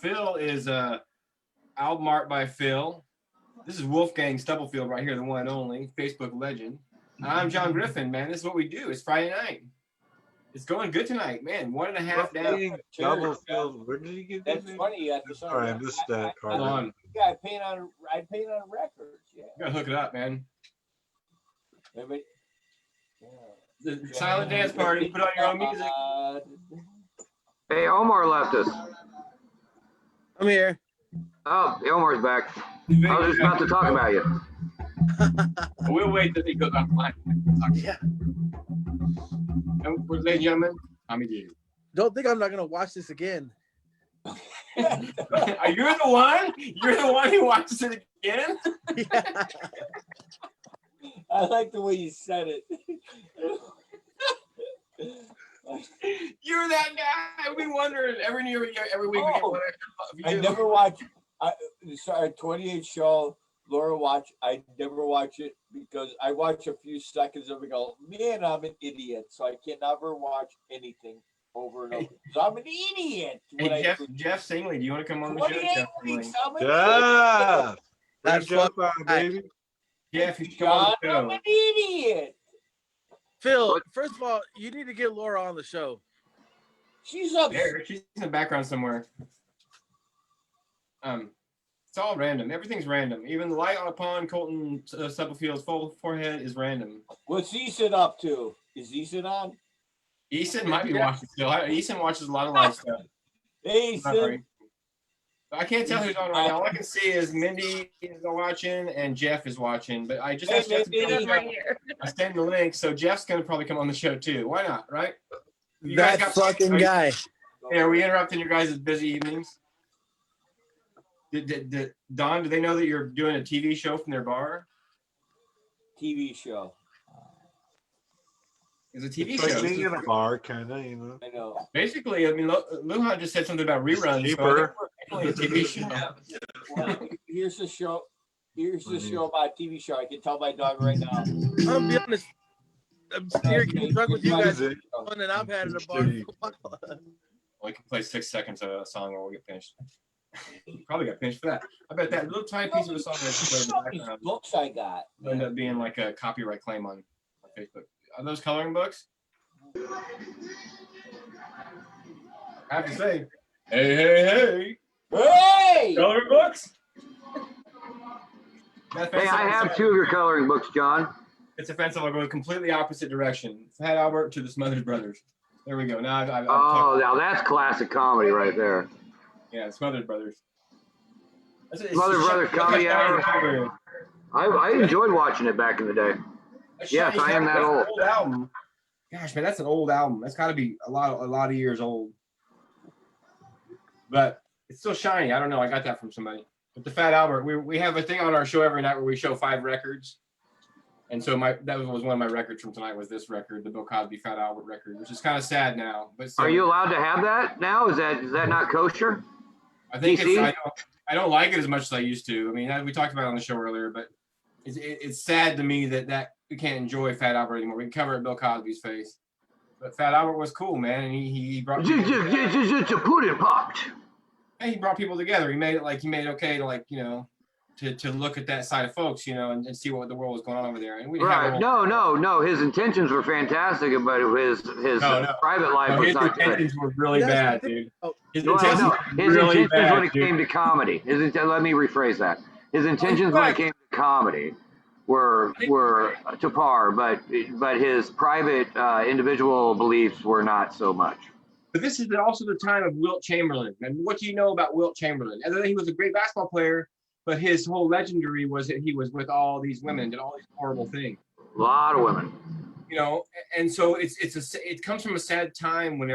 Phil is album art by Phil. This is Wolfgang Stubblefield right here, the one and only Facebook legend. I'm John Griffin, man. This is what we do. It's Friday night. It's going good tonight, man. 1.5 down.
Stubblefield. Where did you get that?
That's funny. You have to
Sorry, I missed that.
Hold on.
Yeah, I paint on records. Yeah.
You gotta hook it up, man.
Everybody,
The silent dance party. Put on your own music.
Hey, Omar left us.
I'm here.
Oh, Omar's back. I was just about to talk about you.
We'll wait till he goes offline.
Yeah.
And ladies and gentlemen, Tommy Dean.
Don't think I'm not gonna watch this again.
Are you the one? You're the one who watches it again?
Yeah.
I like the way you said it.
You're that guy. I've been wondering every week. We get one
I never watch. Sorry, 28 show. Laura watch. I never watch it because I watch a few seconds of it. And go, man, I'm an idiot. So I can never watch anything over and over. So I'm an idiot.
Hey, Jeff Singley, do you want to come on the show?
28 weeks. I'm an
Yeah.
idiot.
That's
Jeff
what
on, baby.
Jeff, you should come on the
I'm
show.
an idiot.
Phil, first of all, you need to get Laura on the show.
She's up.
There, she's in the background somewhere. It's all random. Everything's random. Even the light upon Colton Stubblefield's forehead is random.
What's Eason up to? Is Eason on?
Easton might be watching still. Easton watches a lot of live stuff.
Easton.
I can't tell who's on right now. All I can see is Mindy is watching and Jeff is watching. But I just asked Jeff to
right here.
I sent the link, so Jeff's gonna probably come on the show too. Why not? Right? You
That
guys
fucking guy.
Hey, are we interrupting your guys' busy evenings? Don, do they know that you're doing a TV show from their bar?
TV show.
It's a TV
It's
show.
like being in a bar, kind of, you know.
I know.
Basically, I mean, Lujan just said something about reruns.
Cheaper.
So I think we're a TV show.
Well, here's the show. Here's the show about TV show. I can tell my dog right now.
I'll be honest. I'm here getting drunk with you guys.
Music.
Fun and I've had at a bar for a while.
We can play 6 seconds of a song or we'll get finished. Probably got finished for that. I bet that little tiny piece of a song that's played in the background
Books I got.
will end up being like a copyright claim on Facebook. Are those coloring books? I have to say, hey.
Hey!
Coloring books?
Hey, I have 2 of your coloring books, John.
It's offensive. I'll go completely opposite direction. Fat Albert to the Smothers Brothers. There we go. Now I've
Oh, now that's classic comedy right there.
yeah, Smothers Brothers.
Smothers Brothers comedy hour. I enjoyed watching it back in the day. Yes, I am that old.
Old album. Gosh, man, that's an old album. That's got to be a lot of years old. But it's still shiny. I don't know. I got that from somebody. But the Fat Albert, we have a thing on our show every night where we show 5 records. And so that was one of my records from tonight was this record, the Bill Cosby Fat Albert record, which is kind of sad now. But still,
Are you allowed to have that now? Is that not kosher?
I think
DC?
I don't like it as much as I used to. I mean, we talked about it on the show earlier, but it's sad to me that we can't enjoy Fat Albert anymore. We can cover it Bill Cosby's face. But Fat Albert was cool, man, and he brought people
Just to put it popped.
and he brought people together. He made it okay to to look at that side of folks, and see what the world was going on over there. And we didn't have
Right. No. His intentions were fantastic, but his private life was
his
not good.
intentions were really bad, dude. His
His
really
intentions
bad,
when it
dude.
came to comedy. Let me rephrase that. His intentions when it came to comedy were to par, but his private individual beliefs were not so much.
But this is also the time of Wilt Chamberlain. And what do you know about Wilt Chamberlain? Other than he was a great basketball player, but his whole legendary was that he was with all these women, did all these horrible things.
A lot of women.
And so it comes from a sad time when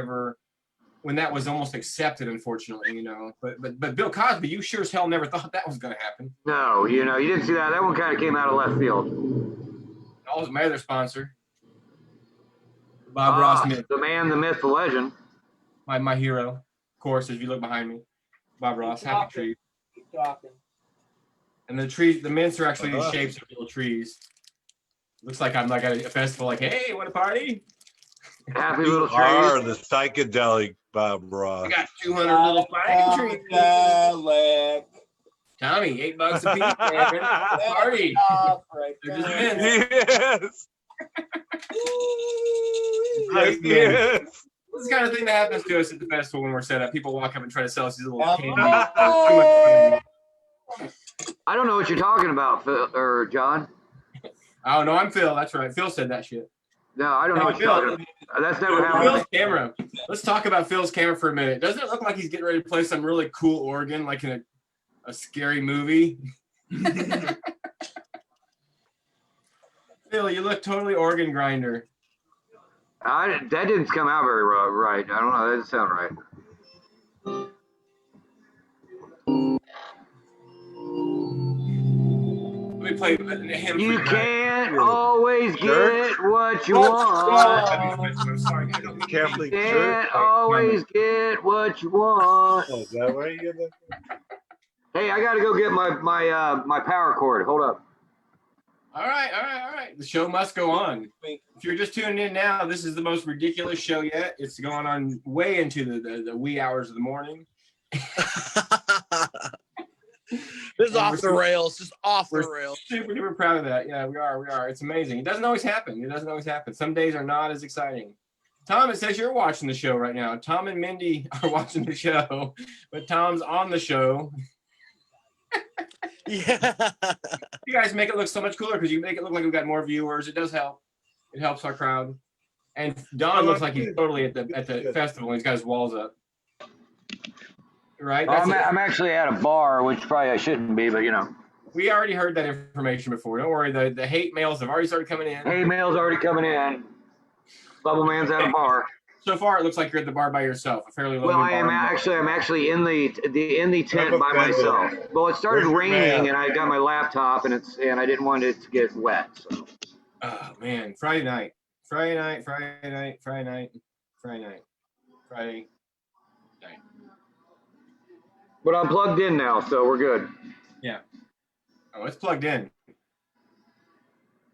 that was almost accepted, unfortunately, But Bill Cosby, you sure as hell never thought that was going to happen.
No, you didn't see that. That one kind of came out of left field.
That was my other sponsor, Bob Ross Smith.
The man, the myth, the legend.
My hero, of course, as you look behind me, Bob Ross, Happy Tree.
Keep talking.
And the trees, the mints are actually in shapes of little trees. Looks like I'm like at a festival, like, hey, want a party?
Happy little trees.
Are the psychedelic Bob Ross.
I got 200 little pine trees.
Psychedelic.
Tommy, $8 a piece, man. Party.
Right
They're just
there.
mints.
Yes. Yes.
This is the kind of thing that happens to us at the festival when we're set up. People walk up and try to sell us these little candies.
I don't know what you're talking about, Phil or John.
Oh no, I'm Phil. That's right. Phil said that shit.
No, I don't know what you're talking about. That's never happened.
Phil's camera. Let's talk about Phil's camera for a minute. Doesn't it look like he's getting ready to play some really cool organ, like in a scary movie? Phil, you look totally organ grinder.
That didn't come out very right. I don't know. That doesn't sound right.
Let me play him.
You can't always get what you want.
I'm sorry.
Catholic
You
Church.
can't always get what you want.
Oh, is that where you get
Hey, I got to go get my power cord. Hold up.
All right. The show must go on. If you're just tuning in now, this is the most ridiculous show yet. It's going on way into the wee hours of the morning.
This is off the rails. Just off the rails.
Super duper proud of that. Yeah, we are. It's amazing. It doesn't always happen. Some days are not as exciting. Tom, it says you're watching the show right now. Tom and Mindy are watching the show, but Tom's on the show.
Yeah.
You guys make it look so much cooler because you make it look like we've got more viewers. It does help. It helps our crowd. And Don looks like he's totally at the festival. He's got his walls up. Right?
Well, I'm actually at a bar, which probably I shouldn't be, but you know.
We already heard that information before. Don't worry. The hate mails have already started coming in.
Hate mail's already coming in. Bubble Man's at a bar.
So far, it looks like you're at the bar by yourself. A fairly
Well, I'm actually in the tent by myself. Well, it started raining, and I got my laptop, and I didn't want it to get wet. So.
Oh man, Friday night. Friday night.
But I'm plugged in now, so we're good.
Yeah. Oh, it's plugged in.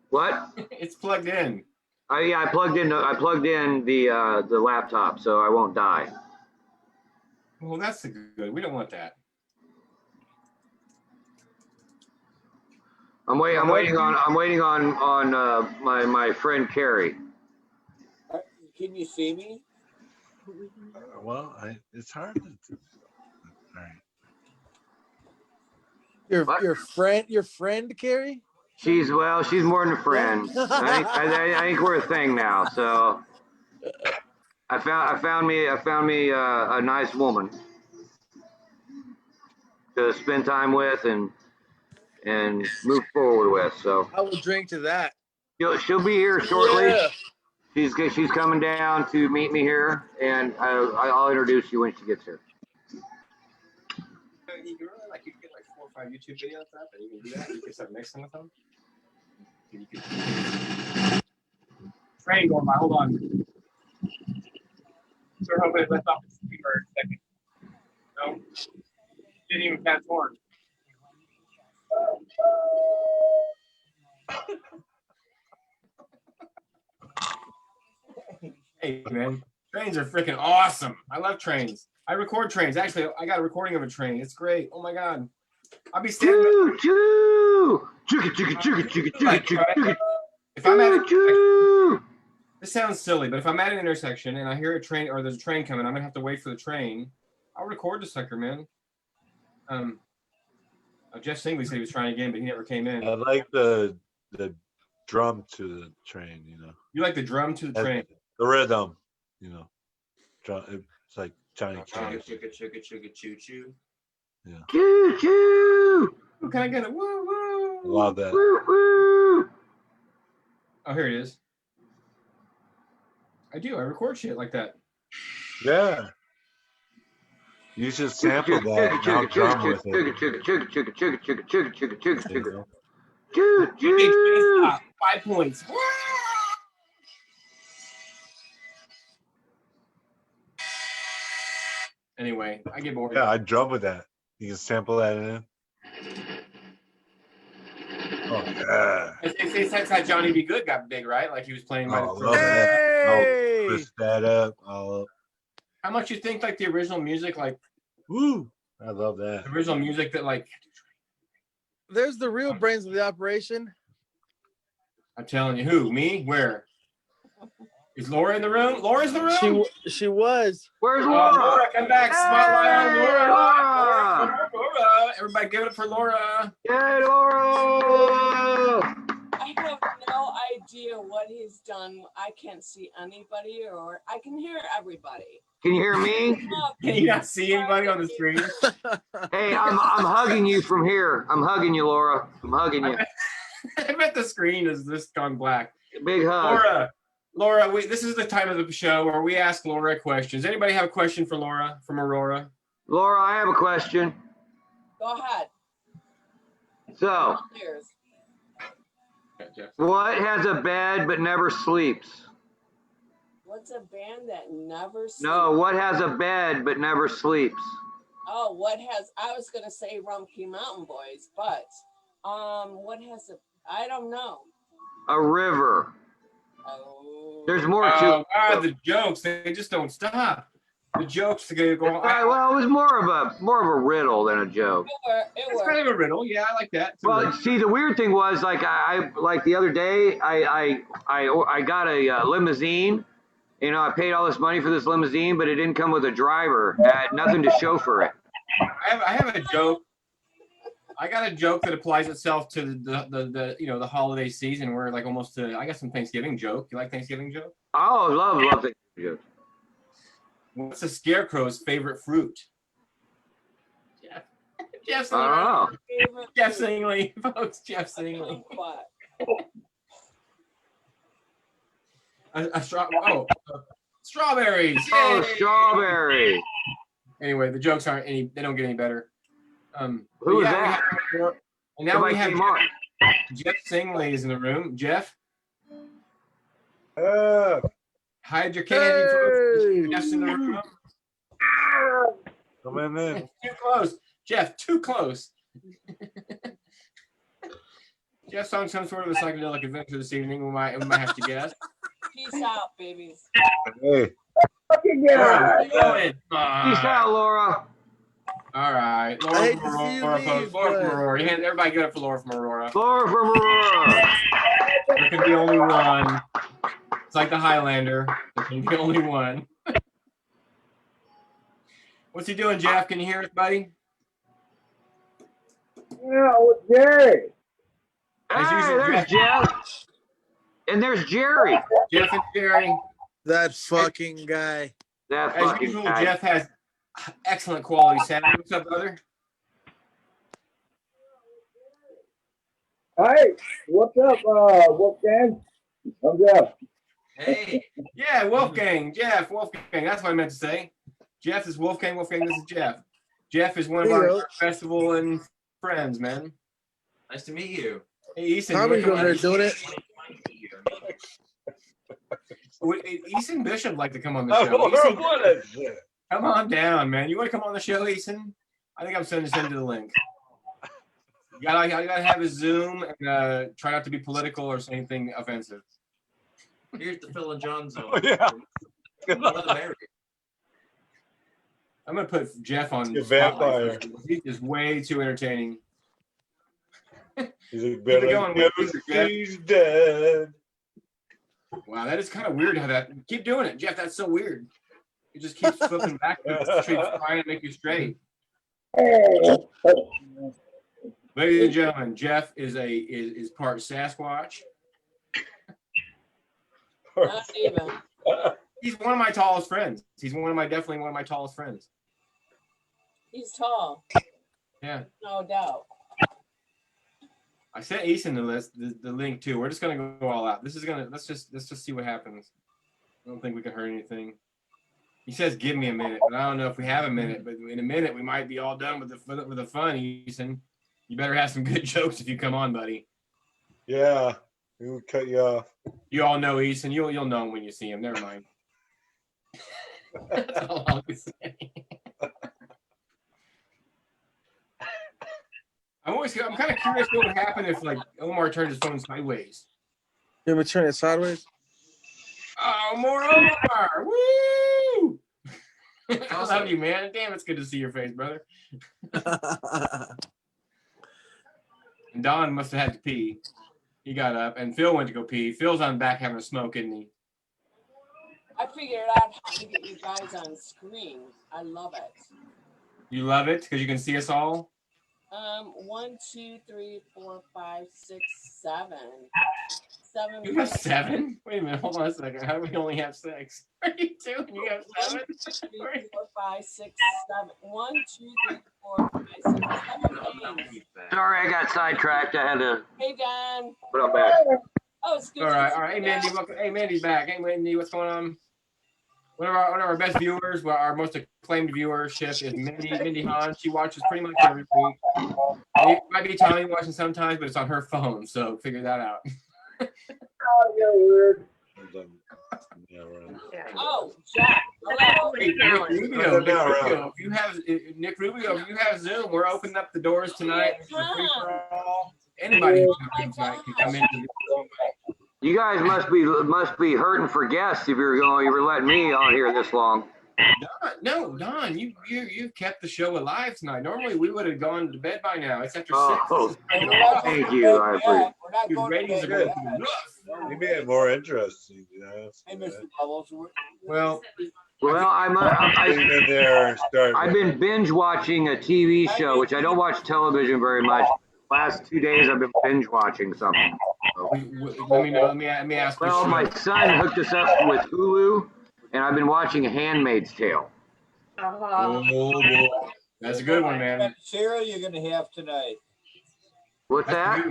What?
It's plugged in.
Yeah, I plugged in the laptop, so I won't die.
Well, that's good. We don't want that.
I'm waiting on my friend Carrie.
Can you see me?
Well, it's hard to. All right.
Your friend, Carrie?
She's more than a friend. I think we're a thing now. So I found me a nice woman to spend time with and move forward with. So
I will drink to that.
She'll be here shortly.
Yeah.
She's coming down to meet me here, and I'll introduce you when she gets here.
You can really you get 4 or 5 YouTube videos up, and you can do that. You can start mixing with them. Train going by. Hold on. Sir, hoping it left off the speaker a second. No, didn't even catch horn. Hey man, trains are freaking awesome. I love trains. I record trains. Actually, I got a recording of a train. It's great. Oh my god. I'll be standing. If I'm at this sounds silly, but if I'm at an intersection and I hear a train or there's a train coming, I'm gonna have to wait for the train. I'll record the sucker, man. Jeff Singley said he was trying again, but he never came in.
I like the drum to the train.
You like the drum to the train?
The rhythm. Drum. It's like Johnny Cash.
Chugga chugga chugga choo choo.
Yeah.
Choo choo.
Can I get a woo woo?
Love that.
Woo woo.
Oh, here it is. I do. I record shit like that.
Yeah. You should sample that. And I'll drum with it.
5 points. Anyway, I get bored.
Yeah, I drum with that. You can sample that in. Oh yeah.
It's how Johnny B. Good got big, right? Like he was playing.
I love that. I'll twist that up.
How much you think the original music,
Woo! I love that.
The original music that
There's the real brains of the operation.
I'm telling you, who? Me? Where? Is Laura in the room? Laura's in the room?
She was.
Where's Laura?
Laura, come back. Spotlight on Laura.
Laura.
Everybody give it up for Laura.
Yay, Laura!
I have no idea what he's done. I can't see anybody, or I can hear everybody.
Can you hear me?
Can you not see anybody on the screen?
Hey, I'm hugging you from here. I'm hugging you, Laura. I'm hugging you.
I bet the screen is just gone black.
Big hug.
Laura, this is the time of the show where we ask Laura questions. Anybody have a question for Laura from Aurora?
Laura, I have a question.
Go ahead.
So, what has a bed but never sleeps?
What's a band that never sleeps?
No, what has a bed but never sleeps?
Oh, I was going to say Rumpke Mountain Boys, but what has I don't know.
A river.
Oh.
There's more to
it. God, the jokes, they just don't stop. The jokes go on.
Well, it was more of a riddle than a joke.
It's kind of a riddle. Yeah, I like that.
Well, see, the weird thing was, I like the other day, I got a limousine. I paid all this money for this limousine, but it didn't come with a driver. I had nothing to show for it.
I have a joke. I got a joke that applies itself to the holiday season. We're like almost to. I got some Thanksgiving joke. You like Thanksgiving joke?
Oh, love it.
What's a scarecrow's favorite fruit? Jeff. Jeff
I don't know.
Favorite
Jeff
food.
Singley, folks. Jeff Singley.
What?
Strawberries.
Oh,
Yay!
strawberry.
Anyway, the jokes aren't any. They don't get any better.
Who is
yeah,
that?
And now
Somebody
we have
came on.
Jeff Singley is in the room. Jeff, hide your candy, folks. Jeff's in the room.
Come in then.
Too close, Jeff. Too close. Jeff's on some sort of a psychedelic adventure this evening. We might have to guess.
Peace out, babies.
Hey.
Laura,
Peace out, Laura.
all right,
I
Laura
hate
from
to see you
Aurora,
leave,
folks. Laura from
but-
Aurora. Everybody give it up for Laura from Aurora.
Laura from Aurora.
There can be only one. It's like the Highlander. There can be only one. What's he doing, Jeff? Can you hear us, buddy?
Yeah, with Jerry.
As
Hey,
usual,
there's Jeff. And there's Jerry.
Jeff and Jerry.
That fucking guy.
That
As
fucking
usual,
guy.
Jeff has excellent quality sound. What's up, brother?
Hi, what's up, Wolfgang? I'm Jeff.
Hey,
Yeah, Wolfgang. Jeff, Wolfgang. That's what I meant to say. Jeff is Wolfgang. Wolfgang, this is Jeff. Jeff is one of
Hey,
our
yo.
festival and friends, man.
nice to meet you.
Hey, Eason.
Tommy's
you
over
wanna
there doing it.
Would Eason Bishop like to come on the
Oh,
show? Eason,
what is it?
come on down, man. You want to come on the show, Eason? I think I'm sending you the link. You gotta have a Zoom and try not to be political or say anything offensive.
Here's the Phil and Jon Zone.
Oh, yeah.
More the merrier.
I'm gonna put Jeff on
He's a
spotlight.
vampire.
He's just way too entertaining.
He's a
Keep it going, Jeff.
he's dead.
Wow, that is kind of weird how that. Keep doing it, Jeff. That's so weird. It just keeps flipping back. Trying to make you straight. Ladies and gentlemen, Jeff is part Sasquatch.
Not even.
He's one of my tallest friends. He's definitely one of my tallest friends.
He's tall.
Yeah.
No doubt.
I sent Eason the link too. We're just gonna go all out. Let's just see what happens. I don't think we can hurt anything. He says, "Give me a minute," but I don't know if we have a minute. But in a minute, we might be all done with the fun, Eason. You better have some good jokes if you come on, buddy.
Yeah, we would cut you off.
You all know Eason. You'll know him when you see him. Never mind. That's all I'm gonna say. I'm kind of curious what would happen if like Omar turned his phone sideways.
You ever turn it sideways?
Oh, more Omar! Woo! I love you, man. Damn, it's good to see your face, brother. And Don must have had to pee. He got up, and Phil went to go pee. Phil's on back having a smoke, isn't he?
I figured out how to get you guys on screen. I love it.
You love it because you can see us all.
1, 2, 3, 4, 5, 6, 7. 7.
You have 7? Wait a minute, hold on a second. How do we only have 6? What are you doing? You have 7?
3, 4, 5, 6, 7. 1, 2, 3, 4, 5, 6, 7, 8.
Sorry, I got sidetracked. I had to
Hey, Dan.
put on back.
Oh, it's good.
All
to
right,
see
all right. Hey,
you,
Mandy,
Dan.
welcome. Hey, Mandy's back. Hey, Mandy, what's going on? One of our best viewers, our most acclaimed viewership is Mindy Hahn. She watches pretty much every week. It might be Tommy watching sometimes, but it's on her phone, so figure that out.
Oh, Jack. Hello.
Hey, Nick Rubio, if you have Zoom, we're opening up the doors tonight. For free for all. Anybody who's coming tonight can come in.
You guys must be hurting for guests if you're letting me on here this long.
Don, you kept the show alive tonight. Normally we would have gone to bed by now. It's after 6.
Oh,
This is
thank you. I appreciate
Your ratings are going to be rough.
You made it more interesting, you know.
Hey, Mr. Bubbles.
Well,
Well,
in there and start.
I've been binge watching a TV show, which I don't watch television very much. Last 2 days, I've been binge watching something. So.
Let me know. Let me ask.
Well, my son hooked us up with Hulu, and I've been watching *Handmaid's Tale*.
Oh boy, that's a good one, man.
Cereal you're gonna have tonight.
What's that?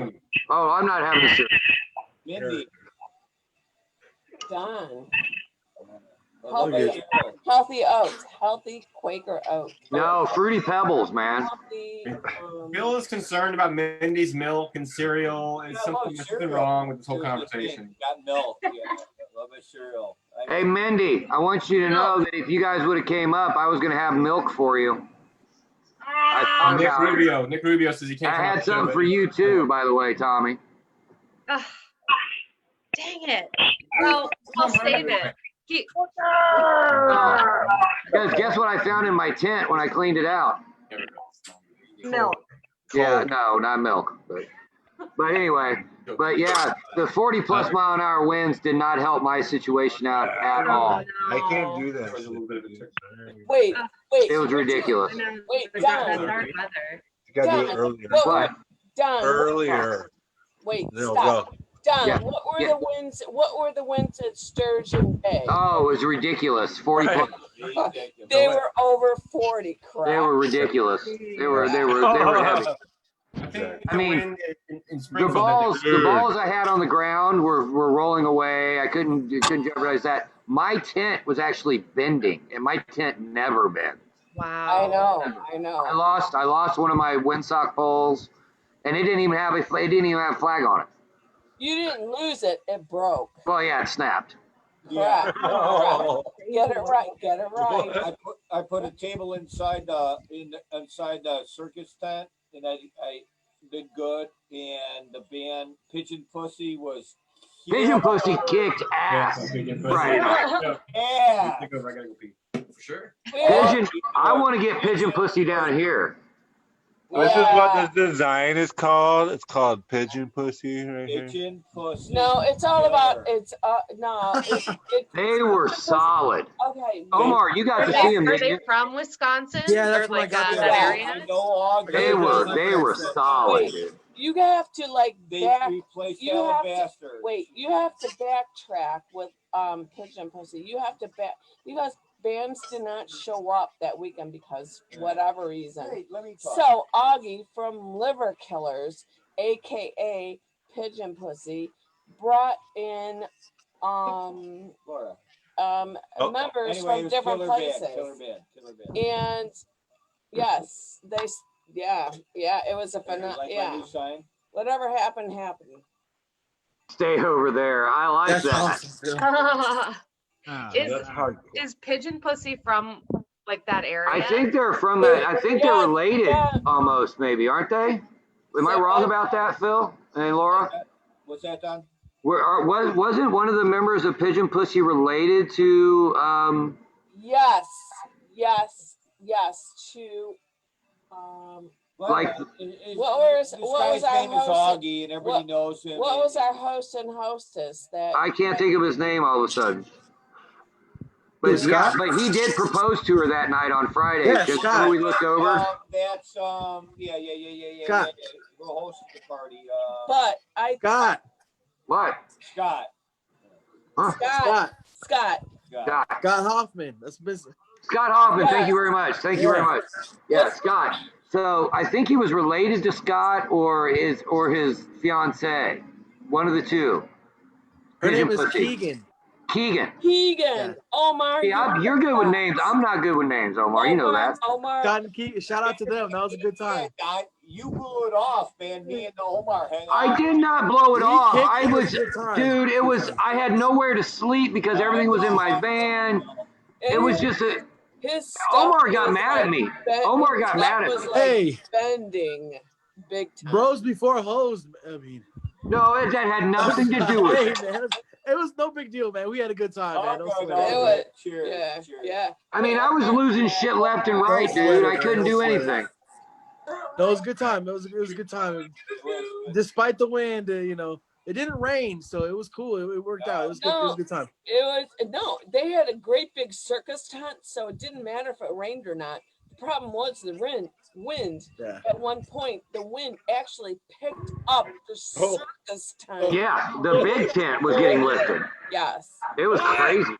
Oh, I'm not having a cereal.
Mindy.
Done.
Okay.
Healthy oats, healthy Quaker oats.
No, Fruity Pebbles, man.
Healthy,
Bill is concerned about Mindy's milk and cereal. There's something wrong with this whole conversation.
Got milk. Yeah, love a cereal.
Hey, Mindy, I want you to know that if you guys would have came up, I was going to have milk for you.
Nick Rubio says he can't.
I had some for you too, by the way, Tommy.
Dang it. Well, I'll save it.
Guys, guess what I found in my tent when I cleaned it out?
Milk.
Yeah, no, not milk. But anyway, but yeah, the 40+ mile an hour winds did not help my situation out at all.
I can't do that.
Wait.
It was ridiculous.
Wait,
That's
Don.
our weather.
You gotta do it earlier.
What?
Don.
Earlier.
Wait,
No,
stop.
go.
Don,
Yeah.
what were the winds? What were the winds at Sturgeon Bay?
Oh, it was ridiculous. 40
Right.
They were over 40. Crap.
They were ridiculous. They were heavy. I mean, the balls I had on the ground were rolling away. I couldn't jeopardize that. My tent was actually bending, and my tent never bends.
Wow.
I know.
I lost one of my windsock poles, and it didn't even have a flag on it.
You didn't lose it. It broke.
Well, yeah, it snapped.
Crap. Get it right.
I put a table inside the circus tent, and I did good. And the band Pigeon Pussy was.
Pigeon Pussy kicked ass. Right.
Yeah.
I gotta go pee. For sure.
Pigeon. I want to get Pigeon Pussy down here.
This is what the design is called. It's called Pigeon Pussy right here.
Pigeon Pussy.
No, it's all about
They were solid.
Okay.
Omar, you got to see them.
Are they from Wisconsin?
Yeah, that's
or
what I
like
got
that
to
area?
They were solid, dude.
You have to
replaced
you have
Alabaster.
you have to backtrack with Pigeon Pussy. You have to because bands did not show up that weekend because whatever reason.
Hey, let me talk.
So Augie from Liver Killers, aka Pigeon Pussy, brought in
Laura.
members
Anyway, it
from
was
different
Killer
places.
Killer band.
And yes, it was a
Like my new sign?
Whatever happened.
Stay over there. I like that.
Is Pigeon Pussy from like that area?
I think they're from that. I think they're related almost, maybe, aren't they? Am I wrong about that, Phil and Laura?
What's that, Don?
Wasn't one of the members of Pigeon Pussy related to?
Yes. To
like
what was our
name is
host?
Augie, and everybody knows him.
What was our host and hostess?
I can't think of his name all of a sudden. But yeah, but he did propose to her that night on Friday.
Yeah,
just
Scott.
before we looked over.
That's yeah.
Scott.
We'll host the party.
But
Scott.
What?
Scott.
Huh?
Scott.
Scott Hoffman. That's business.
Scott Hoffman, thank you very much. Thank you very much. Yeah, Scott. So I think he was related to Scott or his fiance. One of the two.
Her name
Pigeon
is
Pussy.
Keegan.
Omar.
Yeah, you're good with names. I'm not good with names, Omar. You know that.
Omar.
Scott and Keegan. Shout out to them. That was a good time.
You blew it off, man. Me and Omar hang out.
I did not blow it off. I was,
a good time.
dude. It was. I had nowhere to sleep because everything was in my van. It was just a. Omar got mad at me. Omar got mad at me.
Hey,
bending big time.
Bros before hoes. I mean,
no, that had nothing to do with it.
Hey, man, it was no big deal, man. We had a good time, man. Don't sweat it.
Cheers.
Yeah.
I mean, I was losing shit left and right, dude. I couldn't do anything.
No, it was a good time. It was a good time. Despite the wind, It didn't rain, so it was cool. It worked out. It was good. It was a good time.
They had a great big circus tent, so it didn't matter if it rained or not. The problem was the wind.
Yeah.
At one point, the wind actually picked up the circus tent.
Yeah, the big tent was getting lifted.
Yes.
It was crazy.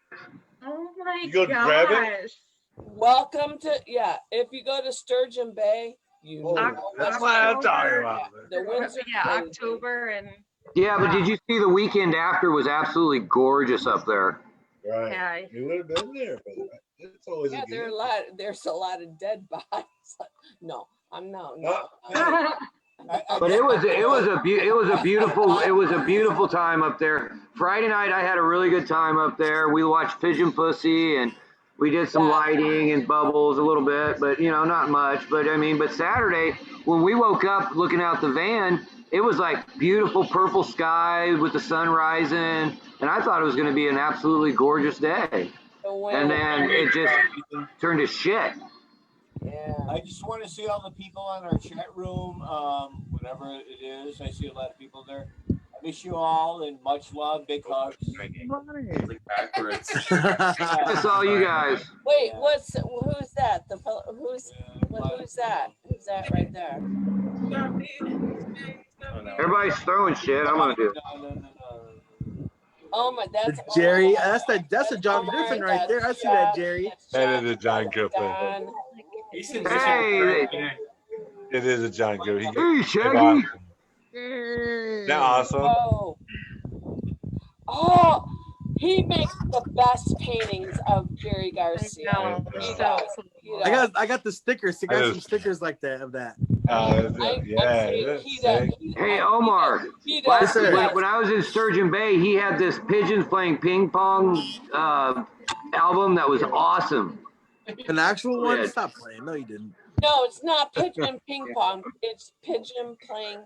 Oh my
You go grab it?
gosh.
Welcome to if you go to Sturgeon Bay, you know
That's what I'm talking about.
the winds are crazy.
October and
Yeah, but did you see the weekend after was absolutely gorgeous up there?
Right.
yeah.
We would have been there, but it's always
Yeah,
a good.
there's a lot of dead bodies. No, I'm no.
But it was a beautiful time up there. Friday night I had a really good time up there. We watched Pigeon Pussy and we did some lighting and bubbles a little bit, but not much. But but Saturday when we woke up looking out the van, it was like beautiful purple sky with the sun rising, and I thought it was going to be an absolutely gorgeous day. And then it just turned to shit.
Yeah.
I just want to see all the people on our chat room, whatever it is. I see a lot of people there. I miss you all and much love. Big hugs.
Backwards.
That's all you guys.
Wait, who's that? The fellow who's that? Who's that right there?
Everybody's throwing shit. I'm gonna do it.
Oh my, that's
Jerry. That's a John Griffin right there. I see that, Jerry.
That is a John Griffin.
Hey,
It is a John Griffin.
hey, Shaggy.
Isn't that awesome?
Oh, he makes the best paintings of Jerry Garcia. He does.
I got the stickers. I got some stickers like that of that.
Hey, Omar. When I was in Sturgeon Bay, he had this Pigeons Playing Ping Pong album that was awesome.
An actual one? Stop playing. No, you didn't.
No, it's not Pigeon Ping Pong. It's Pigeon playing.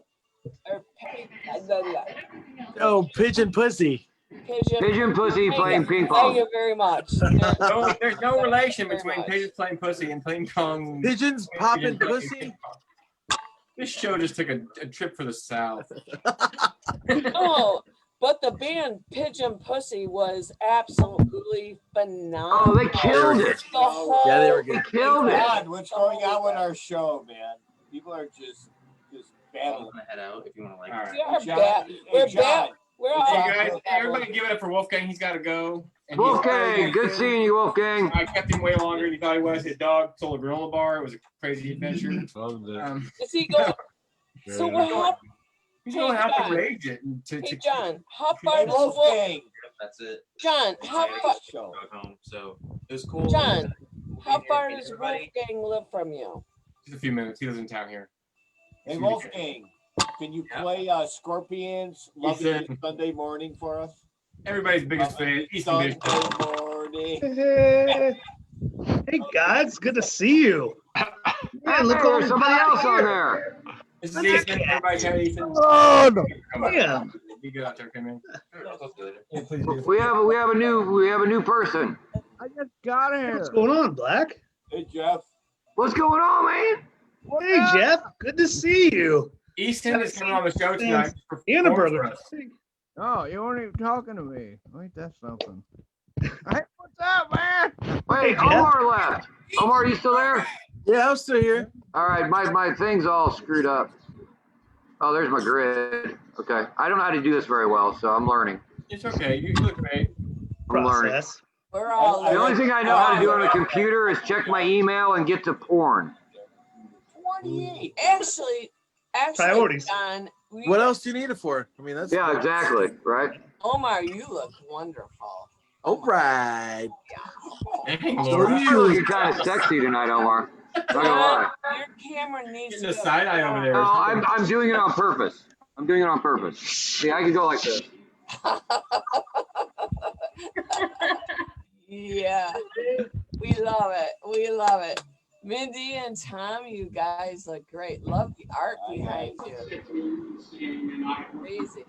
Oh, Pigeon Pussy.
Pigeon Pussy playing ping pong.
Thank you very much.
There's no relation between pigeons playing pussy and ping pong.
Pigeons popping pussy?
This show just took a trip for the south.
No, but the band Pigeon Pussy was absolutely phenomenal.
Oh, they killed it.
Yeah, they were good.
They killed it.
God, what's going on with our show, man? People are just battling.
Head out if you want to like.
All right.
We're bad. We're all.
Hey guys, everybody give it up for Wolfgang. He's got to go. And
Wolfgang, good seeing you, Wolfgang.
I kept him way longer than he thought he was. His dog stole a granola bar. It was a crazy adventure.
Is he going? So what happened?
He's going to have to rage it.
Hey John, how far does Wolfgang?
That's it.
John, how far?
Go home. So it was cool.
John, how far
Meet
does
everybody.
Wolfgang live from you?
Just a few minutes. He lives in town here.
Hey, Wolfgang, can you play Scorpions Loving You Sunday Morning for us?
Everybody's biggest fan.
Sunday morning.
Hey guys, good to see you.
Man, look, there's somebody else on there.
This is Ethan. Everybody's had Ethan.
Oh no!
Come on.
Yeah.
You get out there, come in.
We have a new person.
I just got here. What's going on, Black?
Hey Jeff.
What's going on, man?
Hey Jeff, good to see you.
Easton is coming on the show tonight.
And a burger.
Oh, you weren't even talking to me. Ain't that something? Hey, what's up, man?
Wait, Omar left. Omar, are you still there?
Yeah, I'm still here.
All right, my thing's all screwed up. Oh, there's my grid. Okay, I don't know how to do this very well, so I'm learning.
It's okay. You look great.
I'm learning.
We're all.
The only thing I know how to do on a computer is check my email and get to porn.
28. Actually,
Priorities.
John.
What else do you need it for? I mean, that's
Yeah, exactly. Right.
Omar, you look wonderful.
All right.
You're looking kind of sexy tonight, Omar. Not gonna lie.
Your camera needs
Getting
to
a side eye over there.
No, I'm doing it on purpose. I'm doing it on purpose. See, I can go like this.
Yeah, we love it. We love it. Mindy and Tom, you guys look great. Love the art behind you. Crazy.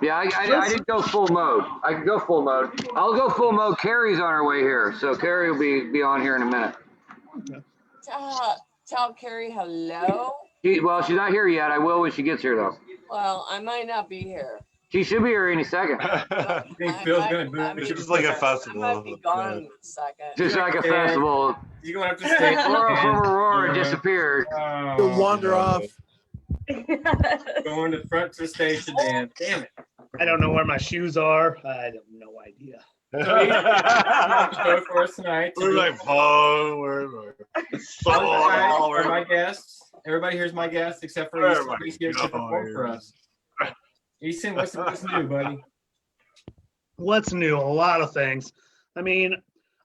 Yeah, I didn't go full mode. I can go full mode. I'll go full mode. Carrie's on her way here, so Carrie will be on here in a minute.
Tell Carrie hello.
Well, she's not here yet. I will when she gets here, though.
Well, I might not be here.
She should be here any second.
I think Phil's gonna boo.
It's just like a
I
festival.
might be gone in a second.
Just like a festival.
You're gonna have to stay.
Laura from Aurora disappeared.
You'll wander off.
Going to front to the station, Dan. Damn it.
I don't know where my shoes are. I have no idea.
So he's show for us tonight.
We're like, oh,
For my guests. Everybody here's my guest except for Easton. He's here to perform for us. Easton, what's new, buddy?
What's new? A lot of things. I mean,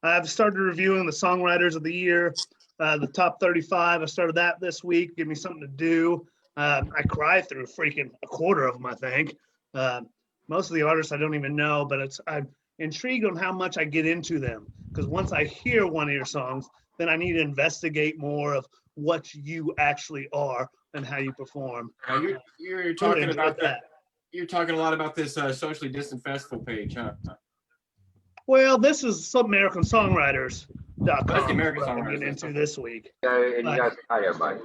I've started reviewing the songwriters of the year, the top 35. I started that this week. Give me something to do. I cried through freaking a quarter of them, I think. Most of the artists I don't even know, but I'm intrigued on how much I get into them. Because once I hear one of your songs, then I need to investigate more of what you actually are and how you perform.
You're talking about that. You're talking a lot about this socially distant festival page, huh?
Well, this is some American Songwriters.com.
That's the American
I'm
Songwriters.
getting into this week.
And you guys, hi, everybody.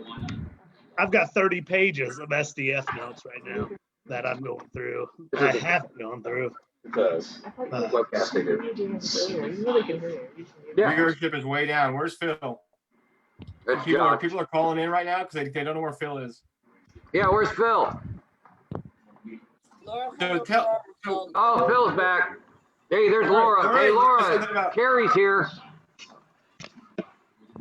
I've got 30 pages of SDF notes right now that I'm going through. I have gone through.
Because
Viewership is way down. Where's Phil? People are calling in right now because they don't know where Phil is.
Yeah, where's Phil? Oh, Phil's back. Hey, there's Laura. Hey, Laura. Carrie's here.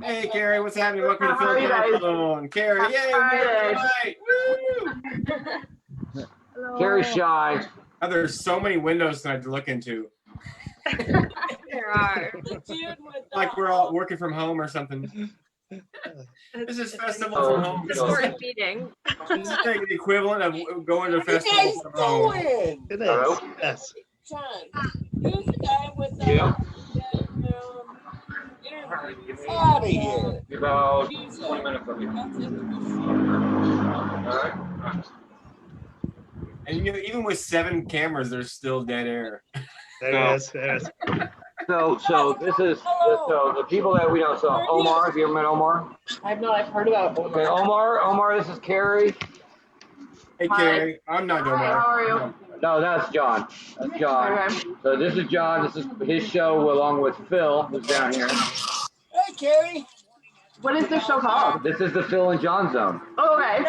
Hey, Carrie, what's happening? Welcome to Phil's Microphone. Carrie, yay!
Carrie's shy.
Oh, there's so many windows tonight to look into.
There are.
Like we're all working from home or something. This is festival from home.
Historic meeting.
This is like the equivalent of going to a festival from home.
It is.
Hello?
Yes.
John, who's the guy with the
Out of here.
About 20 minutes from you. All right.
And even with 7 cameras, there's still dead air.
There it is. There it is.
So this is so the people that we know. So Omar, have you ever met Omar?
I've heard about Omar.
Okay, Omar, this is Carrie.
Hey, Carrie, I'm not Omar.
How are you?
No, that's John. That's John.
Okay.
So this is John. This is his show along with Phil, who's down here.
Hey, Carrie.
What is this show called?
This is the Phil and Jon Zone.
Okay.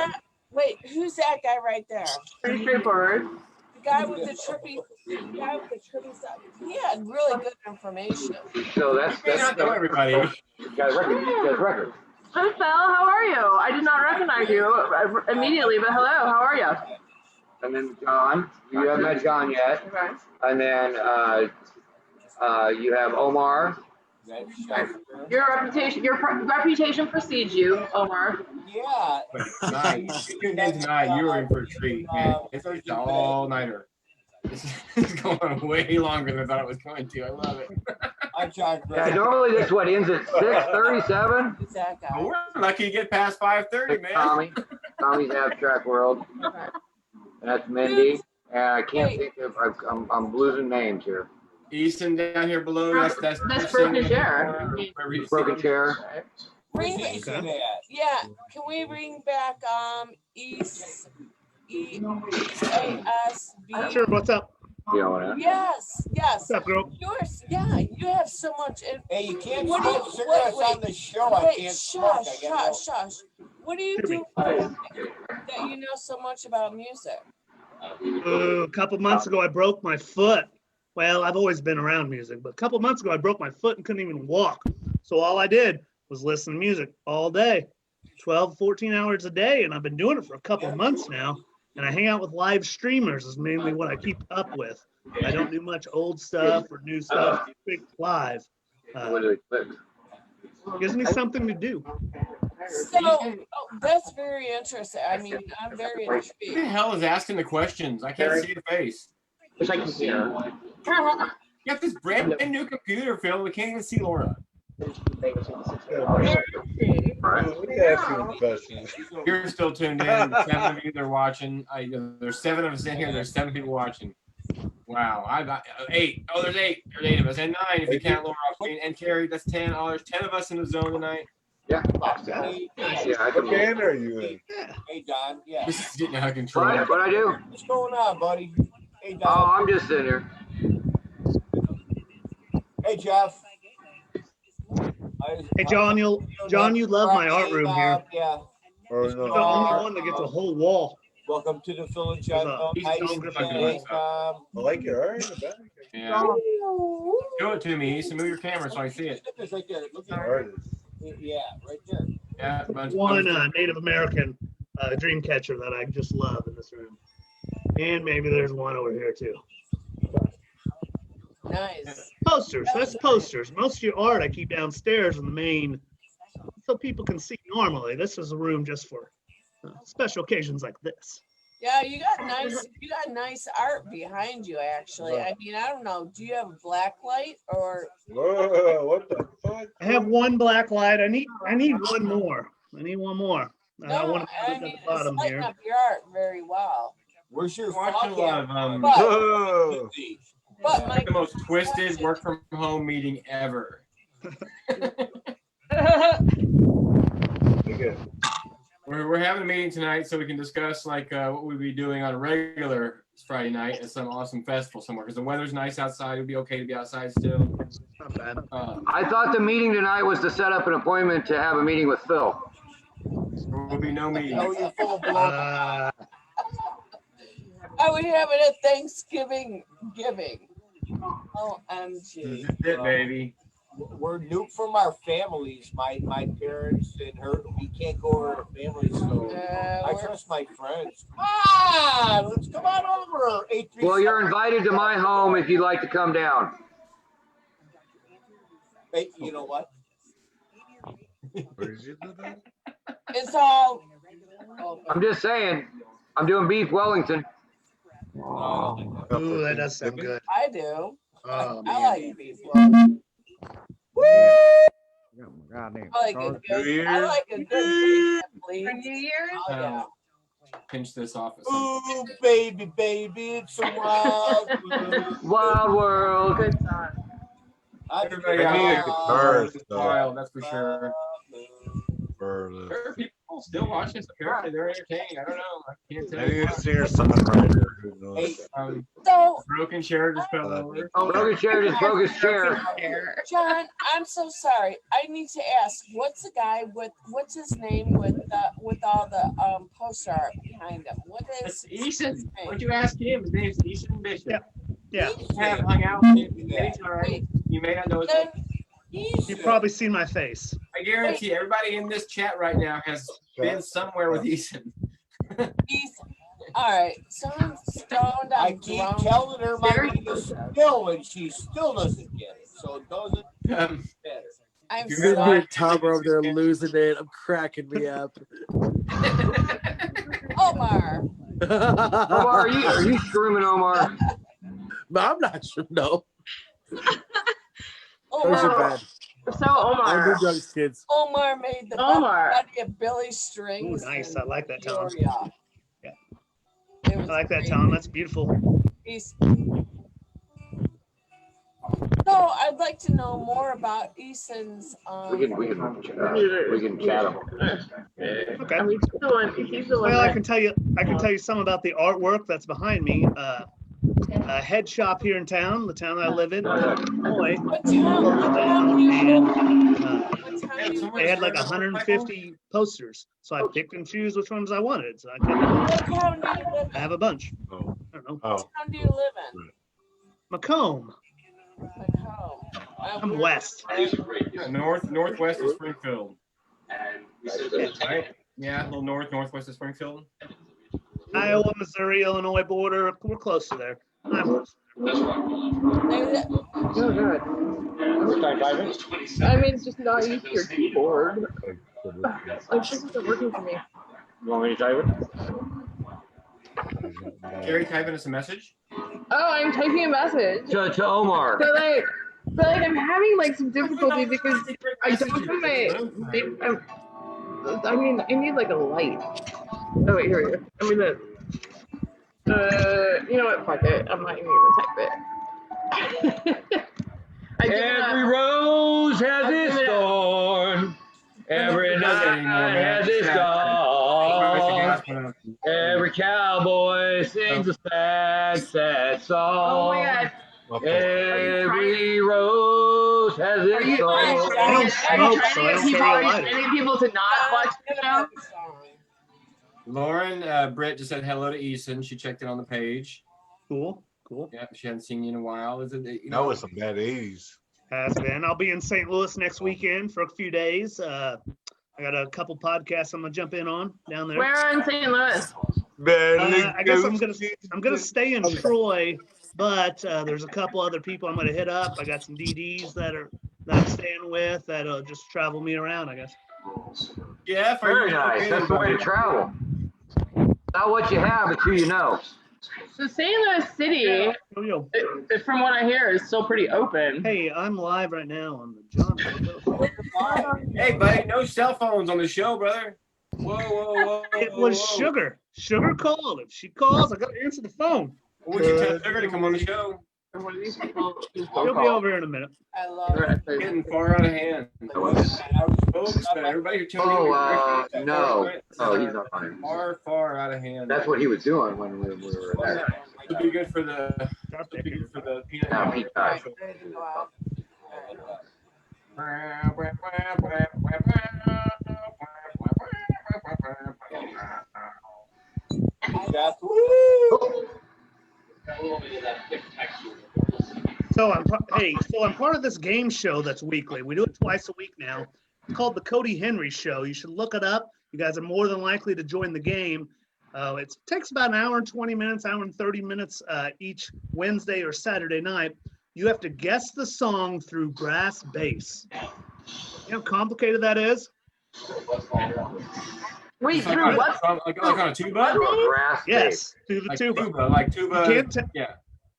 Wait, who's that guy right there?
Pretty straightforward.
The guy with the trippy stuff. He had really good information.
So that's
not know everybody.
You guys record.
Hi, Phil. How are you? I did not recognize you immediately, but hello. How are you?
And then John. You haven't met John yet.
Okay.
And then you have Omar.
Your reputation precedes you, Omar.
Yeah.
Nice. You tuned in tonight. You were in for a treat, man. It's an all-nighter. This is going way longer than I thought it was going to. I love it.
I'm John.
Yeah, normally this ends at 6:37.
Who's that guy?
We're lucky to get past 5:30, man.
Tommy's Abstract World.
Okay.
And that's Mindy. And I can't think of. I'm losing names here.
Easton down here below. That's
Broken Chair.
Broken Chair.
Bring
Where's
back,
Easton at?
yeah, can we bring back EASB?
Sure. What's up?
You know what?
Yes.
What's up, girl?
Yours, yeah, you have so much.
Hey, you can't
What do you-
smoke cigarettes on the show. I
Wait,
can't smoke. I gotta go.
shush. What do you do that you know so much about music?
A couple months ago, I broke my foot. Well, I've always been around music, but a couple months ago, I broke my foot and couldn't even walk. So all I did was listen to music all day, 12, 14 hours a day. And I've been doing it for a couple months now. And I hang out with live streamers is mainly what I keep up with. I don't do much old stuff or new stuff. Live. Gives me something to do.
So that's very interesting. I mean, I'm very
Who the
intrigued.
hell is asking the questions? I can't see your face.
Wish I could see her.
You have this brand new computer, Phil. We can't even see Laura. You're still tuned in. 7 of you that are watching. There's 7 of us in here. There's 7 people watching. Wow. I got 8. Oh, there's 8. There's 8 of us. And 9 if you count Laura. And Carrie, that's 10. Oh, there's 10 of us in the zone tonight.
Yeah.
Hey,
Yeah, I
What
can.
band are you in?
hey, Don. Yeah.
This is getting out of control.
What I do?
What's going on, buddy? Hey,
Oh,
Don.
I'm just sitting here.
Hey, Jeff.
Hey, John, you love my art room here.
Yeah.
Or
You're the
no?
only one that gets a whole wall.
Welcome to the Phil and
There's
Jon
a
Zone. How you
song
fucking
doing?
doing
Hey,
stuff.
Tom.
I like your art in the back.
Yeah. Show it to me. Easton, move your camera so I see it.
It's right there. Look at
Artist.
Yeah, right there.
Yeah.
One Native American dream catcher that I just love in this room. And maybe there's one over here too.
Nice.
Posters, that's posters. Most of your art I keep downstairs in the main so people can see normally. This is a room just for special occasions like this.
Yeah, you got nice art behind you actually. I mean, I don't know. Do you have a black light or
Whoa, what the fuck?
I have one black light. I need one more. I need one more. I
no?
want to
I
put it
mean,
at the
it's
bottom
lighting
here.
up your art very well.
Where's your
Watching a lot of
Whoa.
But
like the most twisted work from home meeting ever. We're having a meeting tonight so we can discuss like what we'd be doing on a regular Friday night at some awesome festival somewhere because the weather's nice outside. It'd be okay to be outside still.
Not bad.
I thought the meeting tonight was to set up an appointment to have a meeting with Phil.
There will be no meeting.
Oh, you're full of baloney.
are we having a Thanksgiving giving? OMG.
This is it, baby.
We're nuked from our families. My parents and her. We can't go over our families, so I trust my friends. Let's come on over. 837.
Well, you're invited to my home if you'd like to come down.
Hey, you know what?
Where did you do that?
It's all.
I'm just saying. I'm doing beef Wellington.
Ooh, that does sound good.
I do.
Oh,
I
man.
like beef. Woo!
Goddamn.
I like a good bacon, please.
For New Year's?
Oh yeah.
Pinch this off.
Ooh, baby, it's a wild world.
Wild world.
Good song.
Everybody
I
out
need a
there
guitar,
is wild, that's for sure.
For
There are people still watching this. Apparently, they're entertaining. I don't know. I can't tell
I
you.
need a singer-songwriter who knows.
So,
Broken chair just fell over.
Broken chair just broke his chair.
John, I'm so sorry. I need to ask, what's the guy with what's his name with all the poster art behind him? What is
That's Easton.
his name?
Why'd you ask him? His name's Easton Bishop.
Yeah.
I have hung out with him many times. You may not know his name.
You've probably seen my face.
I guarantee everybody in this chat right now has been somewhere with Easton.
All right, so I'm stoned.
I
I'm
keep
drunk.
telling her my name is Phil, and she still doesn't get it. So it doesn't matter.
I'm
Me and
stoned.
Tom are over there losing it. I'm cracking me up.
Omar.
Omar, are you screaming, Omar?
No, I'm not sure. No. Those
Omar.
are bad.
So Omar.
I'm drugs, kids.
Omar made the
Omar.
body of Billy
Ooh,
Strings.
nice. I like that, Tom.
Peoria.
Yeah.
It
I
was
like that,
great.
Tom. That's beautiful.
So I'd like to know more about Easton's.
We can chat him.
Okay.
I mean, he's the one
Well, I
that-
can tell you some about the artwork that's behind me. A head shop here in town, the town I live in, Illinois. They had like 150 posters, so I picked and choose which ones I wanted. So I could
What town do you live in?
have a bunch.
Oh.
I don't know.
Oh.
What town do you live in?
Macomb.
Macomb.
I'm west.
Yeah, northwest of Springfield. Right? Yeah, a little northwest of Springfield.
Iowa, Missouri, Illinois border. We're close to there. I'm close.
Oh, God. I mean, it's just not use your keyboard. Like, this isn't working for me.
You want me to type it?
Gary typing us a message?
Oh, I'm typing a message.
To Omar.
But I'm having like some difficulty because I don't have my. I mean, I need like a light. Oh wait, here we go. I mean you know what? Fuck it. I'm not even gonna type it.
Every rose has its thorn. Every sings a sad, sad song.
Oh my god.
Every rose has
Are
its
you
soul.
trying to get people to not watch the show?
Lauren, Britt just said hello to Eason. She checked in on the page.
Cool.
Yeah, she hadn't seen you in a while. Is it?
That was some bad 80s.
Has been. I'll be in St. Louis next weekend for a few days. I got a couple podcasts I'm gonna jump in on down there.
Where in St. Louis?
I guess I'm gonna stay in Troy, but there's a couple other people I'm gonna hit up. I got some DDs that I'm staying with that'll just travel me around, I guess.
Yeah,
Very nice. That's the way to travel. Not what you have, but who you know.
So St. Louis City, from what I hear, is still pretty open.
Hey, I'm live right now on the Jon.
Hey, buddy, no cell phones on the show, brother. Whoa.
It was Sugar. Sugar called. If she calls, I gotta answer the phone.
Would you tell Sugar to come on the show?
He'll be over here in a minute.
I love it.
Getting far out of hand. Everybody who told me.
No. Oh, he's not fine.
Far out of hand.
That's what he was doing when we were there.
It'd be good for the. Peanut.
Now he died.
So I'm part of this game show that's weekly. We do it twice a week now. It's called the Cody Henry Show. You should look it up. You guys are more than likely to join the game. It takes about an hour and 20 minutes, hour and 30 minutes each Wednesday or Saturday night. You have to guess the song through brass bass. You know how complicated that is?
Wait, through what?
Like on a tuba?
Yes, through the tuba.
Like tuba.
Yeah.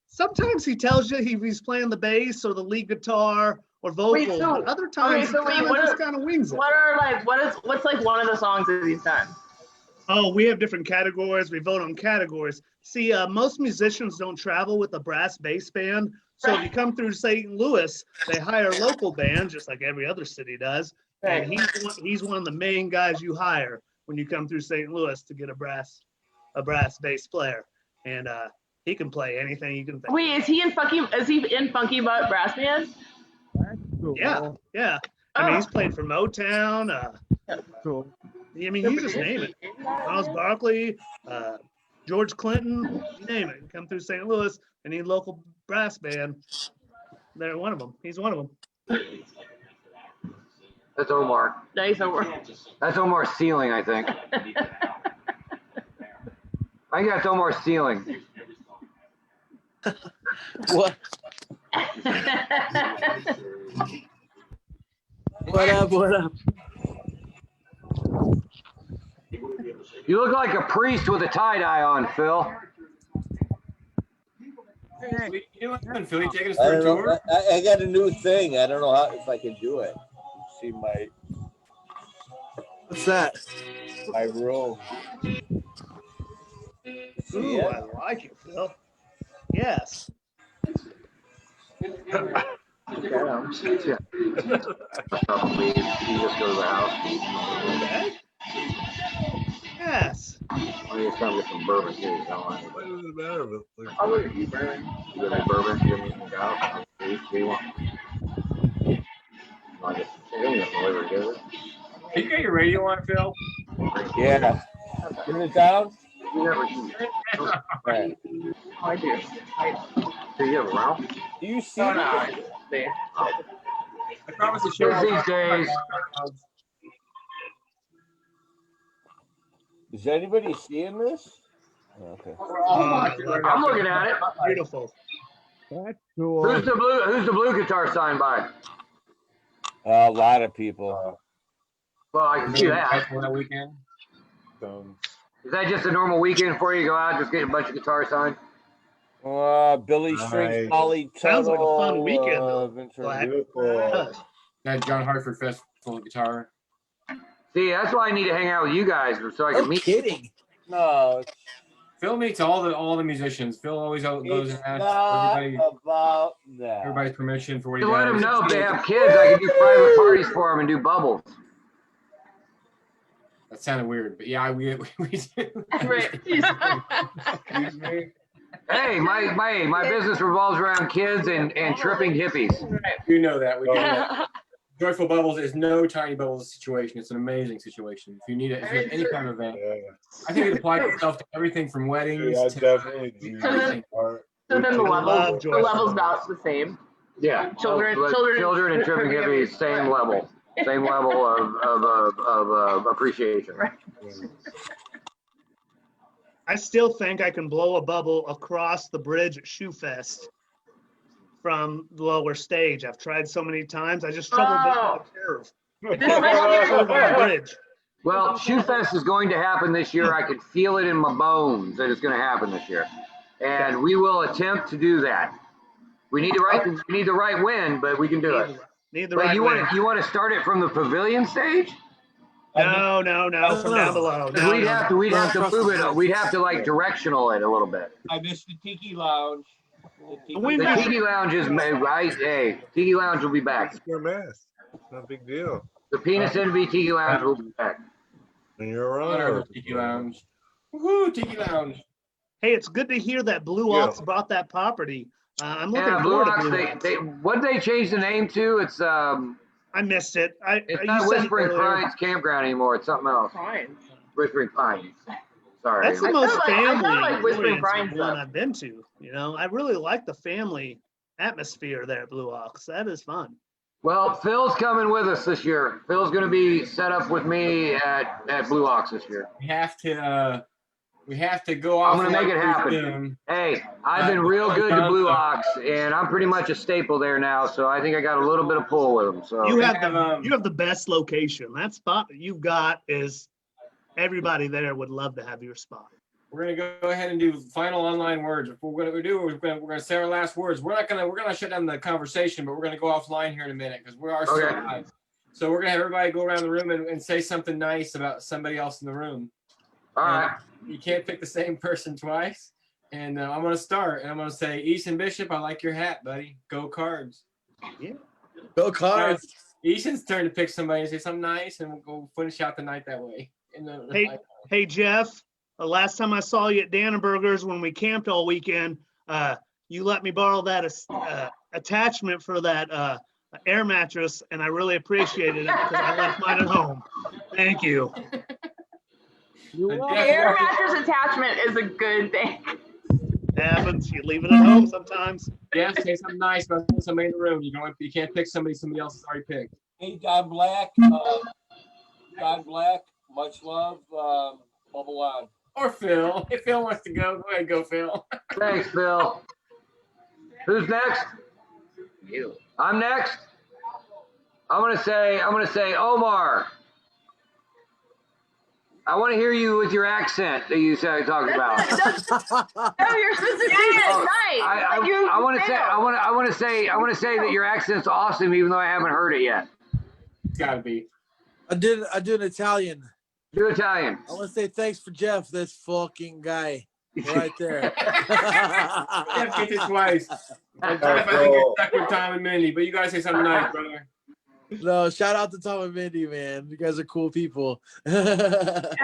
Sometimes he tells you he's playing the bass or the lead guitar or vocals, but other times he just kind of wings it.
What's like one of the songs that he's done?
Oh, we have different categories. We vote on categories. See, most musicians don't travel with a brass bass band. So if you come through St. Louis, they hire a local band, just like every other city does. And he's one of the main guys you hire when you come through St. Louis to get a brass bass player. And he can play anything you can think.
Wait, is he in Funky Butt Brass Band?
Yeah. I mean, he's played for Motown.
Cool.
I mean, you just name it. Miles Barkley, George Clinton, you name it. Come through St. Louis, they need a local brass band. They're one of them. He's one of them.
That's Omar.
Nice, Omar.
That's Omar's ceiling, I think. I think that's Omar's ceiling.
What? What up?
You look like a priest with a tie-dye on, Phil.
You doing, Phil? You taking us
I
for a
don't
tour?
know. I got a new thing. I don't know if I can do it. See
What's that?
my room.
Ooh, I like it, Phil. Yes.
Yeah. Probably you just go to the house.
Okay. Yes.
Well, you're trying to get some bourbon too.
What does it matter?
You got any bourbon? You got anything out? What do you want? I guess you got some liver together.
You got your radio on, Phil?
Yeah. Turn it down.
You never
Right.
I do.
Do you have a round?
Do you see?
I
promise to show
These days.
Is anybody seeing this? Okay.
I'm looking at it.
Beautiful.
That's cool.
Who's the blue guitar signed by?
A lot of people.
Well, I can see that.
That weekend.
Is that just a normal weekend for you? Go out, just get a bunch of guitars signed?
Billy Strings, Holly
Sounds like a fun
Tuttle,
weekend.
Vincent
That John Hartford Festival guitar.
See, that's why I need to hang out with you guys so I can meet.
Kidding. No,
Phil meets all the musicians. Phil always goes
it's
and asks
not
everybody,
about that.
everybody's permission for what he
To
does.
let them know if they have kids, I can do private parties for them and do bubbles.
That sounded weird, but yeah, we do.
Right.
Excuse me.
Hey, my business revolves around kids and tripping hippies.
You know that. We do that. Joyful Bubbles is no tiny bubbles situation. It's an amazing situation. If you need it, if you have any kind of event, I think it applies itself to everything from weddings to
definitely
everything.
So then the level's about the same.
Yeah,
Children
and tripping hippies, same level of appreciation.
I still think I can blow a bubble across the bridge at Shoe Fest from the lower stage. I've tried so many times. I just struggle with the curve.
Well, Shoe Fest is going to happen this year. I can feel it in my bones that it's going to happen this year, and we will attempt to do that. We need the right wind, but we can do it.
But
you want to start it from the pavilion stage?
No, from down below.
We'd have to move it. We'd have to like directional it a little bit.
I missed the Tiki Lounge.
The Tiki Lounge is right. Hey, Tiki Lounge will be back.
It's your mess. Not a big deal.
The Penis Envy Tiki Lounge will be back.
And you're on.
Tiki Lounge. Woohoo, Tiki Lounge.
Hey, it's good to hear that Blue Ox bought that property. I'm looking
Blue
forward
Ox.
to Blue Ox.
What did they change the name to? It's
I missed it.
It's not Whispering Pines Campground anymore. It's something else.
Pines.
Whispering Pines. Sorry.
That's the most family
Whispering Pines
one I've been to. You know, I really like the family atmosphere there at Blue Ox. That is fun.
Well, Phil's coming with us this year. Phil's going to be set up with me at Blue Ox this year.
We have to go off.
I'm going to make it happen. Hey, I've been real good to Blue Ox, and I'm pretty much a staple there now. So I think I got a little bit of pull with them. So
you have the best location. That spot that you've got is everybody there would love to have your spot.
We're gonna go ahead and do final online words. What we're gonna say our last words. We're gonna shut down the conversation, but we're gonna go offline here in a minute because we are still live. So we're gonna have everybody go around the room and say something nice about somebody else in the room.
All right.
You can't pick the same person twice. And I'm gonna start, and I'm gonna say, Easton Bishop, I like your hat, buddy. Go Cards.
Yeah. Go Cards.
Easton's turn to pick somebody and say something nice, and we'll go finish out the night that way.
Hey, Jeff. Last time I saw you at Dannenberger's when we camped all weekend, you let me borrow that attachment for that air mattress, and I really appreciated it because I left mine at home. Thank you.
Air mattress attachment is a good thing.
It happens. You leave it at home sometimes.
Yeah, say something nice about somebody in the room. You can't pick somebody else has already picked.
Hey, Don Black. Much love. Bubble on.
Or Phil. If Phil wants to go ahead, go Phil.
Thanks, Phil. Who's next? You. I'm next. I'm gonna say Omar. I want to hear you with your accent that you talked about.
No, you're supposed to say it nice.
I want to say that your accent's awesome, even though I haven't heard it yet.
It's gotta be.
I do an Italian.
Do Italian.
I want to say thanks for Jeff, this fucking guy right there.
Jeff gets it twice. I think you're stuck with Tom and Mindy, but you guys say something nice, brother.
No, shout out to Tom and Mindy, man. You guys are cool people.
Everyone.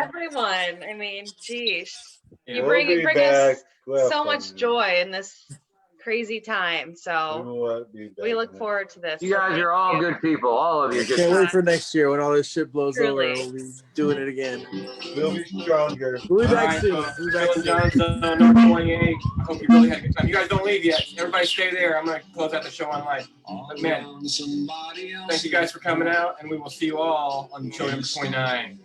I mean, geez.
Yeah.
You bring
We'll
us
back.
so much joy in this crazy time. So we look forward to this.
You guys are all good people. All of you.
Can't wait for next year when all this shit blows
Truly.
over. We'll be doing it again.
We'll be stronger.
We'll be back soon.
We'll be back soon. Jon Zone, number 28. I hope you really had a good time. You guys don't leave yet. Everybody stay there. I'm going to close out the show online. But man, thank you guys for coming out, and we will see you all on show number 29.